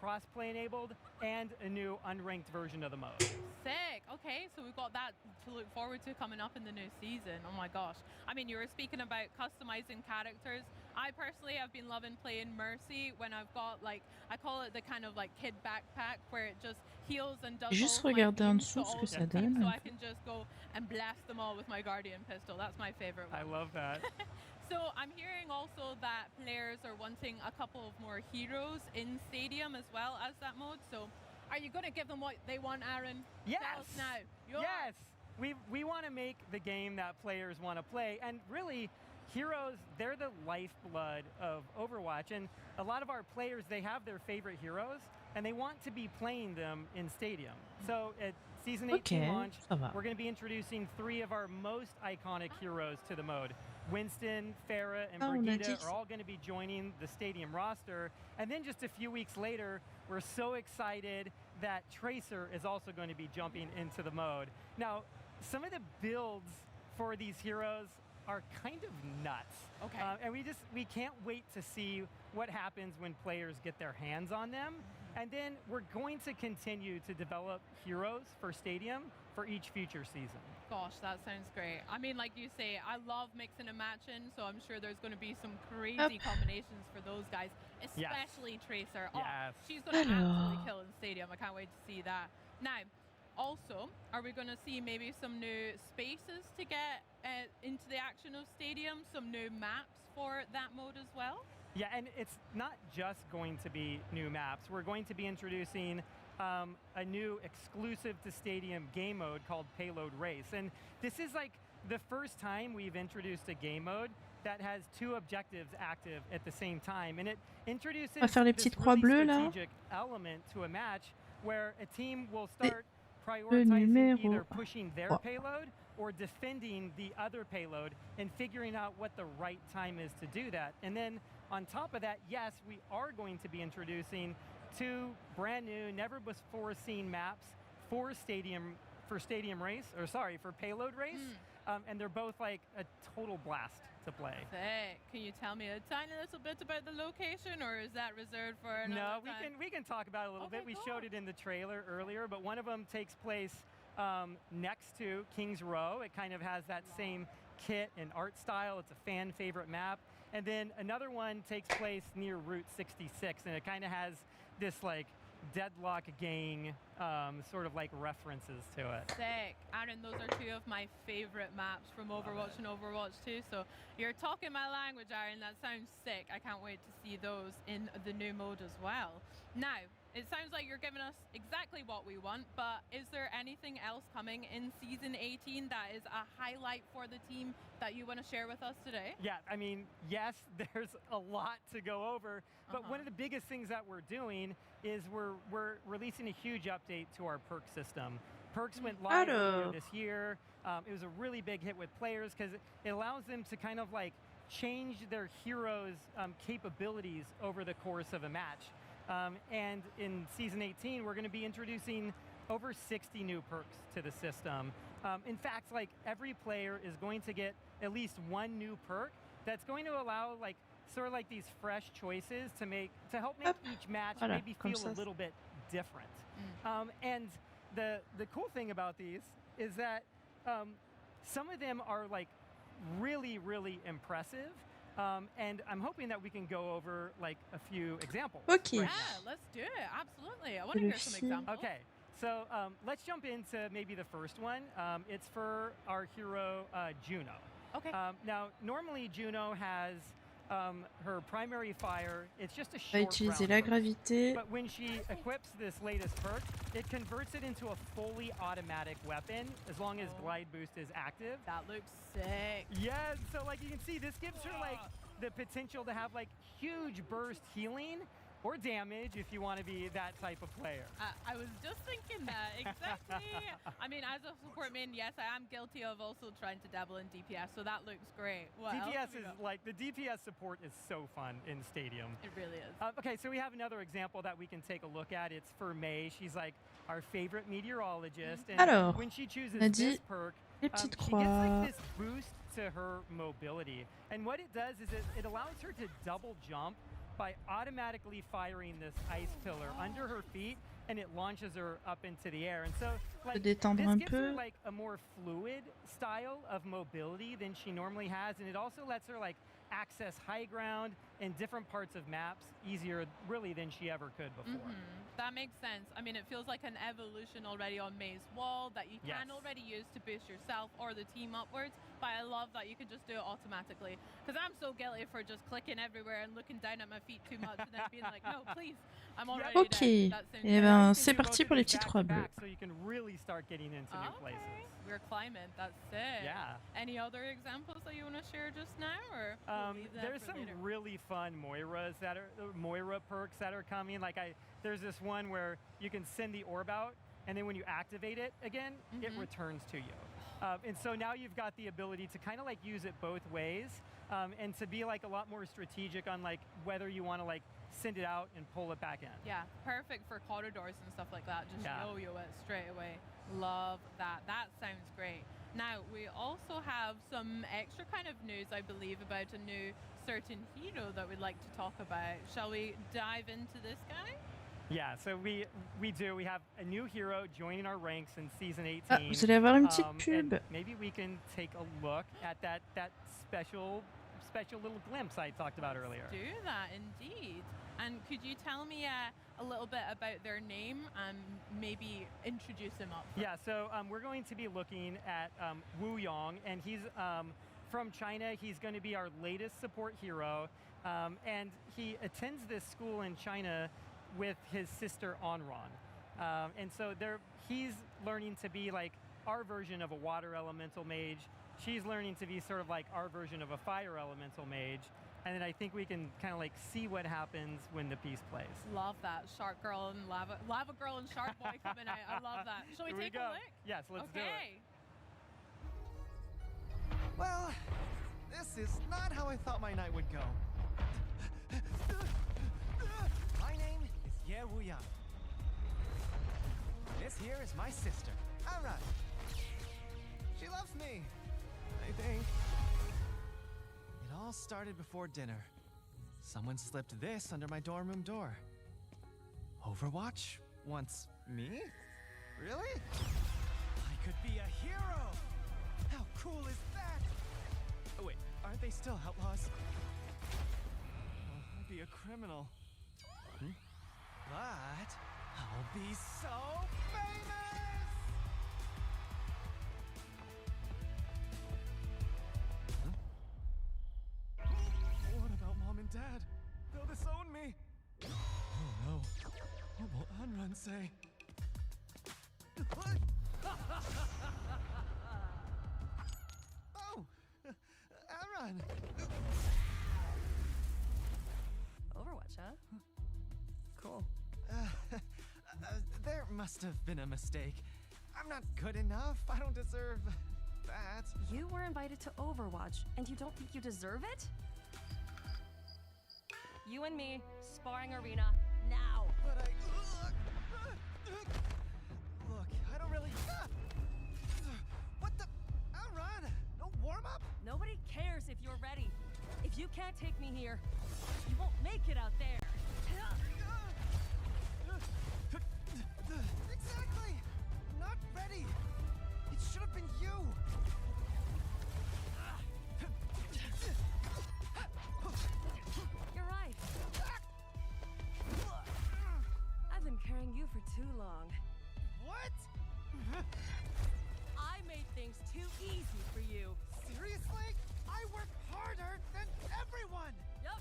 crossplay enabled and a new unranked version of the mode. Sick. Okay, so we've got that to look forward to coming up in the new season. Oh my gosh. I mean, you were speaking about customizing characters. I personally have been loving playing Mercy when I've got like, I call it the kind of like kid backpack where it just heals and does Juste all of my regarder en moves dessous to ce all que of ça the team, donne. so I can just go and blast them all with my Guardian pistol. That's my favorite one. I love that. So I'm hearing also that players are wanting a couple of more heroes in Stadium as well as that mode. So are you going to give them what they want, Aaron? Yes. Tell us now. Yes. We want to make the game that players want to play. And really, heroes, they're the lifeblood of Overwatch. And a lot of our players, they have their favorite heroes, and they want to be playing them in Stadium. So at Season 18 launch, we're going to be introducing 3 of our most iconic heroes to the mode. Winston, Farah, and Brigitte are all going to be joining the Stadium roster. And then just a few weeks later, we're so excited that Tracer is also going to be jumping into the mode. Now, some of the builds for these heroes are kind of nuts. Okay. And we can't wait to see what happens when players get their hands on them. And then we're going to continue to develop heroes for Stadium for each future season. Gosh, that sounds great. I mean, like you say, I love mixing and matching, so I'm sure there's going to be some crazy combinations for those guys, especially Tracer. Oh, she's going to absolutely kill in Stadium. I can't wait to see that. Now, also, are we going to see maybe some new spaces to get into the action of Stadium, some new maps for that mode as well? Yeah, and it's not just going to be new maps. We're going to be introducing a new exclusive to Stadium game mode called Payload Race. And this is like the first time we've introduced a game mode that has 2 objectives active at the same time. And it introduces On va faire les this petites croix bleues, là. strategic element to a match where a team will start prioritizing either pushing their payload or defending the other payload and figuring out what the right time is to do that. And then on top of that, yes, we are going to be introducing 2 brand new, never before seen maps for Stadium Race, or sorry, for Payload Race. And they're both like a total blast to play. Sick. Can you tell me a tiny little bit about the location, or is that reserved for another time? We can talk about it a little bit. We showed it in the trailer earlier, but one of them takes place next to King's Row. It kind of has that same kit and art style. It's a fan favorite map. And then another one takes place near Route 66, and it kind of has this like Deadlock gang sort of like references to it. Sick. Aaron, those are 2 of my favorite maps from Overwatch and Overwatch 2. So you're talking my language, Aaron. That sounds sick. I can't wait to see those in the new mode as well. Now, it sounds like you're giving us exactly what we want, but is there anything else coming in Season 18 that is a highlight for the team that you want to share with us today? Yeah, I mean, yes, there's a lot to go over, but one of the biggest things that we're doing is we're releasing a huge update to our perk system. Perks went live earlier this year. It was a really big hit with players because it allows them to kind of like change their heroes' capabilities over the course of a match. And in Season 18, we're going to be introducing over 60 new perks to the system. In fact, like every player is going to get at least 1 new perk that's going to allow like sort of like these fresh choices to help make each match Voilà, maybe comme feel ça. a little bit different. And the cool thing about these is that some of them are like really, really impressive. And I'm hoping that we can go over like a few examples. Ok. right Yeah, now. let's do it. Absolutely. I want to hear some Vérifie. examples. Okay, so let's jump into maybe the first one. It's for our hero, Juno. Okay. Now, normally Juno has her primary fire. It's just a On va short utiliser round la burst. gravité. But when she equips this latest perk, it converts it into a fully automatic weapon as long as glide boost is active. That looks sick. Yeah, so like you can see, this gives her like the potential to have like huge burst healing or damage if you want to be that type of player. I was just thinking that, exactly. I mean, as a support main, yes, I am guilty of also trying to dabble in DPS, so that looks great. What else DPS have we is got? like, the DPS support is so fun in Stadium. It really is. Okay, so we have another example that we can take a look at. It's for May. She's like our favorite meteorologist. And Alors, when she chooses on a dit this perk, les petites she gets croix. like this boost to her mobility. And what it does is it allows her to double jump by automatically firing this ice pillar under her feet, and it launches her up into the air. And so, like, this détendre un gives her peu. like a more fluid style of mobility than she normally has, and it also lets her like access high ground in different parts of maps easier, really, than she ever could before. That makes sense. I mean, it feels like an evolution already on May's wall that you can Yes. already use to boost yourself or the team upwards, but I love that you can just do it automatically. Because I'm so guilty for just clicking everywhere and looking down at my feet too much and then being like, no, please, I'm already Ok. dead. That sounds Eh good. ben, You c'est can do parti both pour of les these petites croix back-to-back, bleues. so you can really start getting into new places. We're climbing. That's sick. Yeah. Any other examples that you want to share just now, or we'll leave that There's for some later? really fun Moiras that are Moira perks that are coming. Like there's this one where you can send the orb out, and then when you activate it again, it returns to you. And so now you've got the ability to kind of like use it both ways, and to be like a lot more strategic on like whether you want to like send it out and pull it back in. Yeah, perfect for corridors and stuff like that. Just Yeah. yo-yo it straight away. Love that. That sounds great. Now, we also have some extra kind of news, I believe, about a new certain hero that we'd like to talk about. Shall we dive into this guy? Yeah, so we do. We have a new hero joining our ranks in season 18. Ah, vous allez avoir une petite and pub. maybe we can take a look at that special little glimpse I talked about earlier. Do that, indeed. And could you tell me a little bit about their name and maybe introduce him up? Yeah, so we're going to be looking at Wu Yong, and he's from China. He's going to be our latest support hero, and he attends this school in China with his sister Onron. And so he's learning to be like our version of a water elemental mage. She's learning to be sort of like our version of a fire elemental mage. And then I think we can kind of like see what happens when the piece plays. Love that. Shark girl and lava girl and shark boy coming out. I love that. Shall we Here we take go. a look? Yes, let's do it. Okay. Well, this is not how I thought my night would go. My name is Ye Wuyang. This here is my sister, Ara. She loves me, I think. It all started before dinner. Someone slipped this under my dorm room door. Overwatch wants me? Really? I could be a hero! How cool is that? Oh wait, aren't they still outlaws? I'd be a criminal. But I'll be so famous! What about Mom and Dad? They'll disown me! Oh no. What will Anran say? Oh! Anran! Overwatch, huh? Cool. There must have been a mistake. I'm not good enough. I don't deserve that. You were invited to Overwatch, and you don't think you deserve it? You and me, sparring arena, now! But Look, I don't really... What the... Anran! No warm-up? Nobody cares if you're ready. If you can't take me here, won't make it out there. Exactly! Not ready! It should have been you! You're right. I've been carrying you for too long. What? I made things too easy for you. Seriously? I work harder than everyone! Yup.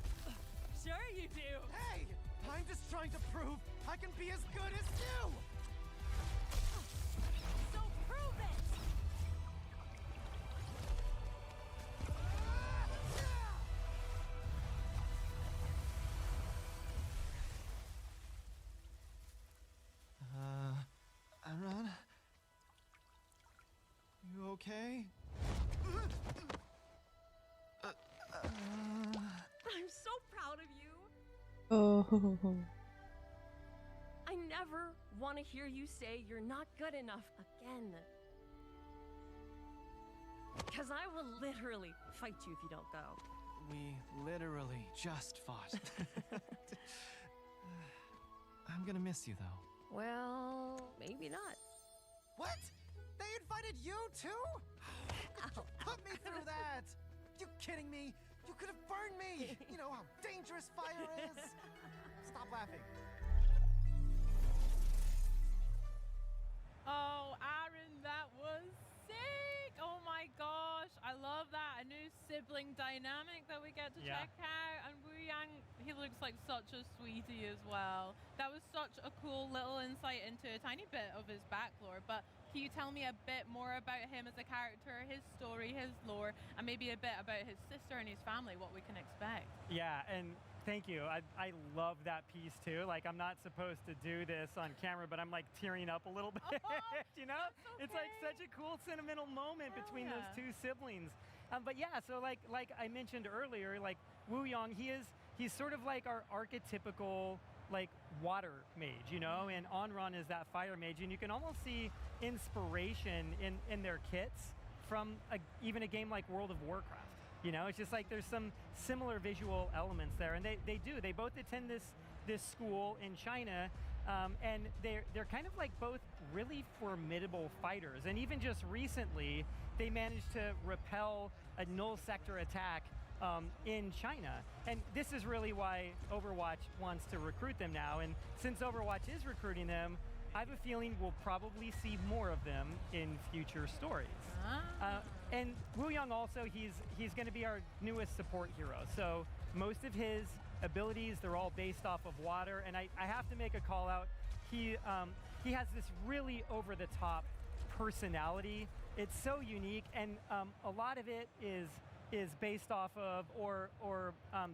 Sure you do. Hey! I'm just trying to prove I can be as good as you! So prove it! Amran? You okay? I'm so proud of you. Oh. I never want to hear you say you're not good enough again. Because I will literally fight you if you don't go. We literally just fought. I'm gonna miss you, though. Well, maybe not. What? They invited you too? Put me through that! You kidding me? You could have burned me! You know how dangerous fire is! Stop laughing. Oh, Aaron, that was sick! Oh my gosh, I love that. A new sibling dynamic that we get to check out. And Wu Yang, he looks like such a sweetie as well. That was such a cool little insight into a tiny bit of his backlore. But can you tell me a bit more about him as a character, his story, his lore, and maybe a bit about his sister and his family, what we can expect? Yeah, and thank you. I love that piece too. Like, I'm not supposed to do this on camera, but I'm like tearing up a little bit. You know, it's like such a cool sentimental moment between those two siblings. But yeah, so like I mentioned earlier, like Wu Yang, he's sort of like our archetypical like water mage, you know, and Onran is that fire mage, and you can almost see inspiration in their kits from even a game like World of Warcraft. You know, it's just like there's some similar visual elements there, and they both attend this school in China, and they're kind of like both really formidable fighters, and even just recently they managed to repel a null sector attack in China. And this is really why Overwatch wants to recruit them now, and since Overwatch is recruiting them, I have a feeling we'll probably see more of them in future stories. And Wu Yang also, he's going to be our newest support hero. So most of his abilities, they're all based off of water, and I have to make a call out. He has this really over-the-top personality. It's so unique, and a lot of it is based off of or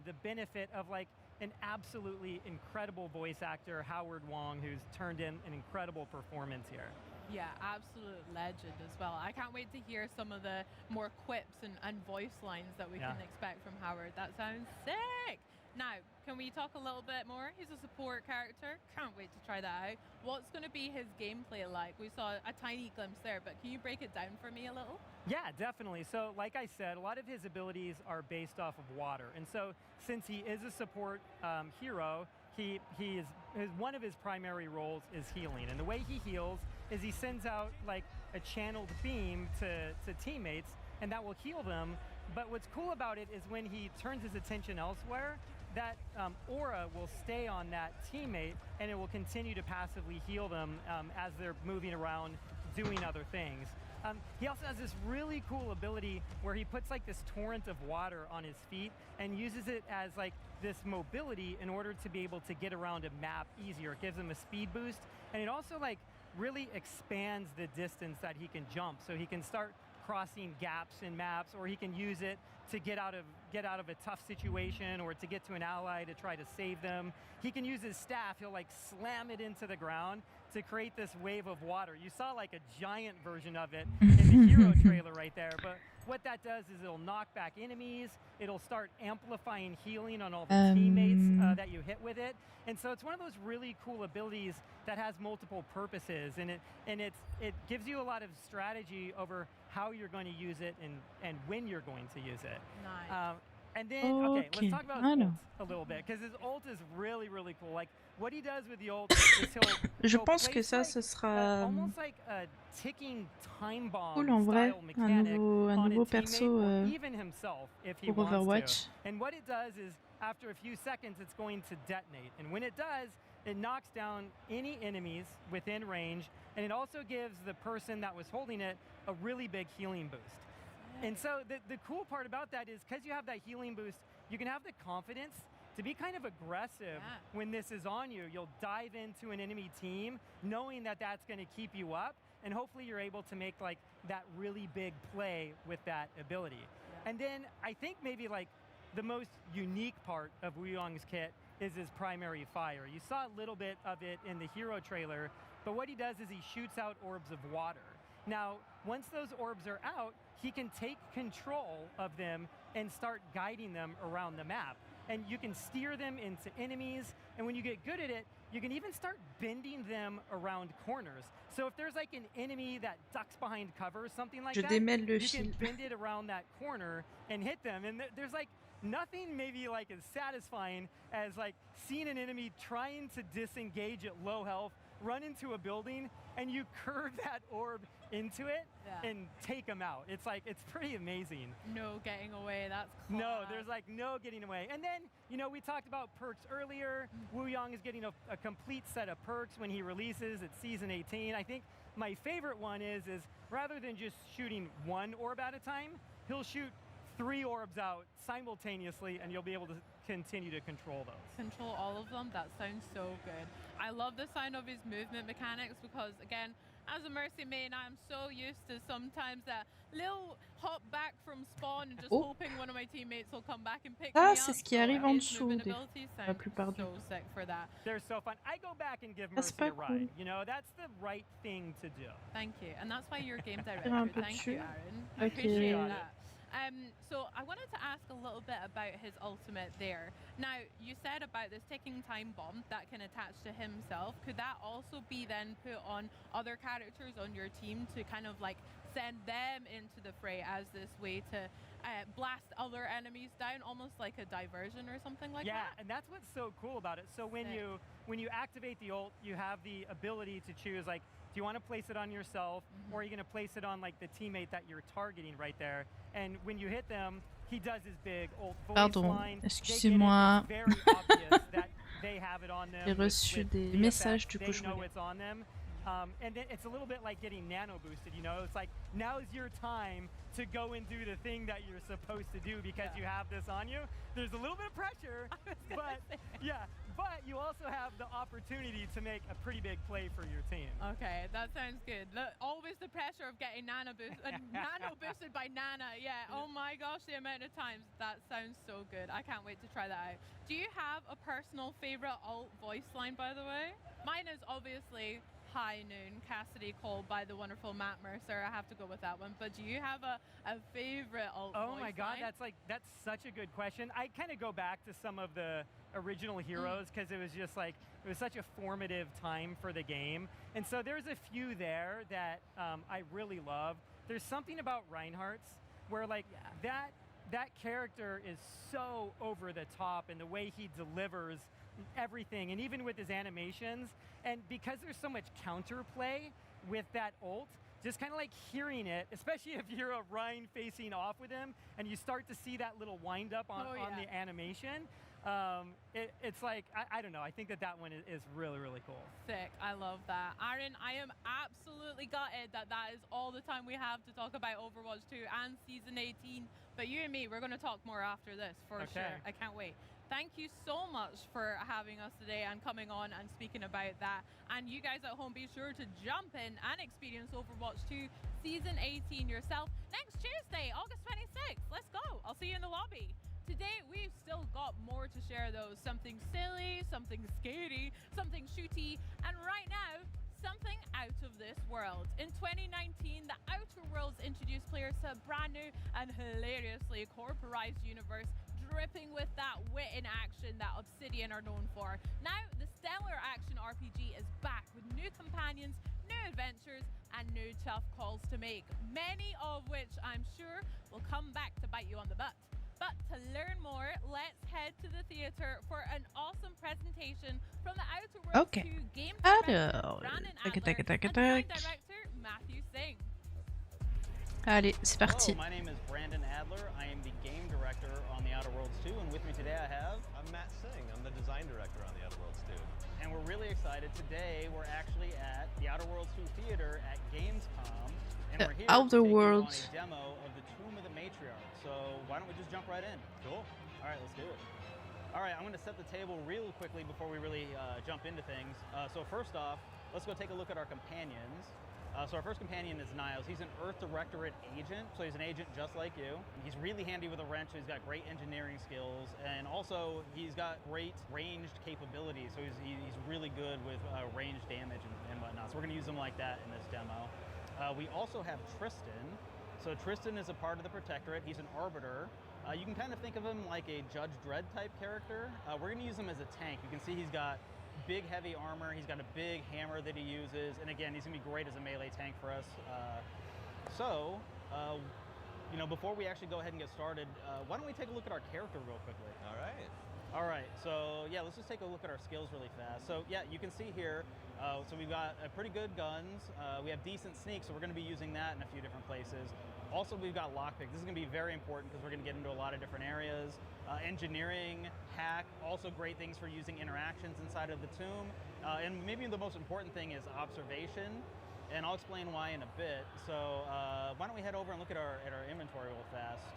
the benefit of like an absolutely incredible voice actor, Howard Wong, who's turned in an incredible performance here. Yeah, absolute legend as well. I can't wait to hear some of the more quips and voice lines that we can expect from Howard. That sounds sick! Now, can we talk a little bit more? He's a support character. Can't wait to try that out. What's going to be his gameplay like? We saw a tiny glimpse there, but can you break it down for me a little? Yeah, definitely. So like I said, a lot of his abilities are based off of water. And so since he is a support hero, one of his primary roles is healing. And the way he heals is he sends out like a channeled beam to teammates, and that will heal them. But what's cool about it is when he turns his attention elsewhere, that aura will stay on that teammate, and it will continue to passively heal them as they're moving around doing other things. He also has this really cool ability where he puts like this torrent of water on his feet and uses it as like this mobility in order to be able to get around a map easier. It gives him a speed boost, and it also like really expands the distance that he can jump, so he can start crossing gaps in maps, or he can use it to get out of a tough situation or to get to an ally to try to save them. He can use his staff, he'll like slam it into the ground to create this wave of water. You saw like a giant version of it in the hero trailer right there, but what that does is it'll knock back enemies, it'll start amplifying healing on all the teammates that you hit with it. And so it's one of those really cool abilities that has multiple purposes, and it gives you a lot of strategy over how you're going to use it and when you're going to use it. Nice. And then, okay, let's talk about his alors. ult a little bit, because his ult is really, really cool. Like, what he does with the ult is Je pense que ça, ce sera almost like a ticking time bomb cool en vrai, style un mechanic on nouveau a teammate perso or even himself if he pour wants Overwatch. to. And what it does is, after a few seconds, it's going to detonate. And when it does, it knocks down any enemies within range, and it also gives the person that was holding it a really big healing boost. And so the cool part about that is because you have that healing boost, you can have the confidence to be kind of aggressive when this is on you. You'll dive into an enemy team knowing that that's going to keep you up, and hopefully you're able to make like that really big play with that ability. And then I think maybe like the most unique part of Wu Yong's kit is his primary fire. You saw a little bit of it in the hero trailer, but what he does is he shoots out orbs of water. Now, once those orbs are out, he can take control of them and start guiding them around the map. And you can steer them into enemies, and when you get good at it, you can even start bending them around corners. So if there's like an enemy that ducks behind cover, something like that, you can bend it around that corner and hit them. And there's like nothing maybe like as satisfying as like seeing an enemy trying to disengage at low health, run into a building, and you curve that orb into it and take them out. It's like, it's pretty amazing. No getting away, that's class. No, there's like no getting away. And then, you know, we talked about perks earlier. Wu Yong is getting a complete set of perks when he releases at Season 18. I think my favorite one is rather than just shooting one orb at a time, he'll shoot 3 orbs out simultaneously, and you'll be able to continue to control those. Control all of them? That sounds so good. I love the sound of his movement mechanics because, again, as a Mercy main, I'm so used to sometimes that little hop back from spawn and just hoping one of my teammates will come back and pick me up. C'est ce qui arrive en dessous la plupart du temps. So sick for that. They're so fun. I go back and give Mercy a ride. You know, that's the right thing to do. Thank you. And that's why you're game director. Thank you, Aaron. I appreciate that. So I wanted to ask a little bit about his ultimate there. Now, you said about this ticking time bomb that can attach to himself. Could that also be then put on other characters on your team to kind of like send them into the fray as this way to blast other enemies down, almost like a diversion or something like that? Yeah, and that's what's so cool about it. So when you activate the ult, you have the ability to choose like, do you want to place it on yourself, or are you going to place it on like the teammate that you're targeting right there? And when you hit them, he does his big ult voice line. Excusez-moi. It's very obvious that they have it on them. J'ai reçu des messages, du coup je know it's on them. And then it's a little bit like getting nano boosted, you know? It's like, now's your time to go and do the thing that you're supposed to do because you have this on you. There's a little bit of pressure, but but you also have the opportunity to make a pretty big play for your team. Okay, that sounds good. Always the pressure of getting nano boosted by Nana. Yeah, oh my gosh, the amount of times. That sounds so good. I can't wait to try that out. Do you have a personal favorite alt voice line, by the way? Mine is obviously High Noon, Cassidy Cole by the wonderful Matt Mercer. I have to go with that one. But do you have a favorite alt voice Oh my god, line? that's such a good question. I kind of go back to some of the original heroes because it was just like, it was such a formative time for the game. And so there's a few there that I really love. There's something about Reinhardt's where like that character is so over the top, and the way he delivers everything, and even with his animations, and because there's so much counterplay with that ult, just kind of like hearing it, especially if you're a Ryan facing off with him and you start to see that little wind up on the animation, it's like, I don't know, I think that one is really, really cool. Sick, I love that. Aaron, I am absolutely gutted that is all the time we have to talk about Overwatch 2 and Season 18, but you and me, we're going to talk more after this, for sure. I can't wait. Thank you so much for having us today and coming on and speaking about that. And you guys at home, be sure to jump in and experience Overwatch 2 Season 18 yourself next Tuesday, August 26th. Let's go. I'll see you in the lobby. Today, we've still got more to share though. Something silly, something scary, something shooty, and right now, something out of this world. In 2019, the Outer Worlds introduced players to a brand new and hilariously corporized universe, dripping with that wit in action that Obsidian are known for. Now, the stellar action RPG is back with new companions, new adventures, and new tough calls to make, many of which I'm sure will come back to bite you on the butt. But to learn more, let's head to the theater for an awesome presentation from the Outer Worlds 2 game director Brandon Adler and design director Matthew Singh. Allez, c'est parti. Hello, my name is Brandon Adler. I am the game director on the Outer Worlds 2, and with me today I have... I'm Matt Singh. I'm the design director on the Outer Worlds 2. And we're really excited. Today we're actually at the Outer Worlds 2 theater at Gamescom, and we're here to take you on a demo of the Tomb of the Matriarch. So why don't we just jump right in? Cool. All right, let's do it. All right, I'm going to set the table real quickly before we really jump into things. So first off, let's go take a look at our companions. So our first companion is Niles. He's an Earth Directorate agent, so he's an agent just like you. He's really handy with a wrench, so he's got great engineering skills, and also he's got great ranged capabilities, so he's really good with ranged damage and whatnot. So we're going to use him like that in this demo. We also have Tristan. So Tristan is a part of the Protectorate. He's an Arbiter. You can kind of think of him like a Judge Dredd type character. We're going to use him as a tank. You can see he's got big heavy armor, he's got a big hammer that he uses, and again, he's gonna be great as a melee tank for us. You know, before we actually go ahead and get started, why don't we take a look at our character real quickly? All right, so yeah, let's just take a look at our skills really fast. So yeah, you can see here, so we've got pretty good guns, we have decent sneak, so we're gonna be using that in a few different places. Also, we've got lockpick. This is gonna be very important because we're gonna get into a lot of different areas. Engineering, hack, also great things for using interactions inside of the tomb. And maybe the most important thing is observation, and I'll explain why in a bit. So why don't we head over and look at our inventory real fast.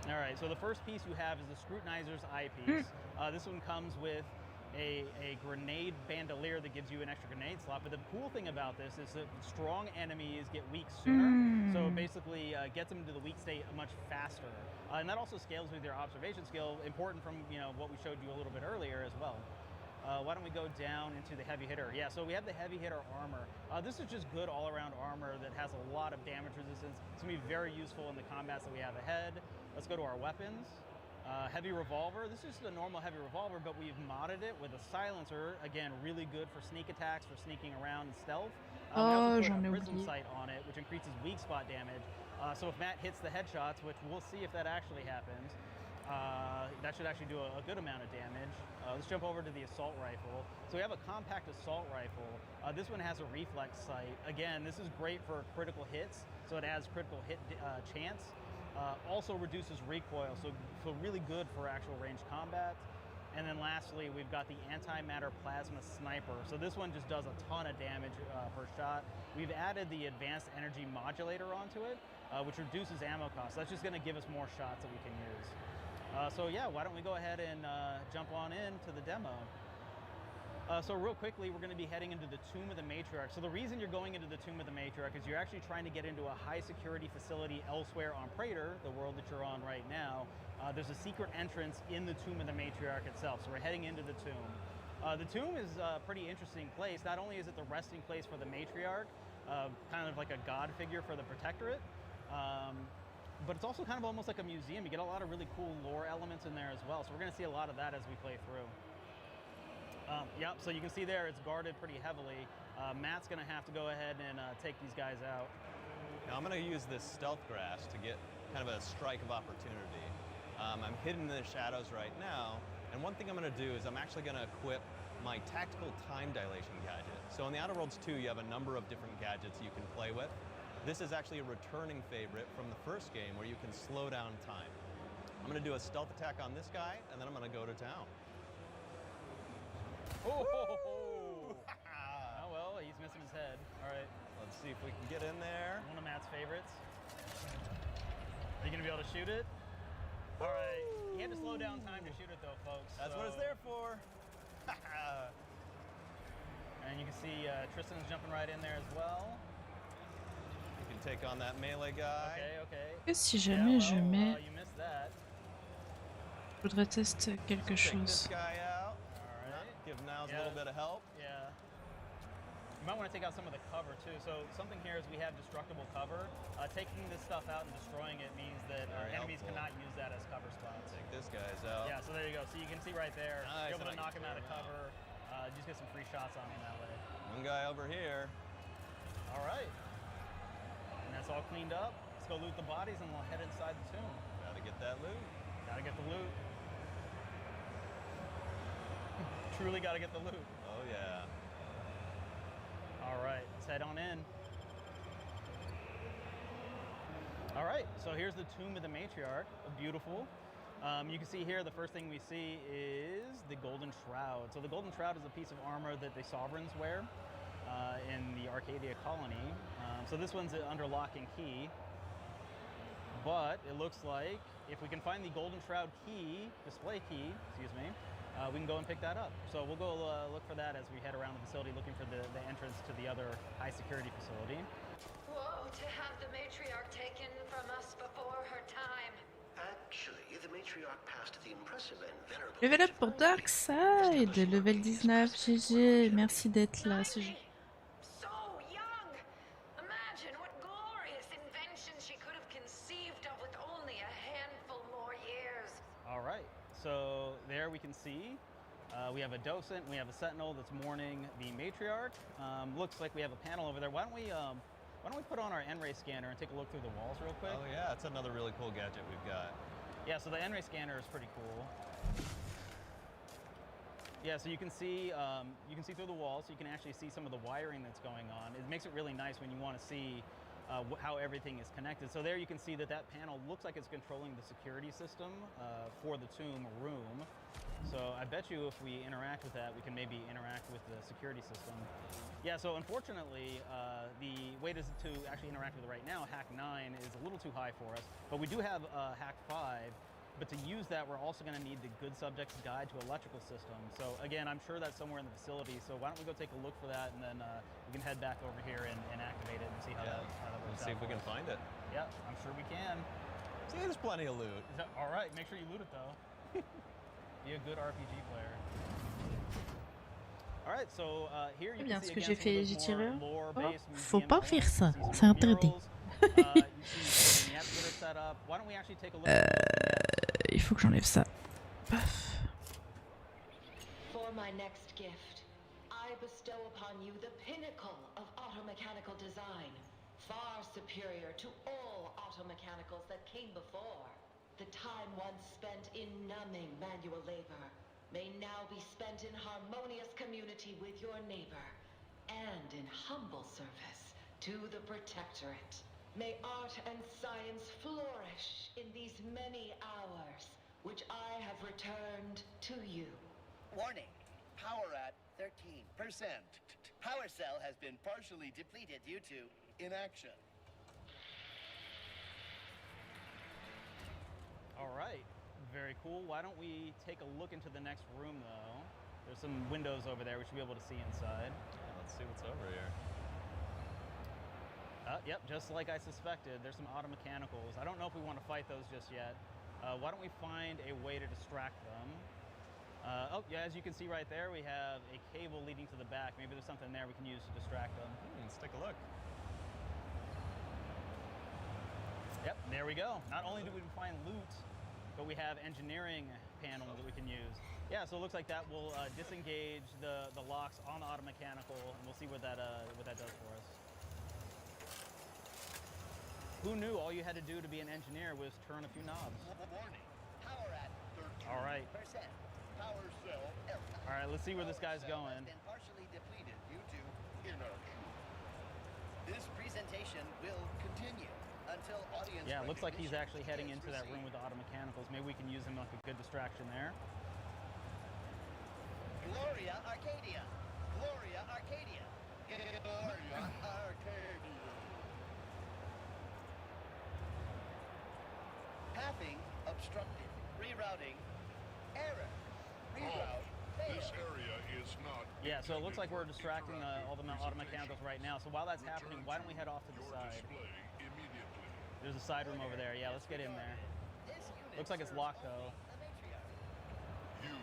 All right, so the first piece you have is the Scrutinizer's eyepiece. This one comes with a grenade bandolier that gives you an extra grenade slot, but the cool thing about this is that strong enemies get weak sooner, so it basically gets them into the weak state much faster. And that also scales with your observation skill, important from what we showed you a little bit earlier as well. Why don't we go down into the heavy hitter? Yeah, so we have the heavy hitter armor. This is just good all-around armor that has a lot of damage resistance. It's gonna be very useful in the combats that we have ahead. Let's go to our weapons. Heavy revolver. This is just a normal heavy revolver, but we've modded it with a silencer. Again, really good for sneak attacks, for sneaking around and stealth. We also put a prism sight on it, which increases weak spot damage. So if Matt hits the headshots, which we'll see if that actually happens, that should actually do a good amount of damage. Let's jump over to the assault rifle. So we have a compact assault rifle. This one has a reflex sight. Again, this is great for critical hits, so it adds critical hit chance. Also reduces recoil, so really good for actual ranged combat. And then lastly, we've got the antimatter plasma sniper. So this one just does a ton of damage per shot. We've added the advanced energy modulator onto it, which reduces ammo costs. That's just going to give us more shots that we can use. So yeah, why don't we go ahead and jump on into the demo. So real quickly, we're going to be heading into the Tomb of the Matriarch. So the reason you're going into the Tomb of the Matriarch is you're actually trying to get into a high security facility elsewhere on Praetor, the world that you're on right now. There's a secret entrance in the Tomb of the Matriarch itself, so we're heading into the tomb. The tomb is a pretty interesting place. Not only is it the resting place for the Matriarch, kind of like a god figure for the Protectorate, but it's also kind of almost like a museum. You get a lot of really cool lore elements in there as well, so we're going to see a lot of that as we play through. Yep, so you can see there it's guarded pretty heavily. Matt's going to have to go ahead and take these guys out. Now I'm going to use this stealth grass to get kind of a strike of opportunity. I'm hidden in the shadows right now, and one thing I'm going to do is I'm actually going to equip my tactical time dilation gadget. So in the Outer Worlds 2, you have a number of different gadgets you can play with. This is actually a returning favorite from the first game where you can slow down time. I'm going to do a stealth attack on this guy, and then I'm going to go to town. Oh, well, he's missing his head. All right. Let's see if we can get in there. One of Matt's favorites. Are you going to be able to shoot it? All right. You had to slow down time to shoot it, though, folks. That's what it's there for. And you can see Tristan's jumping right in there as well. You can take on that melee guy. Okay. Et si jamais je mets... You missed that. Je voudrais tester quelque chose. Give Niles a little bit of help. Yeah. You might want to take out some of the cover too. So something here is we have destructible cover. Taking this stuff out and destroying it means that enemies cannot use that as cover spots. Take this guy's out. Yeah, so there you go. So you can see right there, nice. you're able to knock him out of cover. Just get some free shots on him that way. One guy over here. All right. And that's all cleaned up. Let's go loot the bodies and we'll head inside the tomb. Gotta Gotta get that loot. Gotta get the loot. Truly gotta get the loot. Oh yeah. All right, let's head on in. All right, so here's the Tomb of the Matriarch. Beautiful. You can see here the first thing we see is the Golden Shroud. So the Golden Shroud is a piece of armor that the Sovereigns wear in the Arcadia colony. So this one's under lock and key. But it looks like if we can find the Golden Shroud key, display key, excuse me, we can go and pick that up. So we'll go look for that as we head around the facility looking for the entrance to the other high security facility. Whoa, to have the matriarch taken from us before her time. Actually, the matriarch passed the impressive and venerable. Level up pour Darkside, level 19, GG, merci d'être là. So young! Imagine what glorious inventions she could have conceived of with only a handful more years. All right, so there we can see we have a docent, we have a sentinel that's mourning the matriarch. Looks like we have a panel over there. Why don't we put on our N-ray scanner and take a look through the walls real quick? Oh yeah, that's another really cool gadget we've got. Yeah, so the N-ray scanner is pretty cool. Yeah, so you can see through the walls, so you can actually see some of the wiring that's going on. It makes it really nice when you want to see how everything is connected. So there you can see that panel looks like it's controlling the security system for the tomb room. So I bet you if we interact with that, we can maybe interact with the security system. Yeah, so unfortunately, the way to actually interact with it right now, Hack 9, is a little too high for us, but we do have Hack 5, but to use that, we're also gonna need the Good Subjects Guide to Electrical System. So again, I'm sure that's somewhere in the facility, so why don't we go take a look for that, and then we can head back over here and activate it and see how that works Let's see if we can find it. Yeah, I'm sure we can. See, there's plenty of loot. All right, make sure you loot it though. Be a good RPG player. All right, so here you Bien, can ce see que again j'ai fait, some j'ai of those tiré. more Oh, lore-based faut museum pas elements. faire ça, You see c'est some interdit. murals. You see some vignettes that are set up. Why don't we actually take a look at the Il faut que j'enlève ça. Paf. For my next gift, I bestow upon you the pinnacle of automechanical design, far superior to all automechanicals that came before. The time once spent in numbing manual labor may now be spent in harmonious community with your neighbor and in humble service to the Protectorate. May art and science flourish in these many hours which I have returned to you. Warning, power at 13%. Power cell has been partially depleted due to inaction. All right, very cool. Why don't we take a look into the next room though? There's some windows over there we should be able to see inside. Yeah, let's see what's over here. Yep, just like I suspected, there's some automechanicals. I don't know if we want to fight those just yet. Why don't we find a way to distract them? Oh, yeah, as you can see right there, we have a cable leading to the back. Maybe there's something there we can use to distract them. Let's take a look. Yep, there we go. Not only do we find loot, but we have engineering panel that we can use. Yeah, so it looks like that will disengage the locks on the automechanical, and we'll see what that does for us. Who knew all you had to do to be an engineer was turn a few knobs? Warning, power at 13%. All right. Power cell error. All right, let's see where this guy's going. Has been partially depleted due to inertia. This presentation will continue until audience. Yeah, it looks like he's actually heading into that room with the automechanicals. Maybe we can use him like a good distraction there. Gloria Arcadia. Gloria Arcadia. Gloria Arcadia. Pathing obstructed. Rerouting. Error. Reroute. This area is not. Yeah, so it looks like we're distracting all the automechanicals right now. So while that's happening, why don't we head off to the side? There's a side room over there. Yeah, let's get in there. Looks like it's locked though. You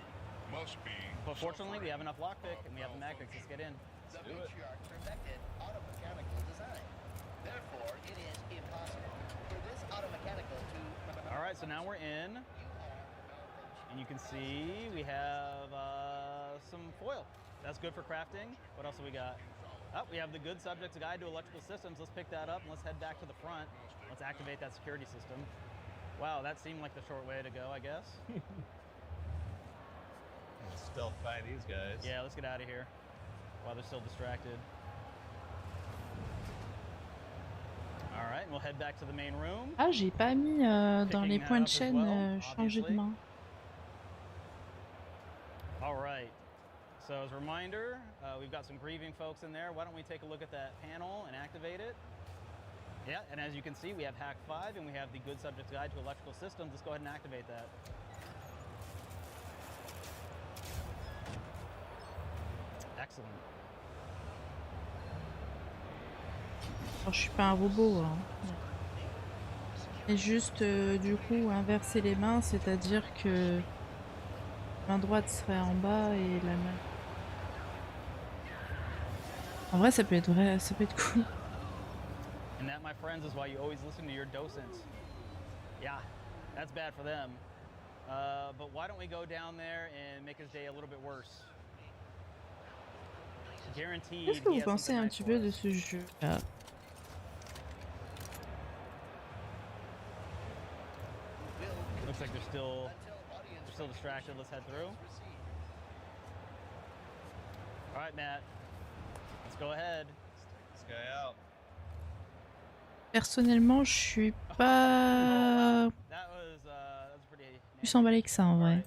must be. But fortunately, we have enough lockpick and we have the magnets. Let's get in. The matriarch perfected automechanical design. Therefore, it is impossible for this automechanical to. All right, so now we're in, and you can see we have some foil. That's good for crafting. What else have we got? Oh, we have the Good Subjects Guide to Electrical Systems. Let's pick that up and let's head back to the front. Let's activate that security system. Wow, that seemed like the short way to go, I guess. Stealth by these guys. Yeah, let's get out of here while they're still distracted. All right, we'll head back to the main room. Ah, j'ai pas mis dans les points de chaîne changer de main. All right. So as a reminder, we've got some grieving folks in there. Why don't we take a look at that panel and activate it? Yeah, and as you can see, we have Hack 5 and we have the Good Subject's Guide to Electrical Systems. Let's go ahead and activate that. Excellent. Alors, je suis pas un robot, hein. Et juste du coup inverser les mains, c'est-à-dire que la main droite serait en bas et la main. En vrai, ça peut être cool. And that, my friends, is why you always listen to your docents. Yeah, that's bad for them. But why don't we go down there and make his day a little bit worse? Guaranteed. Qu'est-ce que vous pensez un petit peu de ce jeu-là? Looks like they're still distracted. Let's head through. All right, Matt. Let's go ahead. This guy out. Personnellement, je suis pas plus emballé que ça en vrai.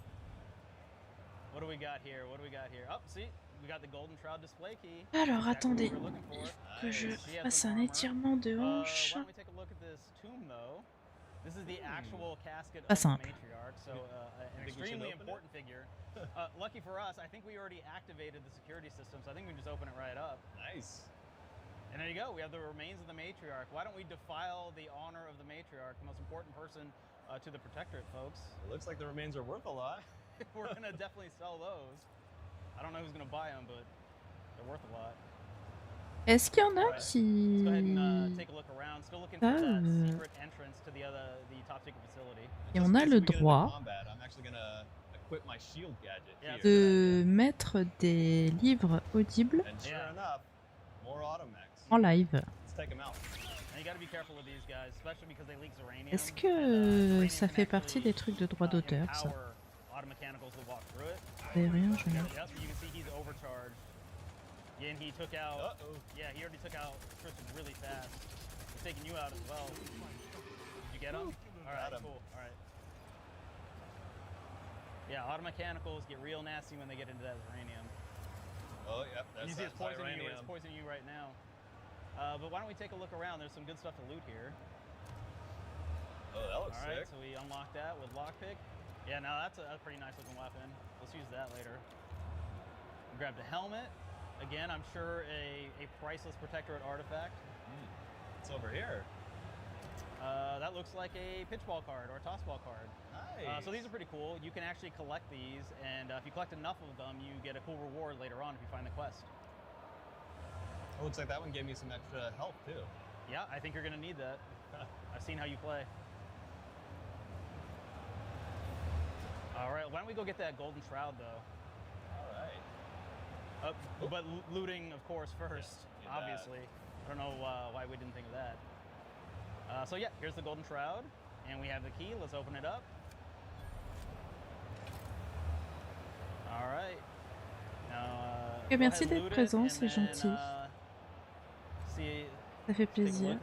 What do we got here? What do we got here? Oh, see, we got the golden shroud display key. Alors attendez, que je fasse un étirement de hanche. Why don't we take a look at this tomb though? This is the actual casket Pas of the simple. matriarch, so an extremely important figure. Lucky for us, I think we already activated the security system, so I think we can just open it right up. Nice. And there you go, we have the remains of the matriarch. Why don't we defile the honor of the matriarch, the most important person to the protectorate, folks? It looks like the remains are worth a lot. We're gonna definitely sell those. I don't know who's gonna buy them, but they're worth a lot. Est-ce qu'il y en a qui Let's go ahead and take a look around. Still looking for that secret entrance to the top secret facility. Et on a le droit de mettre des livres audibles en live. Est-ce que ça fait partie des trucs de droit d'auteur, ça? C'est rien, je ne sais. And he took out. Yeah, he already took out Tristan really fast. He's taking you out as well. Did you get him? All right, cool. All right. Yeah, auto mechanicals get real nasty when they get into that uranium. Oh, yep, You that's see, it's poisoning you. It's uranium. poisoning you right now. But why don't we take a look around? There's some good stuff to loot here. Oh, that looks All right, sick. so we unlock that with lockpick. Yeah, now that's a pretty nice looking weapon. Let's use that later. Grab the helmet. Again, I'm sure a priceless protectorate artifact. It's over here. That looks like a pitchball card or a tossball card. Nice. So these are pretty cool. You can actually collect these, and if you collect enough of them, you get a cool reward later on if you find the quest. It looks like that one gave me some extra health too. Yeah, I think you're gonna need that. I've seen how you play. All right, why don't we go get that golden shroud though? All right. But looting, of course, first, Yeah, obviously. I don't know why we didn't think of that. So yeah, here's the golden shroud, and we have the key. Let's open it up. All right. Now, Merci d'être présent, c'est gentil. Ça fait plaisir.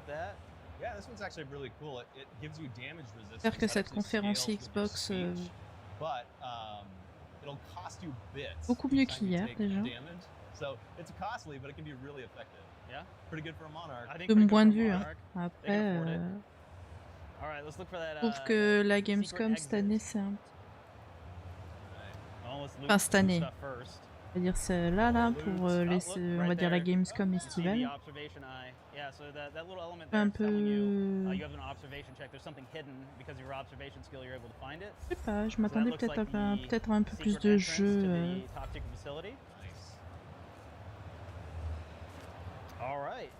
Yeah, this one's actually really cool. It gives you damage resistance. J'espère que cette conférence Xbox But it'll cost you bits. beaucoup mieux qu'hier déjà. So it's costly, but it can be really effective. Yeah, pretty good for a monarch. De mon point de vue, hein. Après, je trouve que la Gamescom cette année, c'est un petit. Enfin, cette année. C'est-à-dire c'est là pour on va dire la Gamescom estivale. Un peu. Je sais pas, je m'attendais peut-être à un peu plus de jeux. All right.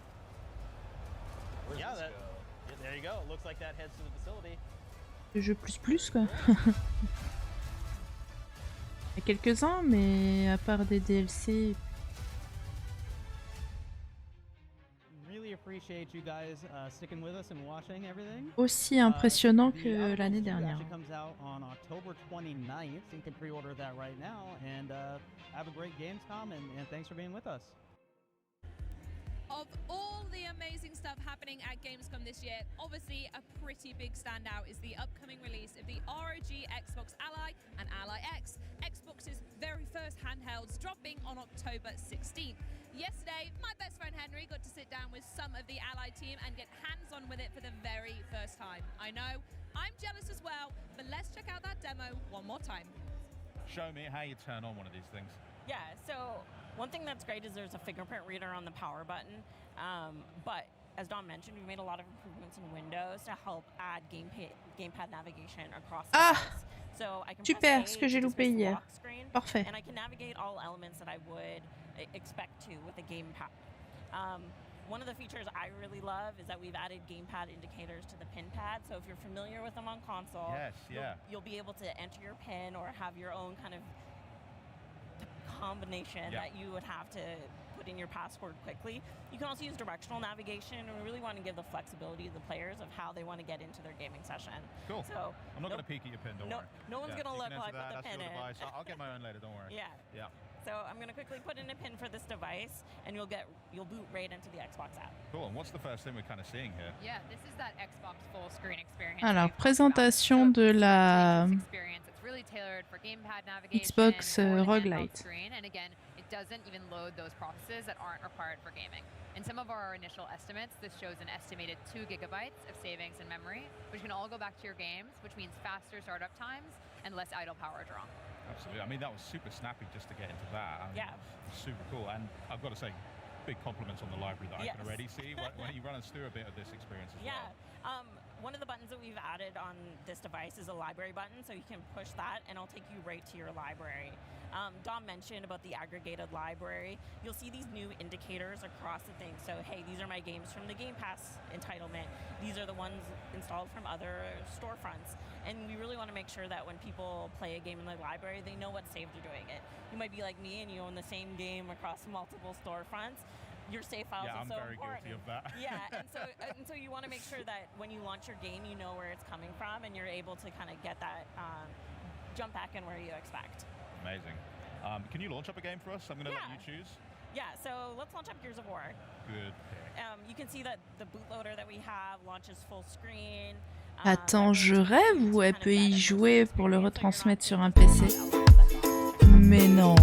Yeah, there you go. It looks like that heads to the facility. De jeux plus quoi. Il y a quelques-uns, mais à part des DLC. appreciate you guys sticking with us and watching everything. Aussi impressionnant The que Outer l'année Worlds 2 dernière. actually comes out on October 29th. You can pre-order that right now, and have a great Gamescom, and thanks for being with us. Of all the amazing stuff happening at Gamescom this year, obviously a pretty big standout is the upcoming release of the ROG Xbox Ally and Ally X, Xbox's very first handhelds, dropping on October 16th. Yesterday, my best friend Henry got to sit down with some of the Ally team and get hands-on with it for the very first time. I know, I'm jealous as well, but let's check out that demo one more time. Show me how you turn on one of these things. Yeah, so one thing that's great is there's a fingerprint reader on the power button, but as Dom mentioned, we made a lot of improvements in Windows to help add gamepad navigation across the device. So I can Super, press ce A que j'ai to loupé dismiss the hier. lock screen, Parfait. and I can navigate all elements that I would expect to with a gamepad. One of the features I really love is that we've added gamepad indicators to the pin pad. So if you're familiar with them on console, you'll be able to enter your pin or have your own kind of combination that you would have to put in your password quickly. You can also use directional navigation, and we really want to give the flexibility to the players of how they want to get into their gaming session. Cool. So I'm not going to peek at your pin, don't worry. No one's going to look like what the that's pin your is. device. I'll get my own later, don't worry. Yeah. So I'm going to quickly put in a pin for this device, and you'll boot right into the Xbox app. Cool. And what's the first thing we're kind of seeing here? Yeah, this is that Xbox full screen experience. Alors, présentation de la It's really tailored for gamepad navigation, Xbox or the handheld roguelite. screen, and again, it doesn't even load those processes that aren't required for gaming. In some of our initial estimates, this shows an estimated 2 gigabytes of savings in memory, which can all go back to your games, which means faster startup times and less idle power draw. Absolutely. I mean, that was super snappy just to get into that. I mean, super cool. And I've got to say, big compliments on the library that I can already see. Why don't you run us through a bit of this experience as well? One of the buttons that we've added on this device is a library button, so you can push that and it'll take you right to your library. Dom mentioned about the aggregated library. You'll see these new indicators across the thing. So, hey, these are my games from the Game Pass entitlement. These are the ones installed from other storefronts. And we really want to make sure that when people play a game in the library, they know what save they're doing it. You might be like me and you own the same game across multiple storefronts. Your save files are so important. I'm very guilty of that. And so you want to make sure that when you launch your game, you know where it's coming from, and you're able to kind of get that jump back in where you expect. Amazing. Can you launch up a game for us? I'm going to let you choose. Yeah, so let's launch up Gears of War. Good. You can see that the bootloader that we have launches full screen. Attends, je rêve ou elle peut y jouer pour le retransmettre sur un PC? Mais non.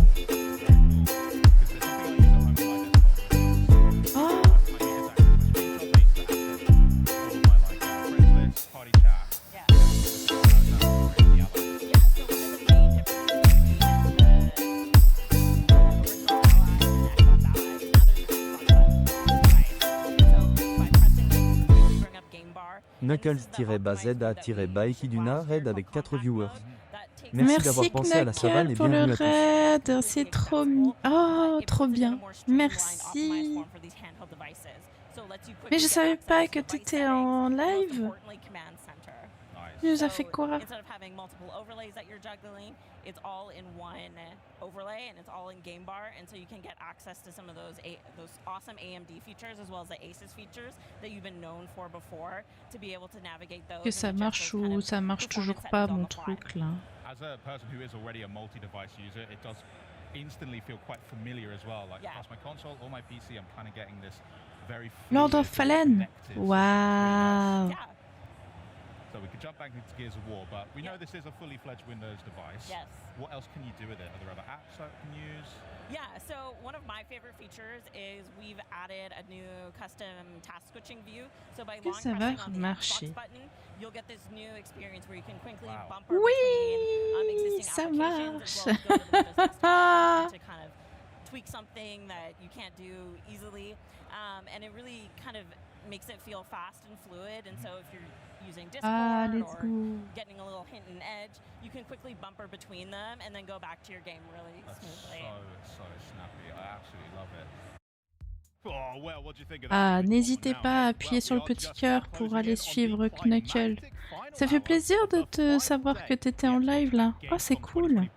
Knuckles-BZA-by Kiduna raid avec 4 viewers. Merci d'avoir pensé à la savane et pour le bienvenue à tous. raid, c'est trop oh, trop bien. Merci. Mais je savais pas que tu étais en live. Tu nous as fait quoi? Instead of having multiple overlays that you're juggling, it's all in one overlay and it's all in game bar, and so you can get access to some of those awesome AMD features as well as the Asus features that you've been known for before to be able to navigate those. Que ça marche ou ça marche toujours pas mon truc là. As a person who is already a multi-device user, it does instantly feel quite familiar as well. Like across my console or my PC, I'm kind of getting this very Lord of Fallen. Wow. So we could jump back into Gears of War, but we know this is a fully fledged Windows device. Yes. What else can you do with it? Are there other apps that you can use? Yeah, so one of my favorite features is we've added a new custom task switching view. So by long pressing on the Xbox button, you'll get this new experience where you can quickly bumper between existing applications as well as go to the Windows desktop to kind of tweak something that you can't do easily. And it really kind of makes it feel fast and fluid. And so if you're using Discord or getting a little hint and edge, you can quickly bumper between them and then go back to your game really smoothly. So snappy. I absolutely love it. Oh, well, what do you think of Ah, n'hésitez pas à appuyer sur le petit cœur pour aller suivre Knuckle. Ça fait plaisir de te savoir que t'étais en live là. Oh, c'est cool.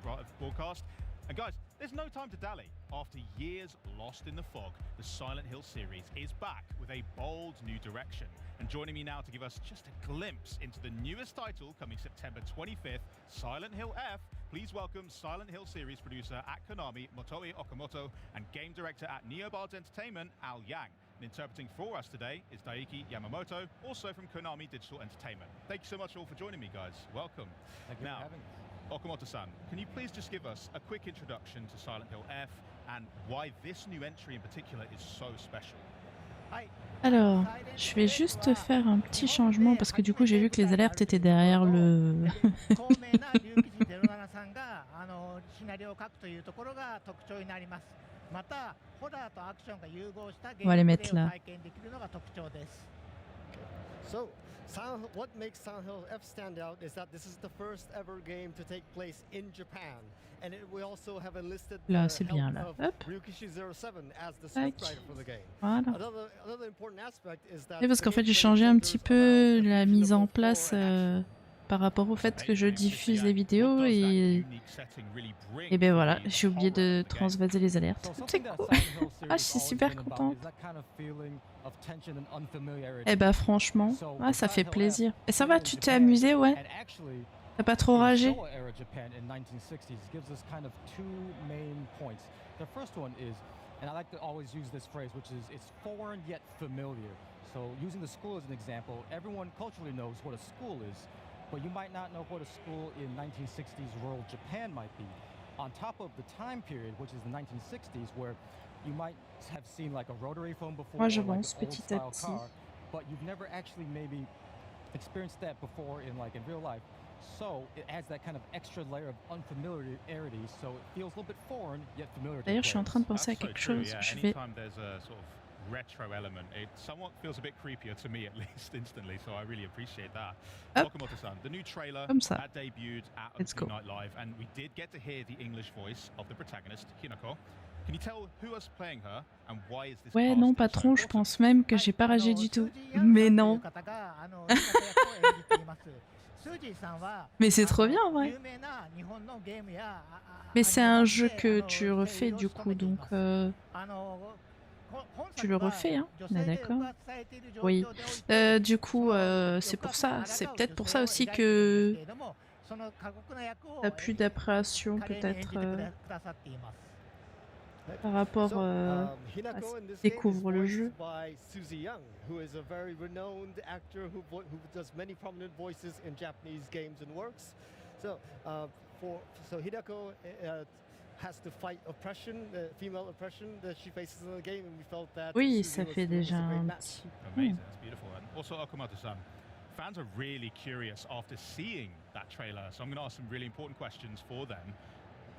There's no time to dally. After years lost in the fog, the Silent Hill series is back with a bold new direction. And joining me now to give us just a glimpse into the newest title coming September 25th, Silent Hill F, please welcome Silent Hill series producer at Konami, Motoi Okamoto, and game director at Neobards Entertainment, Al Yang. And interpreting for us today is Daiki Yamamoto, also from Konami Digital Entertainment. Thank you so much all for joining me, guys. Welcome. Thank you for having us. Okamoto-san, can you please just give us a quick introduction to Silent Hill F and why this new entry in particular is so special? Alors, je vais juste faire un petit changement parce que du coup j'ai vu que les alertes étaient derrière le... On va les mettre là. So, what makes Silent Hill F stand out is that this is the first ever game to take place in Japan, and we also have enlisted Là, c'est bien là. Hop. Ryukishi07 as the scriptwriter for the game. Voilà. Another important aspect is that Et parce qu'en fait j'ai changé un petit peu la mise en place par rapport au fait que je diffuse les vidéos et ben voilà, j'ai oublié de transvaser les alertes. C'est cool. Ah, je suis super contente. Eh ben franchement, ah, ça fait plaisir. Et ça va, tu t'es amusé, ouais? T'as pas trop ragé? And I like to always use this phrase, which is it's foreign yet familiar. So using the school as an example, everyone culturally knows what a school is, but you might not know what a school in 1960s rural Japan might be. On top of the time period, which is the 1960s, where you might have seen like a rotary phone before, Moi or like an j'avance old petit à style petit. car, but you've never actually maybe experienced that before in real life. So it adds that kind of extra layer of unfamiliarity, so it feels a little bit foreign yet familiar. D'ailleurs, je suis en train de penser à quelque chose. Je vais... Anytime there's a sort of retro element, it somewhat feels a bit creepier to me at least instantly, so I really appreciate that. Okamoto-san, the new trailer that debuted at Open Night Live, and we did get to hear the English voice of the protagonist, Hinako. Can you tell who was playing her and why is this Ouais, non, pas trop, je pense même que j'ai pas ragé du tout. Mais non. Mais c'est trop bien en vrai. Mais c'est un jeu que tu refais du coup, donc tu le refais, hein? On est d'accord? Oui. Du coup, c'est pour ça. C'est peut-être pour ça aussi que t'as plus d'appréhension peut-être par rapport à découvre le jeu. Who is a very renowned actor who does many prominent voices in Japanese games and works. So, Hidako has to fight oppression, female oppression that she faces in the game, and we felt that. Oui, ça fait déjà un petit. Amazing, that's beautiful. And also, Okamoto-san, fans are really curious after seeing that trailer, so I'm going to ask some really important questions for them.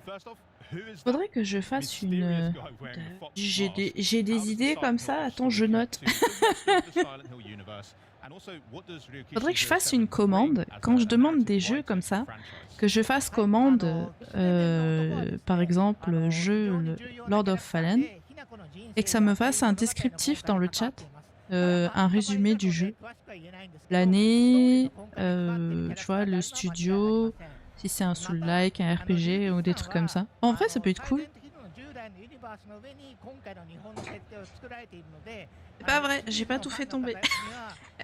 First off, who is Faudrait que je fasse une... J'ai des idées comme ça, attends, je note. Faudrait que je fasse une commande, quand je demande des jeux comme ça, que je fasse commande, par exemple, jeu Lord of Fallen, et que ça me fasse un descriptif dans le chat, un résumé du jeu. L'année, tu vois, le studio... Si c'est un Soul-like, un RPG ou des trucs comme ça. En vrai, ça peut être cool. C'est pas vrai, j'ai pas tout fait tomber.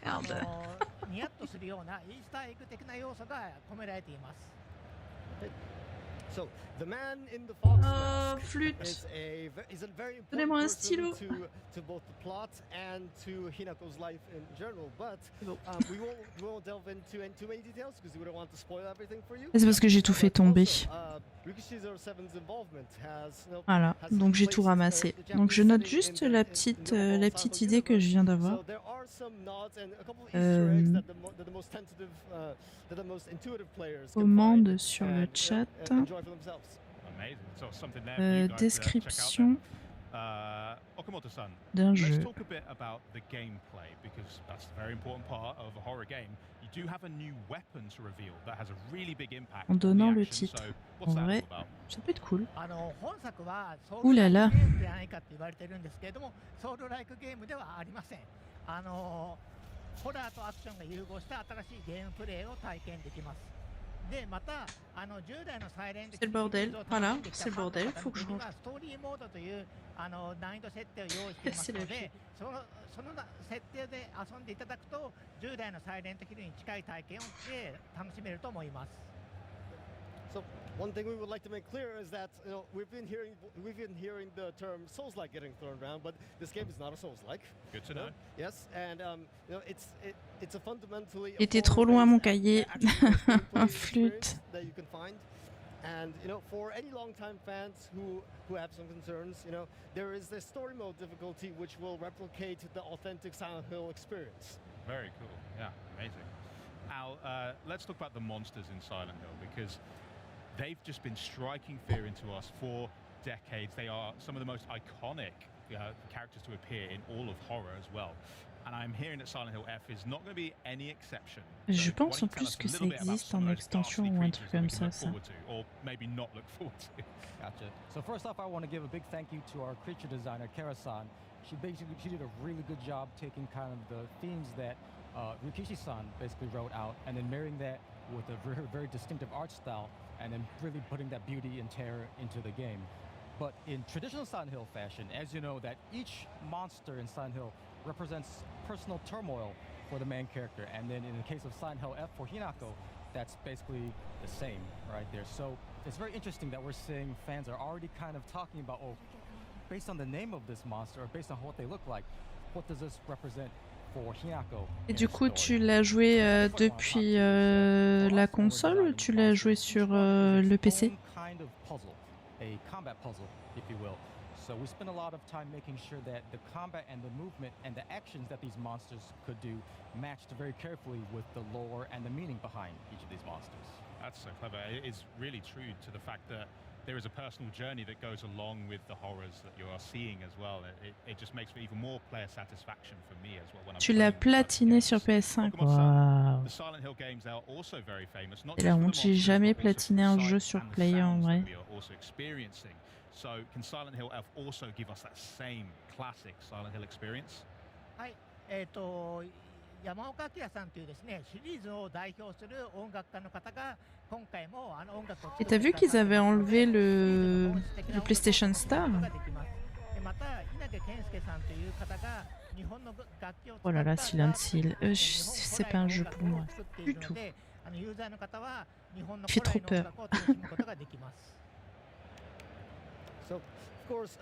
Merde. So, the man in the fox flûte. is a very Donnez-moi un important stylo. person to both the plot and to Hinako's life in general, but we won't delve into too many details because we don't want to spoil everything for you. C'est parce que j'ai tout fait tomber. Voilà, donc j'ai tout ramassé. Donc je note juste la petite idée que je viens d'avoir. Commande sur le chat. Description d'un jeu. En donnant le titre. En vrai, ça peut être cool. Ouh là là. C'est le bordel, voilà, c'est le bordel, faut que je range. C'est la vie. その設定で遊んでいただくと従来のサイレントヒルに近い体験をして楽しめると思います。So one thing we would like to make clear is that we've been hearing the term Souls-like getting thrown around, but this game is not a Souls-like. Good to know. Yes, and it's a fundamentally. Il était trop loin mon cahier. Un flûte. That you can find. And for any long-time fans who have some concerns, there is the story mode difficulty which will replicate the authentic Silent Hill experience. Very cool. Yeah, amazing. Al, let's talk about the monsters in Silent Hill because they've just been striking fear into us for decades. They are some of the most iconic characters to appear in all of horror as well. And I'm hearing that Silent Hill F is not going to be any exception. Je pense en plus que ça existe en extension ou un truc comme ça. Or maybe not look forward to. Gotcha. So first off, I want to give a big thank you to our creature designer, Kara-san. She did a really good job taking kind of the themes that Rikishi-san basically wrote out and then marrying that with a very, very distinctive art style and then really putting that beauty and terror into the game. But in traditional Silent Hill fashion, as you know, that each monster in Silent Hill represents personal turmoil for the main character. And then in the case of Silent Hill F for Hinako, that's basically the same right there. So it's very interesting that we're seeing fans are already kind of talking about, oh, based on the name of this monster or based on what they look like, what does this represent for Hinako? Et du coup, tu l'as joué depuis la console ou tu l'as joué sur le PC? Kind of puzzle, a combat puzzle, if you will. So we spent a lot of time making sure that the combat and the movement and the actions that these monsters could do matched very carefully with the lore and the meaning behind each of these monsters. That's so clever. It is really true to the fact that there is a personal journey that goes along with the horrors that you are seeing as well. It just makes for even more player satisfaction for me as well. Tu l'as platiné sur PS5. Waouh. The Silent Hill games, they are also very famous. Et la honte, j'ai jamais platiné un jeu sur Play en vrai. So can Silent Hill F also give us that same classic Silent Hill experience? はい、山岡明さんというですね、シリーズを代表する音楽家の方が今回も音楽を。Et t'as vu qu'ils avaient enlevé le PlayStation Star? Oh là là, Silent Hill, c'est pas un jeu pour moi du tout. J'ai trop peur. So, of course,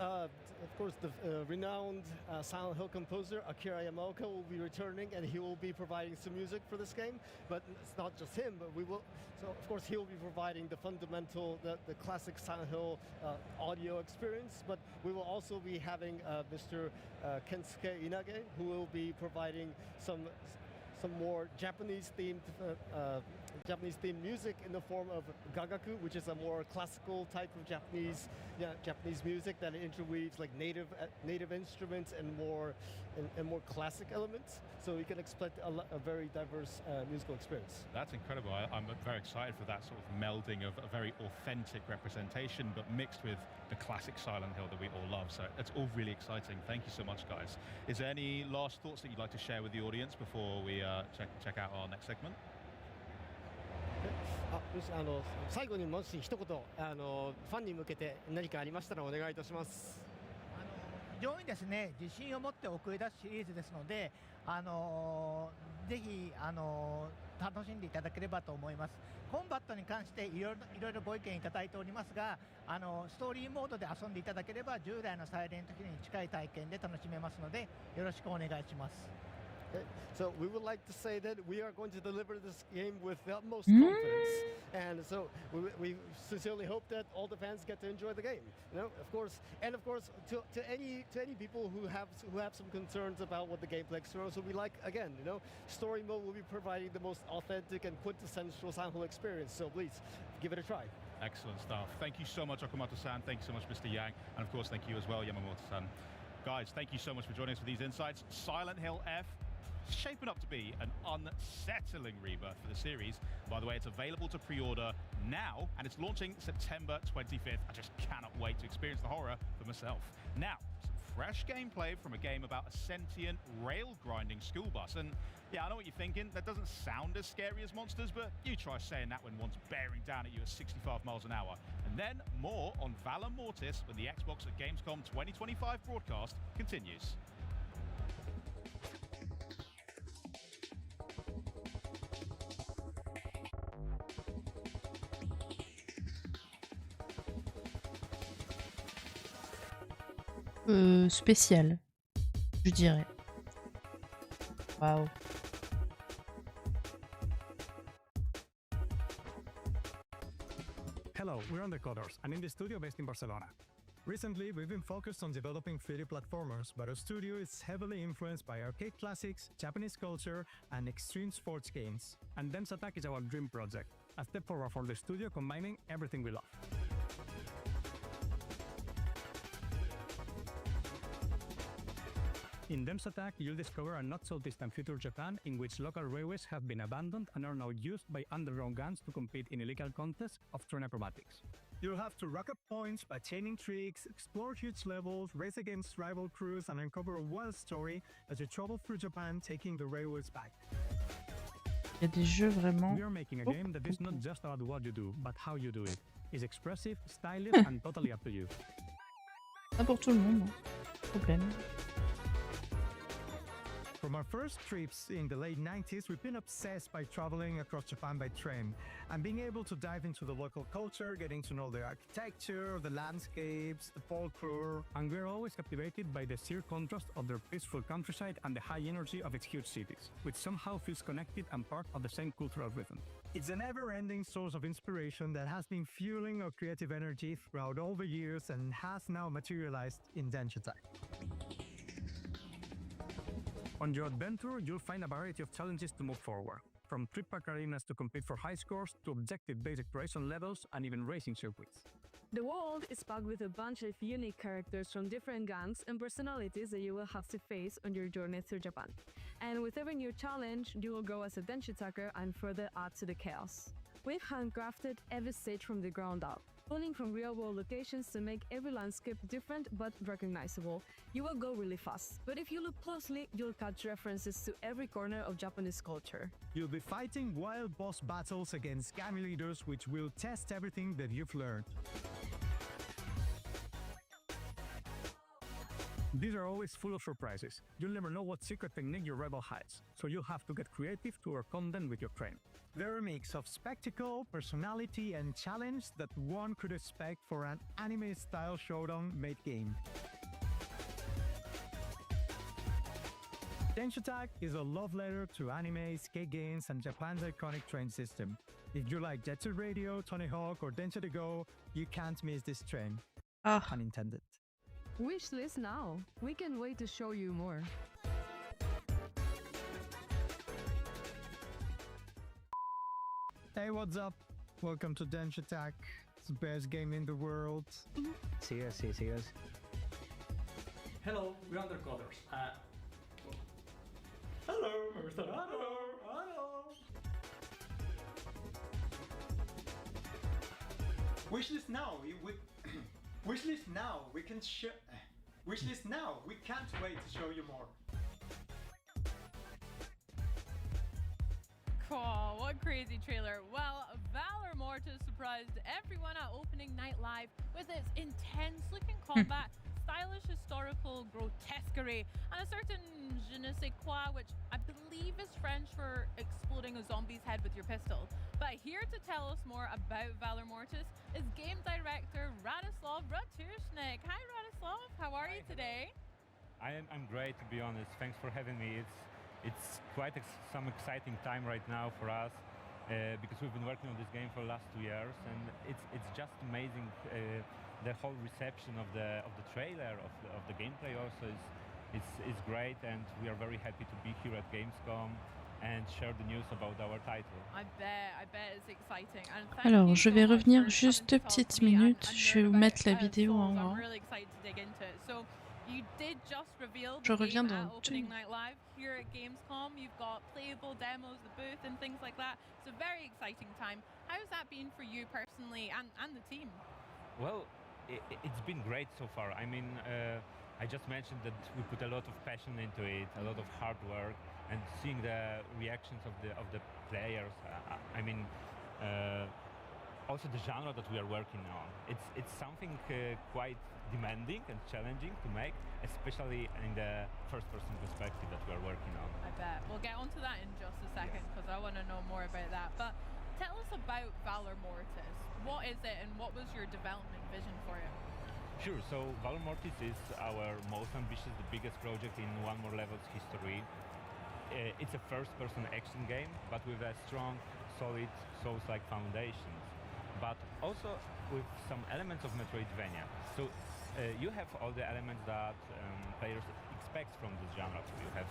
the renowned Silent Hill composer Akira Yamaoka will be returning, and he will be providing some music for this game. But it's not just him, but we will. So, of course, he will be providing the fundamental, the classic Silent Hill audio experience. But we will also be having Mr. Kensuke Inage, who will be providing some more Japanese-themed music in the form of gagaku, which is a more classical type of Japanese music that interweaves like native instruments and more classic elements. So you can expect a very diverse musical experience. That's incredible. I'm very excited for that sort of melding of a very authentic representation, but mixed with the classic Silent Hill that we all love. So it's all really exciting. Thank you so much, guys. Is there any last thoughts that you'd like to share with the audience before we check out our next segment? 最後にもし一言ファンに向けて何かありましたらお願いいたします。非常にですね自信を持って送り出すシリーズですので、ぜひ楽しんでいただければと思います。コンバットに関していろいろご意見いただいておりますが、ストーリーモードで遊んでいただければ従来のサイレントヒルに近い体験で楽しめますのでよろしくお願いします。So we would like to say that we are going to deliver this game with the utmost confidence, and so we sincerely hope that all the fans get to enjoy the game. Of course, to any people who have some concerns about what the gameplay experience will be like, again, story mode will be providing the most authentic and quintessential Silent Hill experience. So please give it a try. Excellent stuff. Thank you so much, Okamoto-san. Thank you so much, Mr. Yang, and of course, thank you as well, Yamamoto-san. Guys, thank you so much for joining us for these insights. Silent Hill F. Shaping up to be an unsettling rebirth for the series. By the way, it's available to pre-order now, and it's launching September 25th. I just cannot wait to experience the horror for myself. Now, some fresh gameplay from a game about a sentient, rail-grinding school bus. And yeah, I know what you're thinking. That doesn't sound as scary as monsters, but you try saying that when one's bearing down at you at 65 miles an hour. And then more on Valor Mortis when the Xbox at Gamescom 2025 broadcast continues. Spécial, je dirais. Waouh. Hello, we're Undercoders, and in the studio based in Barcelona. Recently, we've been focused on developing 3D platformers, but our studio is heavily influenced by arcade classics, Japanese culture, and extreme sports games. And Dense Attack is our dream project, a step forward for the studio combining everything we love. In Dense Attack, you'll discover a not-so-distant future Japan in which local railways have been abandoned and are now used by underground gangs to compete in illegal contests of train acrobatics. You'll have to rack up points by chaining tricks, explore huge levels, race against rival crews, and uncover a wild story as you travel through Japan taking the railways back. Il y a des jeux vraiment... We are making a game that is not just about what you do, but how you do it. It's expressive, stylish, and totally up to you. Pas pour tout le monde, problème. From our first trips in the late 90s, we've been obsessed by traveling across Japan by train and being able to dive into the local culture, getting to know the architecture, the landscapes, the folklore. And we're always captivated by the sheer contrast of their peaceful countryside and the high energy of its huge cities, which somehow feels connected and part of the same cultural rhythm. It's a never-ending source of inspiration that has been fueling our creative energy throughout all the years and has now materialized in Dense Attack. On your adventure, you'll find a variety of challenges to move forward, from trip-pack arenas to compete for high scores, to objective-based exploration levels, and even racing circuits. The world is packed with a bunch of unique characters from different gangs and personalities that you will have to face on your journey through Japan. And with every new challenge, you will grow as a Dense Attacker and further add to the chaos. We've handcrafted every stage from the ground up, pulling from real-world locations to make every landscape different but recognizable. You will go really fast, but if you look closely, you'll catch references to every corner of Japanese culture. You'll be fighting wild boss battles against gang leaders, which will test everything that you've learned. These are always full of surprises. You'll never know what secret technique your rival hides, so you'll have to get creative to overcome them with your train. They're a mix of spectacle, personality, and challenge that one could expect for an anime-style showdown mid-game. Dense Attack is a love letter to anime, skate games, and Japan's iconic train system. If you like Jet Set Radio, Tony Hawk, or Dense to Go, you can't miss this train. Pun intended. Wishlist now. We can't wait to show you more. Hey, what's up? Welcome to Dense Attack. It's the best game in the world. See us. Hello, we're Undercoders. Hello, Mr. Hello. Wishlist now. Wishlist now. Wishlist now. We can't wait to show you more. Cool, what a crazy trailer. Well, Valor Mortis surprised everyone at opening night live with its intense looking combat, stylish historical grotesquerie, and a certain je ne sais quoi, which I believe is French for exploding a zombie's head with your pistol. But here to tell us more about Valor Mortis is game director Radislav Ratushnik. Hi Radislav, how are you today? I'm great, to be honest. Thanks for having me. It's quite some exciting time right now for us because we've been working on this game for the last 2 years, and it's just amazing. The whole reception of the trailer, of the gameplay also is great, and we are very happy to be here at Gamescom and share the news about our title. I bet it's exciting. And Alors, je vais revenir juste 2 petites minutes. Je vais vous mettre la vidéo en haut. You did just reveal Je the reviens game at dans opening night live here at Gamescom. You've got playable demos, the booth, and things like that. It's a very exciting time. How's that been for you personally and the team? Well, it's been great so far. I mean, I just mentioned that we put a lot of passion into it, a lot of hard work, and seeing the reactions of the players. Also the genre that we are working on. It's something quite demanding and challenging to make, especially in the first-person perspective that we are working on. I bet. We'll get onto that in just a second because I want to know more about that. But tell us about Valor Mortis. What is it and what was your development vision for it? Sure, so Valor Mortis is our most ambitious, the biggest project in One More Level's history. It's a first-person action game, but with a strong, solid Souls-like foundations, but also with some elements of Metroidvania. So you have all the elements that players expect from this genre. So you have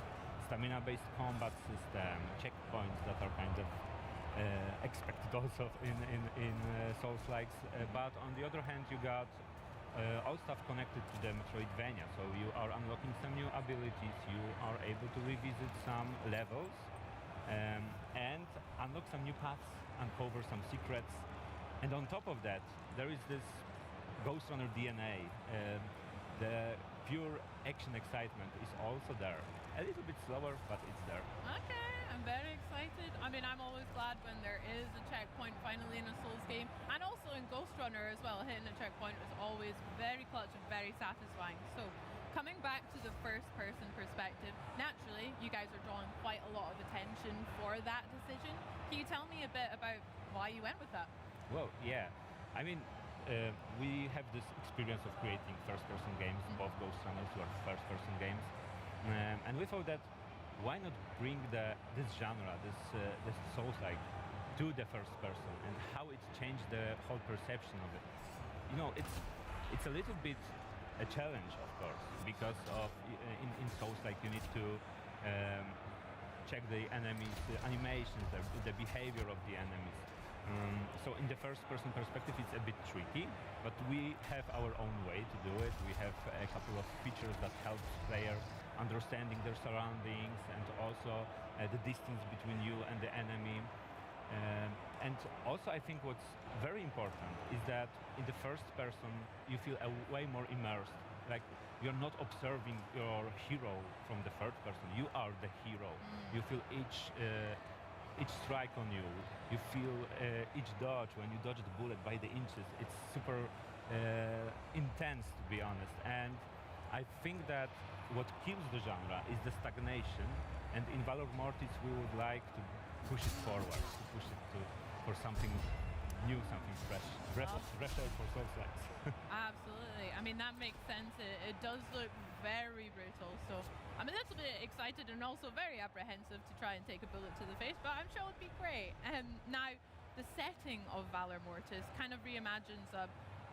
stamina-based combat system, checkpoints that are kind of expected also in Souls-likes, but on the other hand you got all stuff connected to the Metroidvania. So you are unlocking some new abilities, you are able to revisit some levels and unlock some new paths, uncover some secrets. And on top of that, there is this Ghost Runner DNA. The pure action excitement is also there. A little bit slower, but it's there. Okay, I'm very excited. I mean, I'm always glad when there is a checkpoint finally in a Souls game. And also in Ghost Runner as well, hitting a checkpoint is always very clutch and very satisfying. So coming back to the first-person perspective, naturally, you guys are drawing quite a lot of attention for that decision. Can you tell me a bit about why you went with that? Well, yeah. I mean, we have this experience of creating first-person games, both Ghost Runners were first-person games. And we thought that why not bring this genre, this Souls-like, to the first person and how it changed the whole perception of it. You know, it's a little bit a challenge, of course, because of in Souls-like you need to check the enemies' animations, the behavior of the enemies. So in the first-person perspective it's a bit tricky, but we have our own way to do it. We have a couple of features that help players understanding their surroundings and also the distance between you and the enemy. And also I think what's very important is that in the first person you feel way more immersed. Like you're not observing your hero from the third person, you are the hero. You feel each strike on you, you feel each dodge when you dodge the bullet by the inches. It's super intense, to be honest, and I think that what kills the genre is the stagnation, and in Valor Mortis we would like to push it forward, to push it for something new, something fresh, fresh air for Souls-likes. Absolutely. I mean, that makes sense. It does look very brutal, so I'm a little bit excited and also very apprehensive to try and take a bullet to the face, but I'm sure it'll be great. Now, the setting of Valor Mortis kind of reimagines a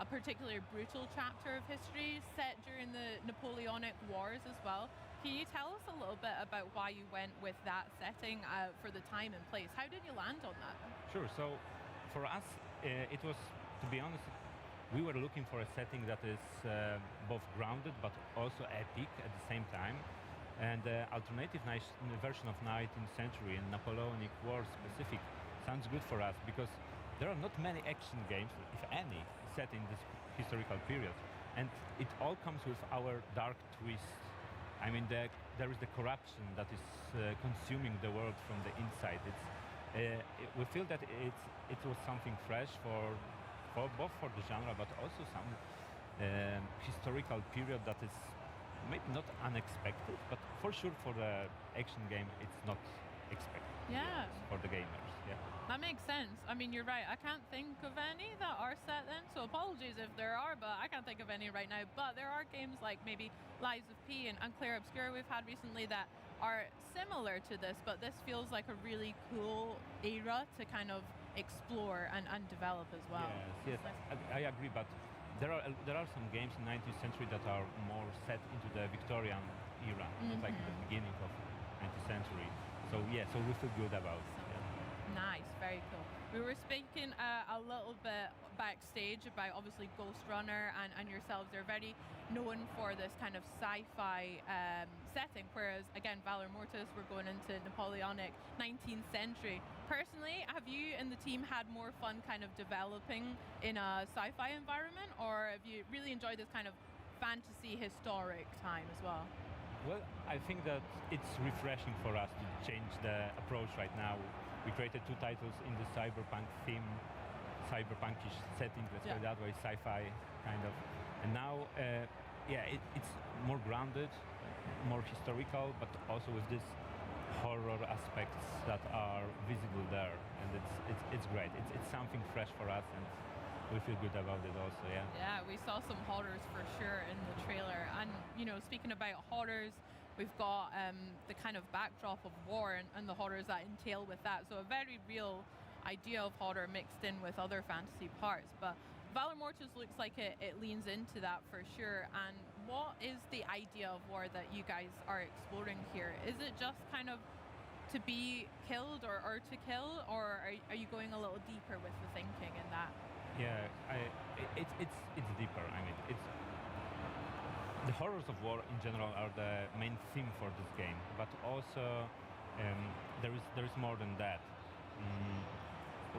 particularly brutal chapter of history set during the Napoleonic Wars as well. Can you tell us a little bit about why you went with that setting for the time and place? How did you land on that? Sure. So for us, it was, to be honest, we were looking for a setting that is both grounded but also epic at the same time. And the alternative version of 19th century and Napoleonic Wars specific sounds good for us because there are not many action games, if any, set in this historical period. And it all comes with our dark twist. I mean, there is the corruption that is consuming the world from the inside. We feel that it was something fresh for both for the genre, but also some historical period that is maybe not unexpected, but for sure for the action game it's not expected. Yeah. For the gamers, yeah. That makes sense. I mean, you're right. I can't think of any that are set then, so apologies if there are, but I can't think of any right now. But there are games like maybe Lies of P and Clair Obscur we've had recently that are similar to this, but this feels like a really cool era to kind of explore and develop as well. Yes, I agree, but there are some games in 19th century that are more set into the Victorian era, not like the beginning of 19th century. So yeah, so we feel good about it. Nice, very cool. We were speaking a little bit backstage about obviously Ghost Runner and yourselves. They're very known for this kind of sci-fi setting, whereas again Valor Mortis, we're going into Napoleonic 19th century. Personally, have you and the team had more fun kind of developing in a sci-fi environment, or have you really enjoyed this kind of fantasy historic time as well? Well, I think that it's refreshing for us to change the approach right now. We created 2 titles in the cyberpunk theme, cyberpunkish setting, let's put it that way, sci-fi kind of. And now, it's more grounded, more historical, but also with this horror aspects that are visible there, and it's great. It's something fresh for us, and we feel good about it also. Yeah, we saw some horrors for sure in the trailer. And speaking about horrors, we've got the kind of backdrop of war and the horrors that entail with that. So a very real idea of horror mixed in with other fantasy parts. But Valor Mortis looks like it leans into that for sure. And what is the idea of war that you guys are exploring here? Is it just kind of to be killed or to kill, or are you going a little deeper with the thinking in that? Yeah, it's deeper. I mean, it's the horrors of war in general are the main theme for this game, but also there is more than that.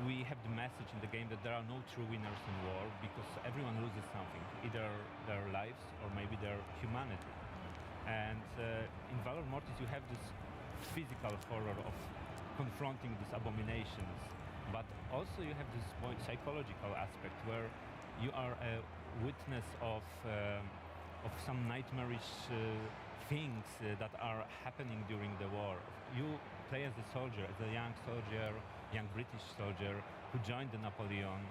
We have the message in the game that there are no true winners in war because everyone loses something, either their lives or maybe their humanity. And in Valor Mortis you have this physical horror of confronting these abominations, but also you have this more psychological aspect where you are a witness of some nightmarish things that are happening during the war. You play as a soldier, as a young British soldier who joined the Napoleon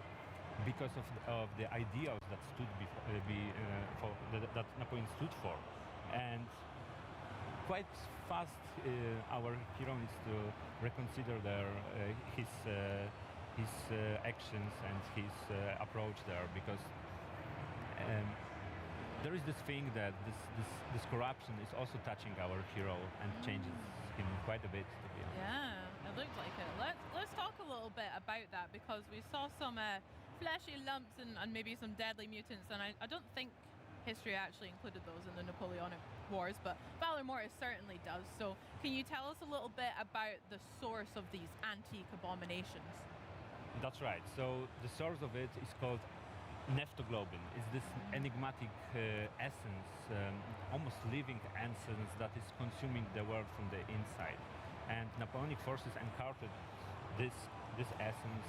because of the ideals that that Napoleon stood for. And quite fast, our hero needs to reconsider his actions and his approach there, because there is this thing that this corruption is also touching our hero and changes him quite a bit, to be honest. Yeah, it looked like it. Let's talk a little bit about that, because we saw some fleshy lumps and maybe some deadly mutants, and I don't think history actually included those in the Napoleonic Wars, but Valor Mortis certainly does. So can you tell us a little bit about the source of these antique abominations? That's right. So the source of it is called neptoglobin. It's this enigmatic essence, almost living essence that is consuming the world from the inside. And Napoleonic forces encountered this essence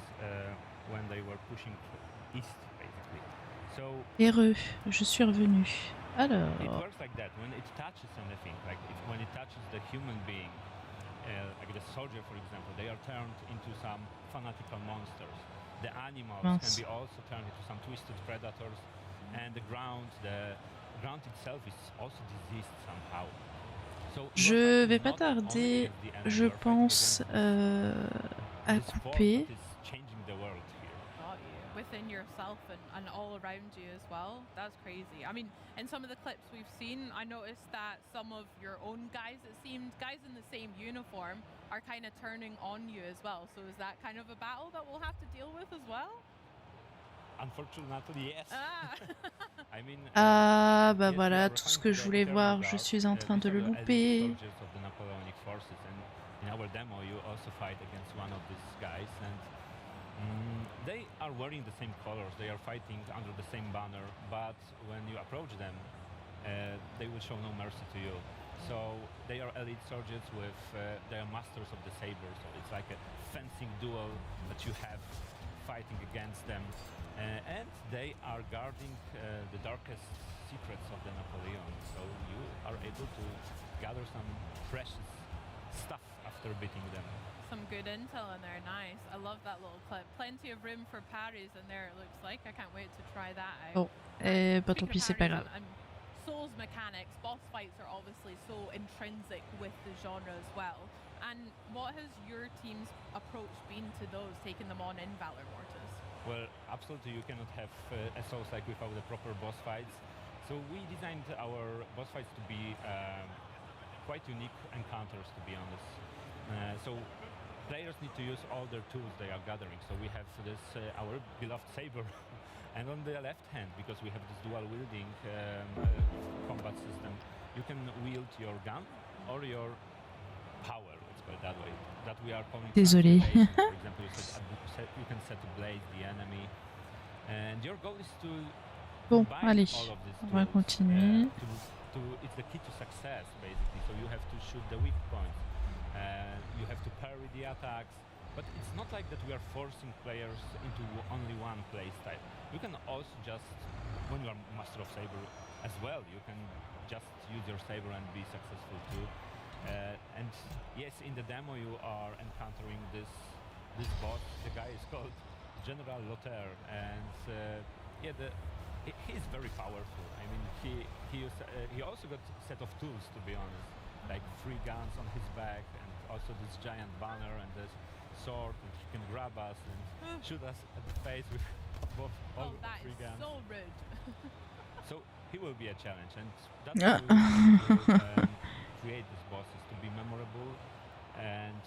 when they were pushing east, basically. So Heureux, je suis revenu. Alors. It works like that. When it touches anything, when it touches the human being, like the soldier, for example, they are turned into some fanatical monsters. The animals can be also turned into some twisted predators, and the ground itself is also diseased somehow. So je vais pas tarder, je pense, à couper. Within yourself and all around you as well. That's crazy. I mean, in some of the clips we've seen, I noticed that some of your own guys, it seemed, guys in the same uniform, are kind of turning on you as well. So is that kind of a battle that we'll have to deal with as well? Unfortunately, yes. I mean, bah voilà, tout ce que je voulais voir, je suis en train de le louper. In our demo, you also fight against one of these guys, and they are wearing the same colors, they are fighting under the same banner, but when you approach them, they will show no mercy to you. So they are elite soldiers they are masters of the saber, so it's like a fencing duel that you have fighting against them. And they are guarding the darkest secrets of the Napoleon, so you are able to gather some precious stuff after beating them. Some good intel in there, nice. I love that little clip. Plenty of room for parries in there, it looks like. I can't wait to try that out. Bah tant pis, c'est pas grave. And Souls mechanics, boss fights are obviously so intrinsic with the genre as well. And what has your team's approach been to those, taking them on in Valor Mortis? Well, absolutely, you cannot have a Souls like without the proper boss fights. So we designed our boss fights to be quite unique encounters, to be honest. So players need to use all their tools they are gathering. So we have this our beloved saber, and on the left hand, because we have this dual wielding combat system, you can wield your gun or your power. Let's put it that way. That we are calling. Désolé. For example, you can set ablaze the enemy, and your goal is to Bon, allez, on va continuer. It's the key to success, basically. So you have to shoot the weak points, you have to parry the attacks. But it's not like that we are forcing players into only one play style. You can also just, when you are Master of Saber as well, you can just use your saber and be successful too. And yes, in the demo you are encountering this boss. The guy is called General Lothair, and yeah, he's very powerful. I mean, he also got a set of tools, to be honest, like 3 guns on his back, and also this giant banner and this sword, and he can grab us and shoot us at the face with both all 3 guns. So rude. So he will be a challenge, and that's why we want to create these bosses to be memorable. And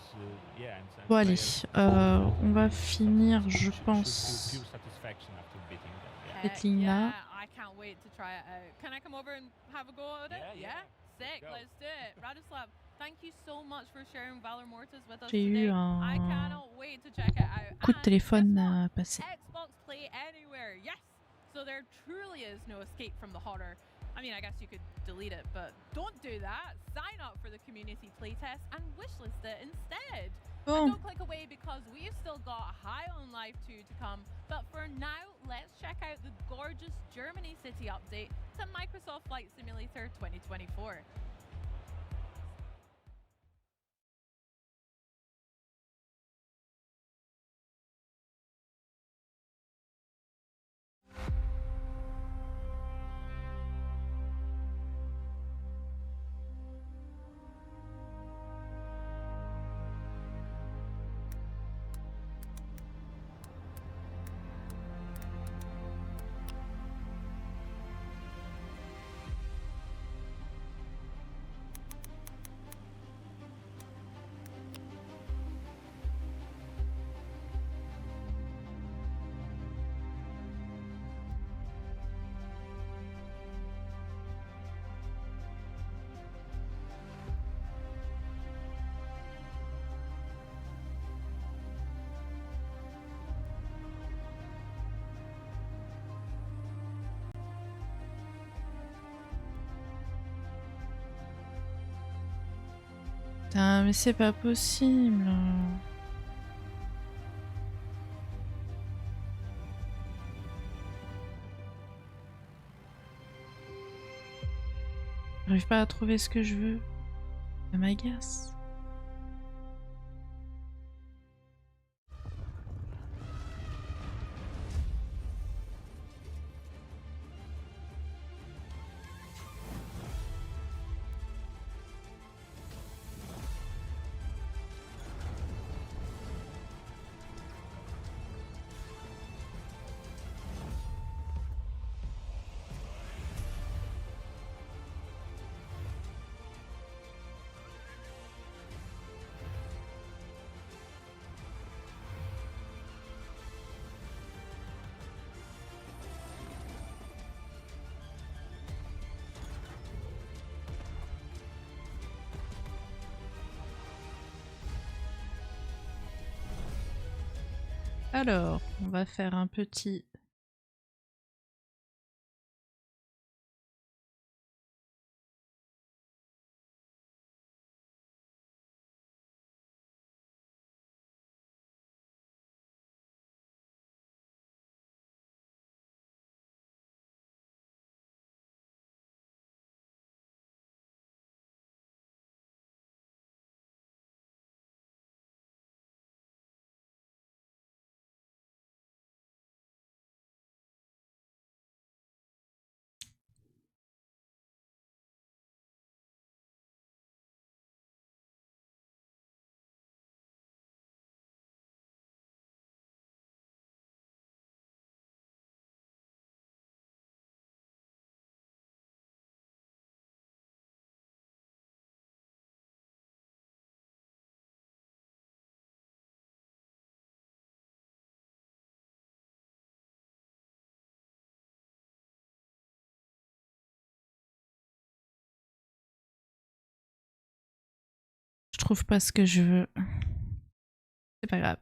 yeah, and Bon allez, on va finir, je pense, pure satisfaction after beating them. cette ligne-là. I can't wait to try it out. Can I come over and have a go at it? Yeah. Sick, let's do it. Radislav, thank you so much for sharing Valor Mortis with us J'ai eu today. un I cannot wait to check it out. coup de téléphone à passer. Xbox Play Anywhere, yes! So there truly is no escape from the horror. I mean, I guess you could delete it, but don't do that. Sign up for the community playtest and wishlist it instead. And don't click away because we've still got High on Life 2 to come. But for now, let's check out the gorgeous Germany City update to Microsoft Flight Simulator 2024. Putain, mais c'est pas possible. J'arrive pas à trouver ce que je veux. Ça m'agace. Alors, on va faire un petit... Je trouve pas ce que je veux. C'est pas grave.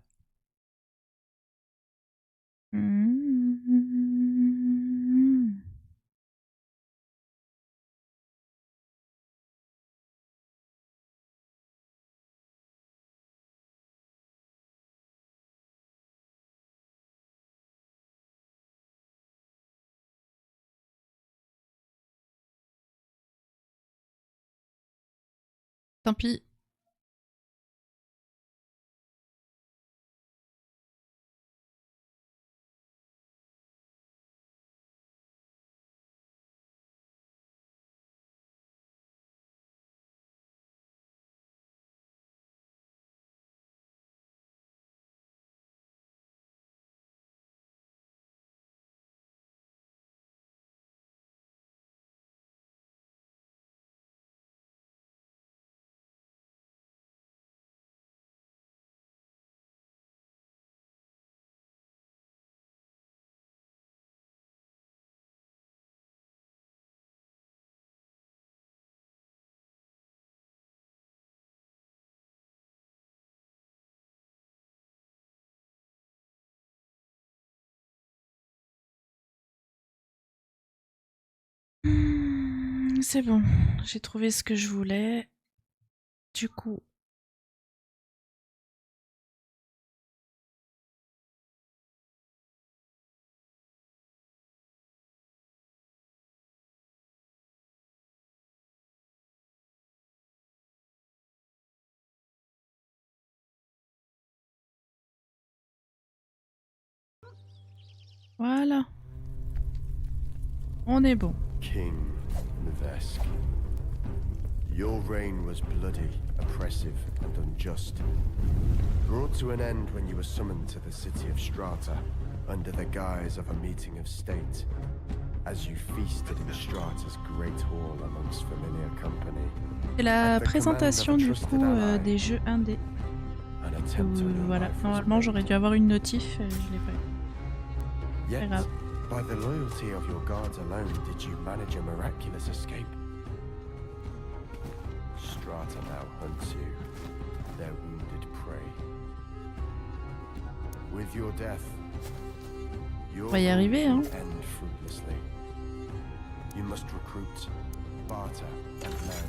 Tant pis. C'est bon, j'ai trouvé ce que je voulais. Du coup... Voilà. On est bon. King Nevesk, your reign was bloody, oppressive, and unjust. Brought to an end when you were summoned to the city of Strata, under the guise of a meeting of state, as you feasted in Strata's great hall amongst familiar company. C'est la présentation du coup des jeux indés. Voilà, normalement j'aurais dû avoir une notif, je l'ai pas eu. Yet, Pas grave. by the loyalty of your guards alone, did you manage a miraculous escape? Strata now hunts you, their wounded prey. With your death, your On va y arriver, hein. will end fruitlessly. You must recruit, barter, and learn.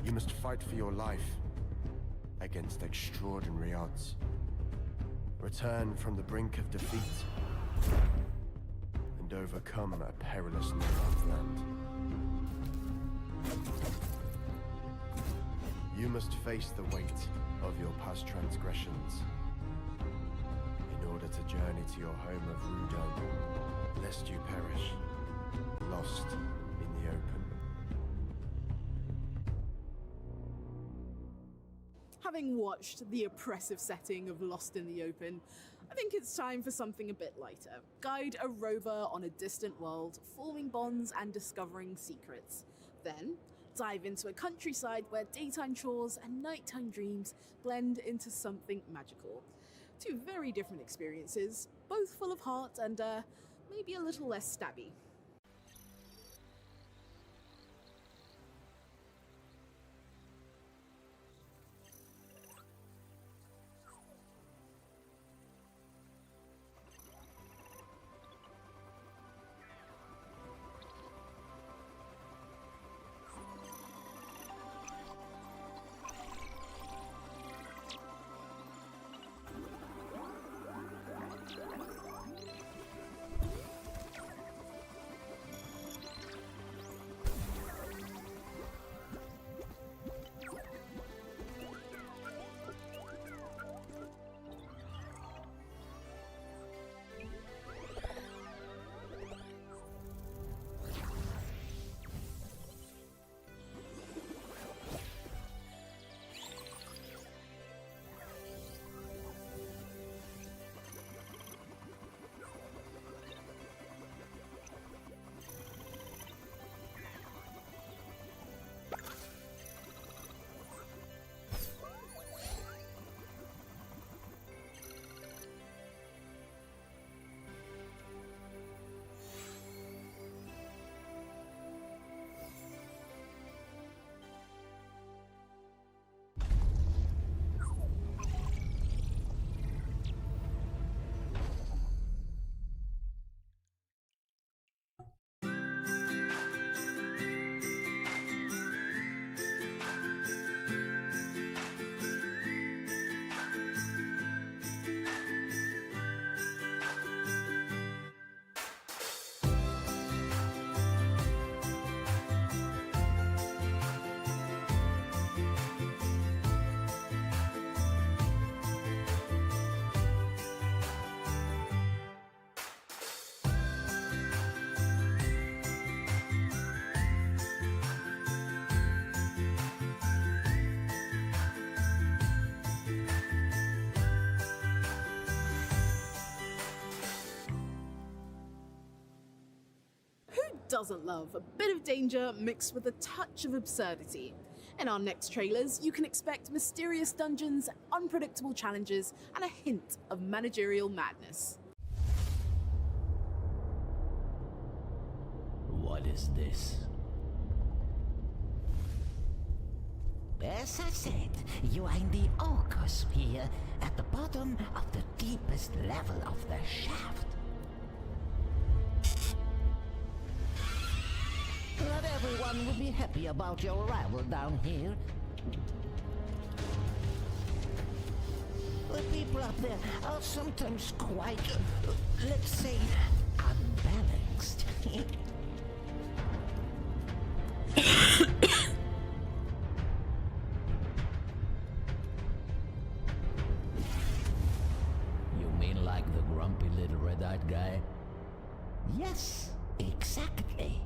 You must fight for your life against extraordinary odds. Return from the brink of defeat and overcome a perilous no-man's land. You must face the weight of your past transgressions in order to journey to your home of Rudon, lest you perish, lost in the open. Having watched the oppressive setting of Lost in the Open, I think it's time for something a bit lighter. Guide a rover on a distant world, forming bonds and discovering secrets. Then, dive into a countryside where daytime chores and nighttime dreams blend into something magical. Two very different experiences, both full of heart and maybe a little less stabby. doesn't love a bit of danger mixed with a touch of absurdity? In our next trailers, you can expect mysterious dungeons, unpredictable challenges, and a hint of managerial madness. What is this? As I said, you are in the Orcosphere, at the bottom of the deepest level of the shaft. Not everyone will be happy about your arrival down here. The people up there are sometimes quite, let's say, unbalanced. You mean like the grumpy little red-eyed guy? Yes, exactly.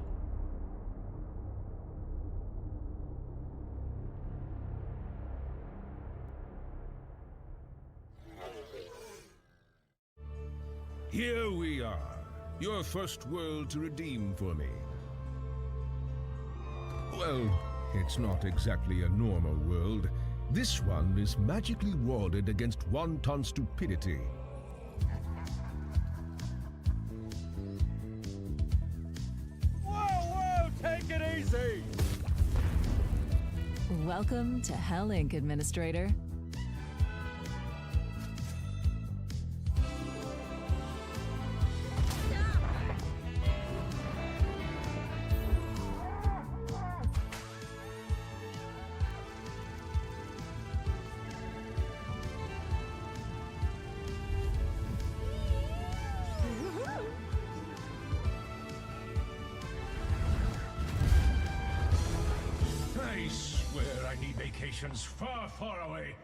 Here we are, your first world to redeem for me. Well, it's not exactly a normal world. This one is magically warded against wanton stupidity. Whoa, take it easy! Welcome to Hell Inc., Administrator. I swear I need vacations far, far away.